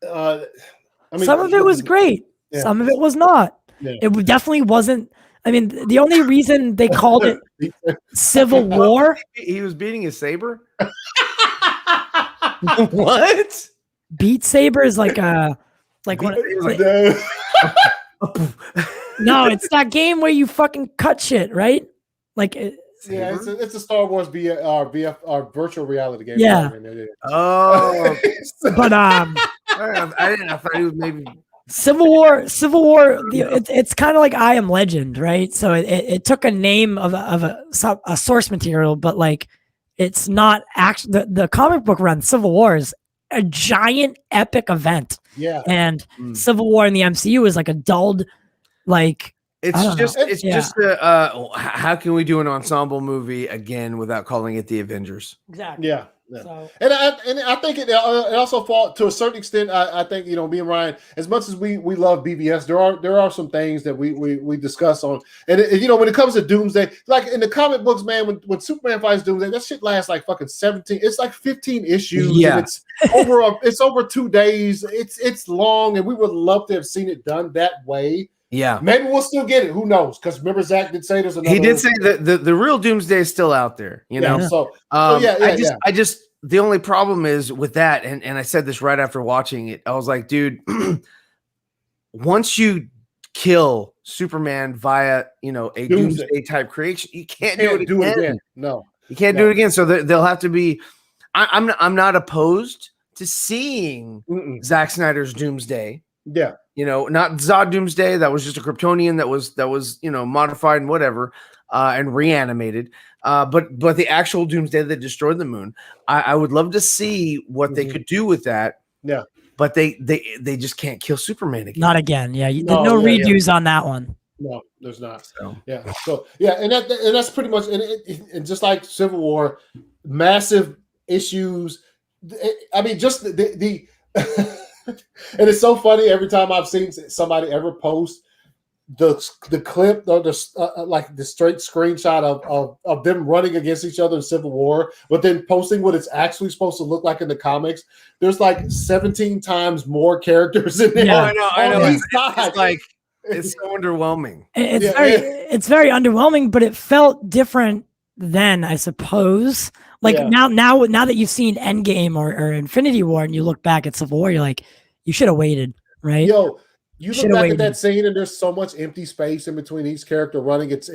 some of it was great. Yeah. Some of it was not. Yeah. It definitely wasn't. The only reason they called it Civil War. He was beating his saber. What? Beat Saber is like a what? No, it's that game where you fucking cut shit, right? Like. It's a Star Wars virtual reality game. Yeah. Oh, but I didn't know. I thought it was maybe Civil War. It's kind of like I Am Legend, right? So it took a name of a source material, but like it's not actually the comic book run. Civil War is a giant epic event. Yeah, and Civil War in the MCU is like a dulled like. It's just how can we do an ensemble movie again without calling it the Avengers? Exactly. Yeah. So. And I think it also falls to a certain extent. I think me and Ryan, as much as we love BBS, there are some things that we discuss on. And when it comes to Doomsday, like in the comic books, man, when Superman fights Doomsday, that shit lasts like fucking 17. It's like 15 issues. Yeah. And it's over 2 days. It's long, and we would love to have seen it done that way. Yeah, maybe we'll still get it. Who knows? Because remember, Zach did say there's another. He did say that the real Doomsday is still out there. So the only problem is with that, and I said this right after watching it, I was like, dude, once you kill Superman via, a doomsday type creation, you can't do it again. No, you can't do it again. So they'll have to be. I'm not opposed to seeing Zack Snyder's Doomsday. Yeah, not Zod Doomsday. That was just a Kryptonian that was modified and whatever, and reanimated. But the actual Doomsday that destroyed the moon, I would love to see what they could do with that. Yeah. But they just can't kill Superman again. Not again. Yeah. No redos on that one. No, there's not. So. Yeah. So and that's pretty much and just like Civil War, massive issues. I mean, just the and it's so funny every time I've seen somebody ever post the clip or like the straight screenshot of them running against each other in Civil War, but then posting what it's actually supposed to look like in the comics. There's like 17 times more characters in there. Yeah, I know. It's like it's so underwhelming. It's very underwhelming, but it felt different then, I suppose. Like now that you've seen Endgame or Infinity War and you look back at Civil War, you're like, you should have waited, right? Yo, you look back at that scene and there's so much empty space in between each character running. It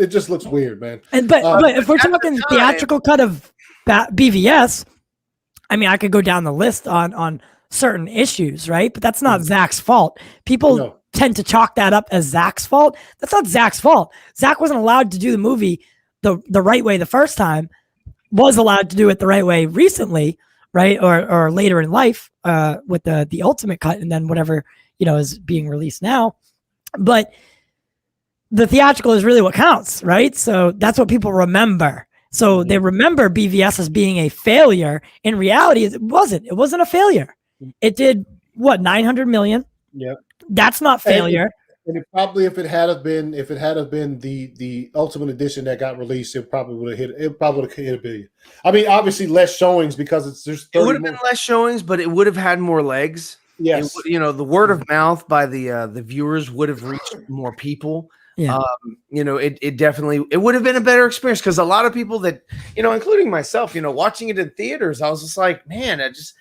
just looks weird, man. But if we're talking theatrical cut of BVS, I mean, I could go down the list on certain issues, right? But that's not Zach's fault. People tend to chalk that up as Zach's fault. That's not Zach's fault. Zach wasn't allowed to do the movie the right way the first time, was allowed to do it the right way recently, right? Or later in life with the ultimate cut and then whatever, is being released now. But the theatrical is really what counts, right? So that's what people remember. So they remember BVS as being a failure. In reality, it wasn't. It wasn't a failure. It did what, 900 million? Yeah. That's not failure. And it probably, if it had been the Ultimate Edition that got released, it probably would have hit $1 billion. I mean, obviously less showings because it would have been less showings, but it would have had more legs. Yes, the word of mouth by the viewers would have reached more people. Yeah. It definitely would have been a better experience because a lot of people that including myself, watching it in theaters, I was just like, man, it's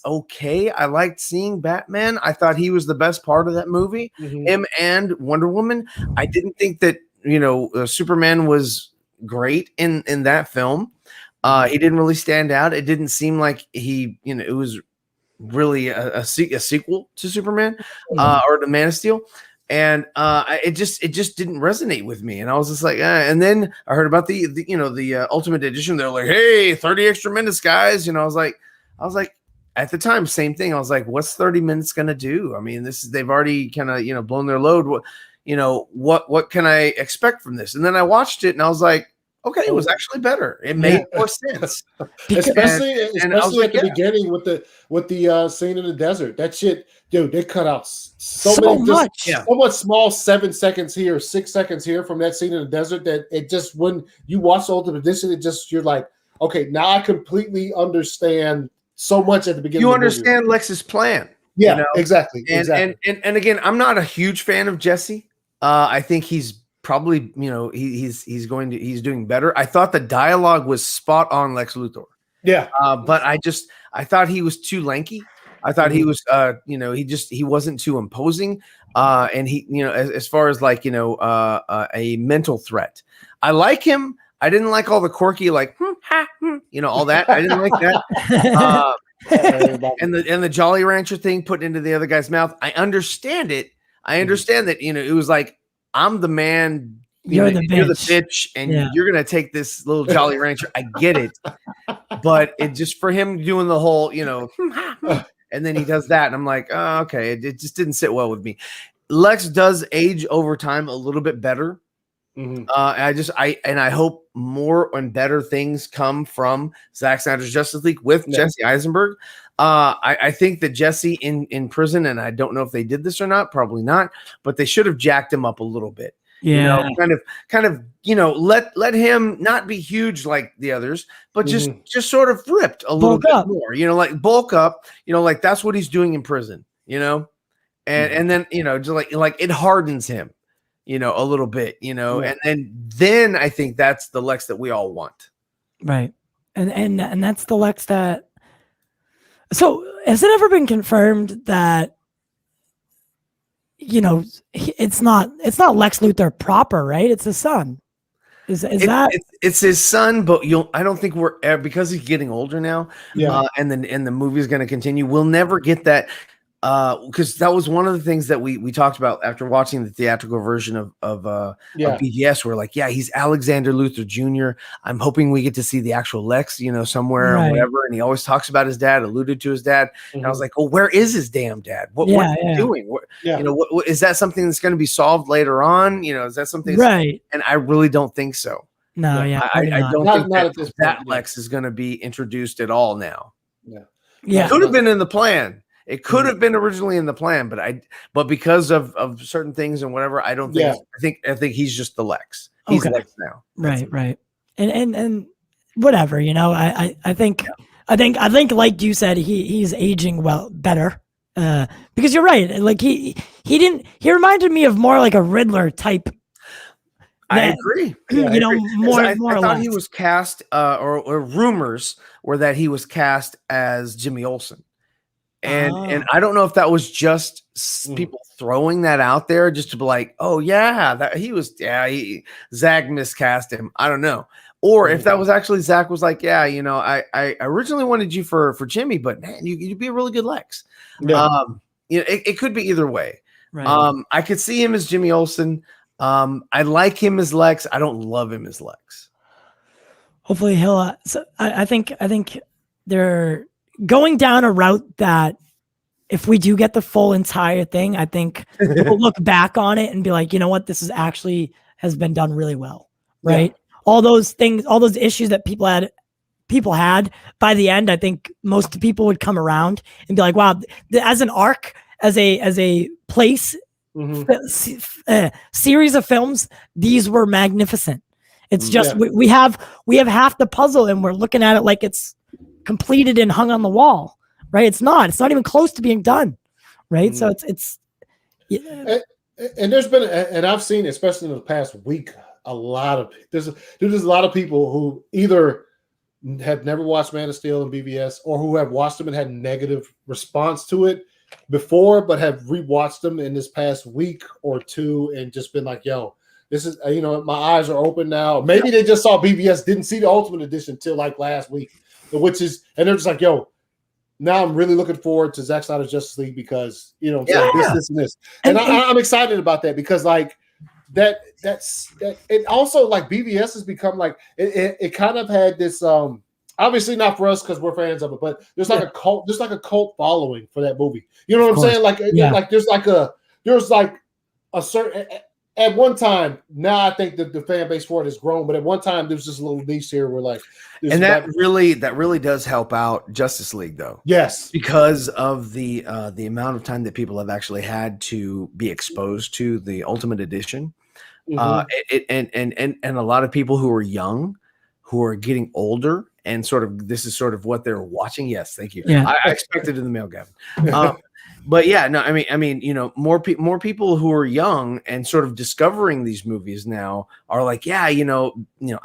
okay. I liked seeing Batman. I thought he was the best part of that movie. Him and Wonder Woman. I didn't think that Superman was great in that film. He didn't really stand out. It didn't seem like he it was really a sequel to Superman or the Man of Steel. And it just didn't resonate with me, and I was just like, and then I heard about the Ultimate Edition. They're like, hey, 30 extra minutes, guys. I was like, at the time, same thing. I was like, what's 30 minutes gonna do? I mean, they've already kind of blown their load. What can I expect from this? And then I watched it, and I was like, okay, it was actually better. It made more sense, especially at the beginning with the scene in the desert. That shit, dude, they cut out so much small 7 seconds here, 6 seconds here from that scene in the desert that it just, when you watch the Ultimate Edition, you're like, okay, now I completely understand so much at the beginning. You understand Lex's plan. Yeah, exactly. And again, I'm not a huge fan of Jesse. I think he's probably, he's doing better. I thought the dialogue was spot on Lex Luthor. Yeah. But I thought he was too lanky. I thought he was, he wasn't too imposing. And he, as far as like, a mental threat. I like him. I didn't like all the quirky, like, all that. I didn't like that. And the Jolly Rancher thing put into the other guy's mouth. I understand it. I understand that, it was like, I'm the man, you're the bitch, and you're going to take this little Jolly Rancher. I get it. But it just, for him doing the whole, and then he does that. And I'm like, oh, okay. It just didn't sit well with me. Lex does age over time a little bit better. I hope more and better things come from Zack Snyder's Justice League with Jesse Eisenberg. I think that Jesse in prison, and I don't know if they did this or not, probably not, but they should have jacked him up a little bit. Yeah, kind of, let him not be huge like the others, but just sort of ripped a little bit more. Like bulk up. Like that's what he's doing in prison. And then just like it hardens him. A little bit, and then I think that's the Lex that we all want. Right. and that's the Lex that. So has it ever been confirmed that, it's not Lex Luthor proper, right? It's his son. It's his son, but I don't think because he's getting older now. Yeah. And the movie is going to continue. We'll never get that. Because that was one of the things that we talked about after watching the theatrical version of BVS. We're like, yeah, he's Alexander Luthor Jr. I'm hoping we get to see the actual Lex, somewhere or whatever. And he always talks about his dad, alluded to his dad. Mm-hmm. And I was like, well, where is his damn dad? What is he doing? What is that something that's going to be solved later on? Is that something? Right. And I really don't think so. No, I don't think not at this that point, Lex is going to be introduced at all now. Yeah. It could have been in the plan. It could have been originally in the plan, but because of certain things and whatever, I don't think. I think he's just the Lex. He's Lex now. Right. And whatever, I think like you said, he's aging better. Because you're right. Like he reminded me of more like a Riddler type. I agree. More I or thought less. he was cast, or rumors were that he was cast as Jimmy Olsen. And I don't know if that was just people throwing that out there just to be like, oh yeah, Zach miscast him. I don't know. Or if that was actually Zach was like, yeah, I originally wanted you for Jimmy, but man, you'd be a really good Lex. Yeah. It could be either way. Right. I could see him as Jimmy Olsen. I like him as Lex. I don't love him as Lex. Hopefully he'll. So I think they're going down a route that if we do get the full entire thing, I think we'll look back on it and be like, you know what, this is actually has been done really well, right? Yeah. All those things, all those issues that people had by the end, I think most people would come around and be like, wow, as an arc, as a place, series of films, these were magnificent. It's just we have half the puzzle and we're looking at it like it's completed and hung on the wall, right? It's not even close to being done, right? So it's and there's been, and I've seen, especially in the past week, there's a lot of people who either have never watched Man of Steel and BVS, or who have watched them and had negative response to it before, but have rewatched them in this past week or two and just been like, yo, this is, my eyes are open now. Maybe they just saw BVS, didn't see the Ultimate Edition till like last week. And they're just like, yo, now I'm really looking forward to Zack Snyder's Justice League because, this and this. And I'm excited about that because like that's it also like BVS has become like, it kind of had this, obviously not for us because we're fans of it, but there's like a cult following for that movie. You know what I'm saying? Like, like there's like a certain, at one time, now I think that the fan base for it has grown, but at one time there was just a little niche here where like, and that really does help out Justice League though. Yes, because of the amount of time that people have actually had to be exposed to the Ultimate Edition, and a lot of people who are young, who are getting older, and this is sort of what they're watching. Yes, thank you. Yeah, I expected in the mail, Gavin. But yeah, no, I mean, more people who are young and sort of discovering these movies now are like, yeah, I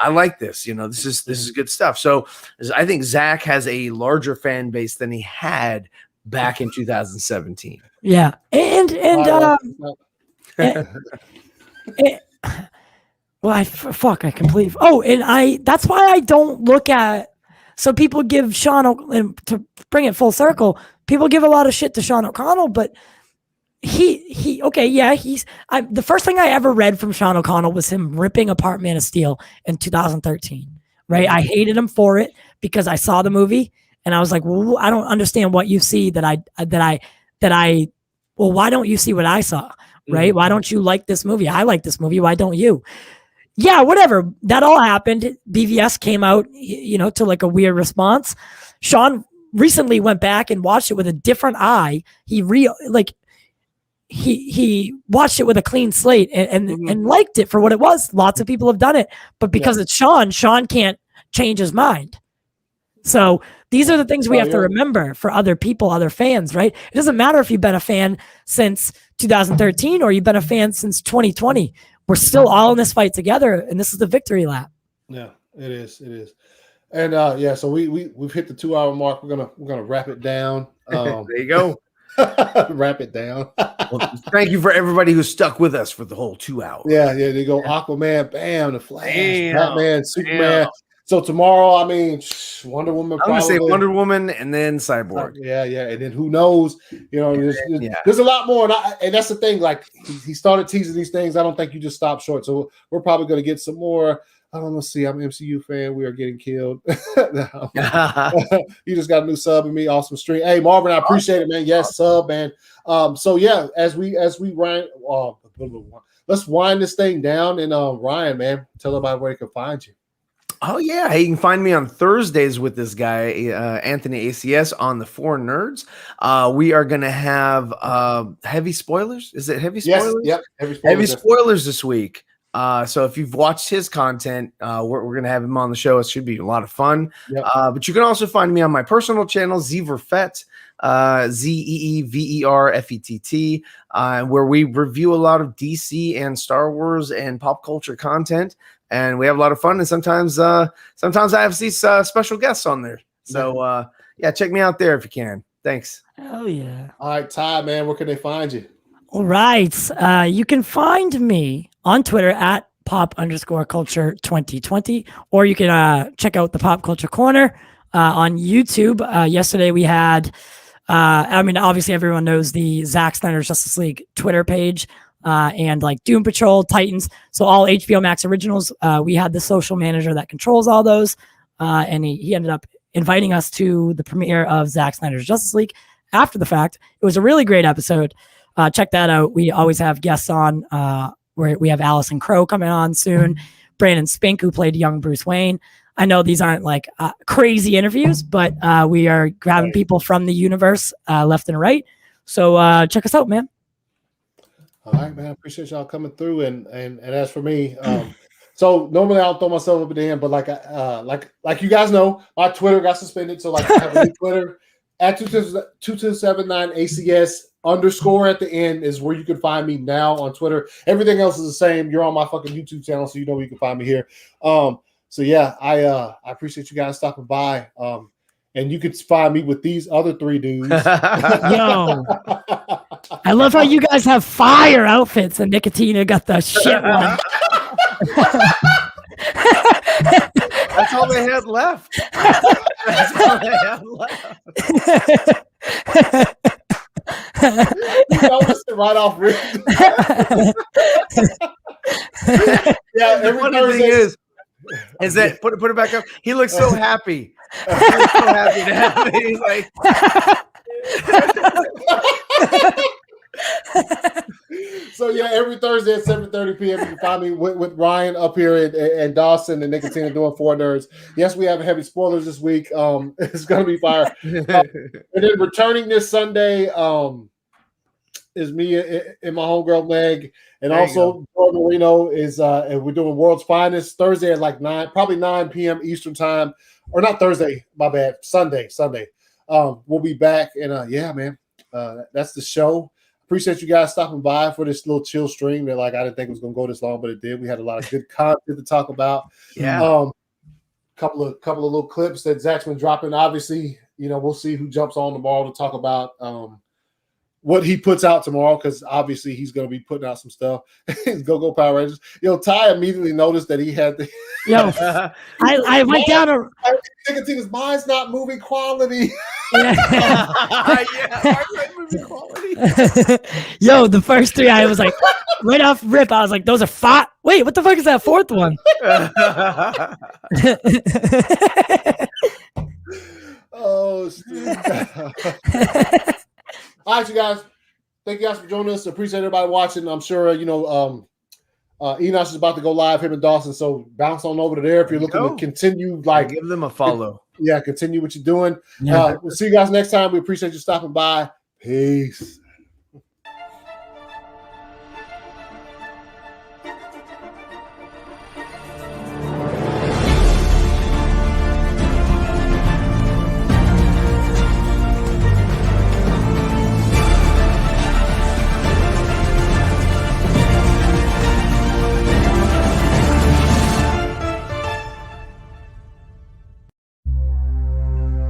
like this. This is good stuff. So I think Zach has a larger fan base than he had back in 2017. Yeah, and well, I completely. Oh, and that's why I don't look at. So people give Sean, to bring it full circle, people give a lot of shit to Sean O'Connell, but the first thing I ever read from Sean O'Connell was him ripping apart Man of Steel in 2013, right? I hated him for it because I saw the movie and I was like, well, I don't understand what you see well, why don't you see what I saw, right? Why don't you like this movie? I like this movie. Why don't you? Yeah, whatever. That all happened. BVS came out, to like a weird response. Sean recently went back and watched it with a different eye. He watched it with a clean slate and liked it for what it was. Lots of people have done it, but because it's Sean can't change his mind. So these are the things we have to remember for other people, other fans, right? It doesn't matter if you've been a fan since 2013 or you've been a fan since 2020. We're still all in this fight together, and this is the victory lap. Yeah, it is. It is. And yeah, so we've hit the 2-hour mark. We're gonna wrap it down. There you go. Wrap it down. Well, thank you for everybody who stuck with us for the whole 2 hours. Yeah, they go Aquaman, bam, the Flash, Damn, Batman, Superman. damn. So tomorrow, I mean, Wonder Woman. I'm gonna say probably. Wonder Woman and then Cyborg. Yeah, and then who knows? There's a lot more, and that's the thing. Like he started teasing these things. I don't think you just stop short. So we're probably gonna get some more. I don't know. See, I'm an MCU fan. We are getting killed. You just got a new sub in me. Awesome stream. Hey, Marvin, I appreciate it, man. Yes, sub, man. So yeah, as we let's wind this thing down. And Ryan, man, tell everybody where they can find you. Oh yeah, hey, you can find me on Thursdays with this guy, Anthony ACS, on the 4 Nerds. We are gonna have heavy spoilers. Is it heavy spoilers? Yes, yep, heavy spoilers this week. So if you've watched his content, we're gonna have him on the show. It should be a lot of fun. Yep. But you can also find me on my personal channel, Zeverfett, ZeeverFett, where we review a lot of DC and Star Wars and pop culture content. And we have a lot of fun, and sometimes I have these special guests on there. So yeah, check me out there if you can. Thanks. Oh yeah. All right, Ty, man, where can they find you? All right. You can find me on Twitter at pop_culture2020, or you can check out the Pop Culture Corner on YouTube. Yesterday we had, obviously everyone knows the Zack Snyder's Justice League Twitter page. And like Doom Patrol, Titans, so all HBO Max originals. We had the social manager that controls all those, and he ended up inviting us to the premiere of Zack Snyder's Justice League after the fact. It was a really great episode. Check that out. We always have guests on, where we have Allison Crowe coming on soon, Brandon Spink, who played young Bruce Wayne. I know these aren't like crazy interviews, but we are grabbing people from the universe left and right. So check us out, man. All right, man. I appreciate y'all coming through. And as for me, so normally I don't throw myself up at the end, but like you guys know, my Twitter got suspended. So like I have a new Twitter at 2279 ACS _ at the end is where you can find me now on Twitter. Everything else is the same. You're on my fucking YouTube channel, so you know where you can find me here. So yeah, I appreciate you guys stopping by. And you could find me with these other 3 dudes. Yo. I love how you guys have fire outfits, and Nicotina got the shit one. That's all they had left. That's all they had left. I was right off rip. Yeah, every Thursday is that put it back up. He looks so happy. He looks so happy to have it. He's like. So yeah, every Thursday at 7:30 p.m. you can find me with Ryan up here and Dawson and Nicotina doing 4 Nerds. Yes, we have heavy spoilers this week. It's gonna be fire. And then returning this Sunday is me and my homegirl Meg, and also Jordan Marino is and we're doing World's Finest Thursday at like 9 p.m. Eastern time, or not Thursday, my bad, Sunday. We'll be back, and yeah, man, that's the show. Appreciate you guys stopping by for this little chill stream. That like I didn't think it was gonna go this long, but it did. We had a lot of good content to talk about. Yeah. Couple of little clips that Zach's been dropping. Obviously, we'll see who jumps on tomorrow to talk about what he puts out tomorrow, because obviously he's going to be putting out some stuff. Go Power Rangers. Yo, Ty immediately noticed that he had the. Yo, I went down a. Nicotina's mine's not movie quality. Yeah. Yeah, movie quality. Yo, the first 3 I was like, right off rip, I was like, those are 5. Wait, what the fuck is that 4th one? Oh, all right, you guys. Thank you guys for joining us. Appreciate everybody watching. I'm sure Enosh is about to go live, him and Dawson. So bounce on over to there if you're looking to continue. Like, give them a follow. Yeah, continue what you're doing. Yeah. We'll see you guys next time. We appreciate you stopping by. Peace.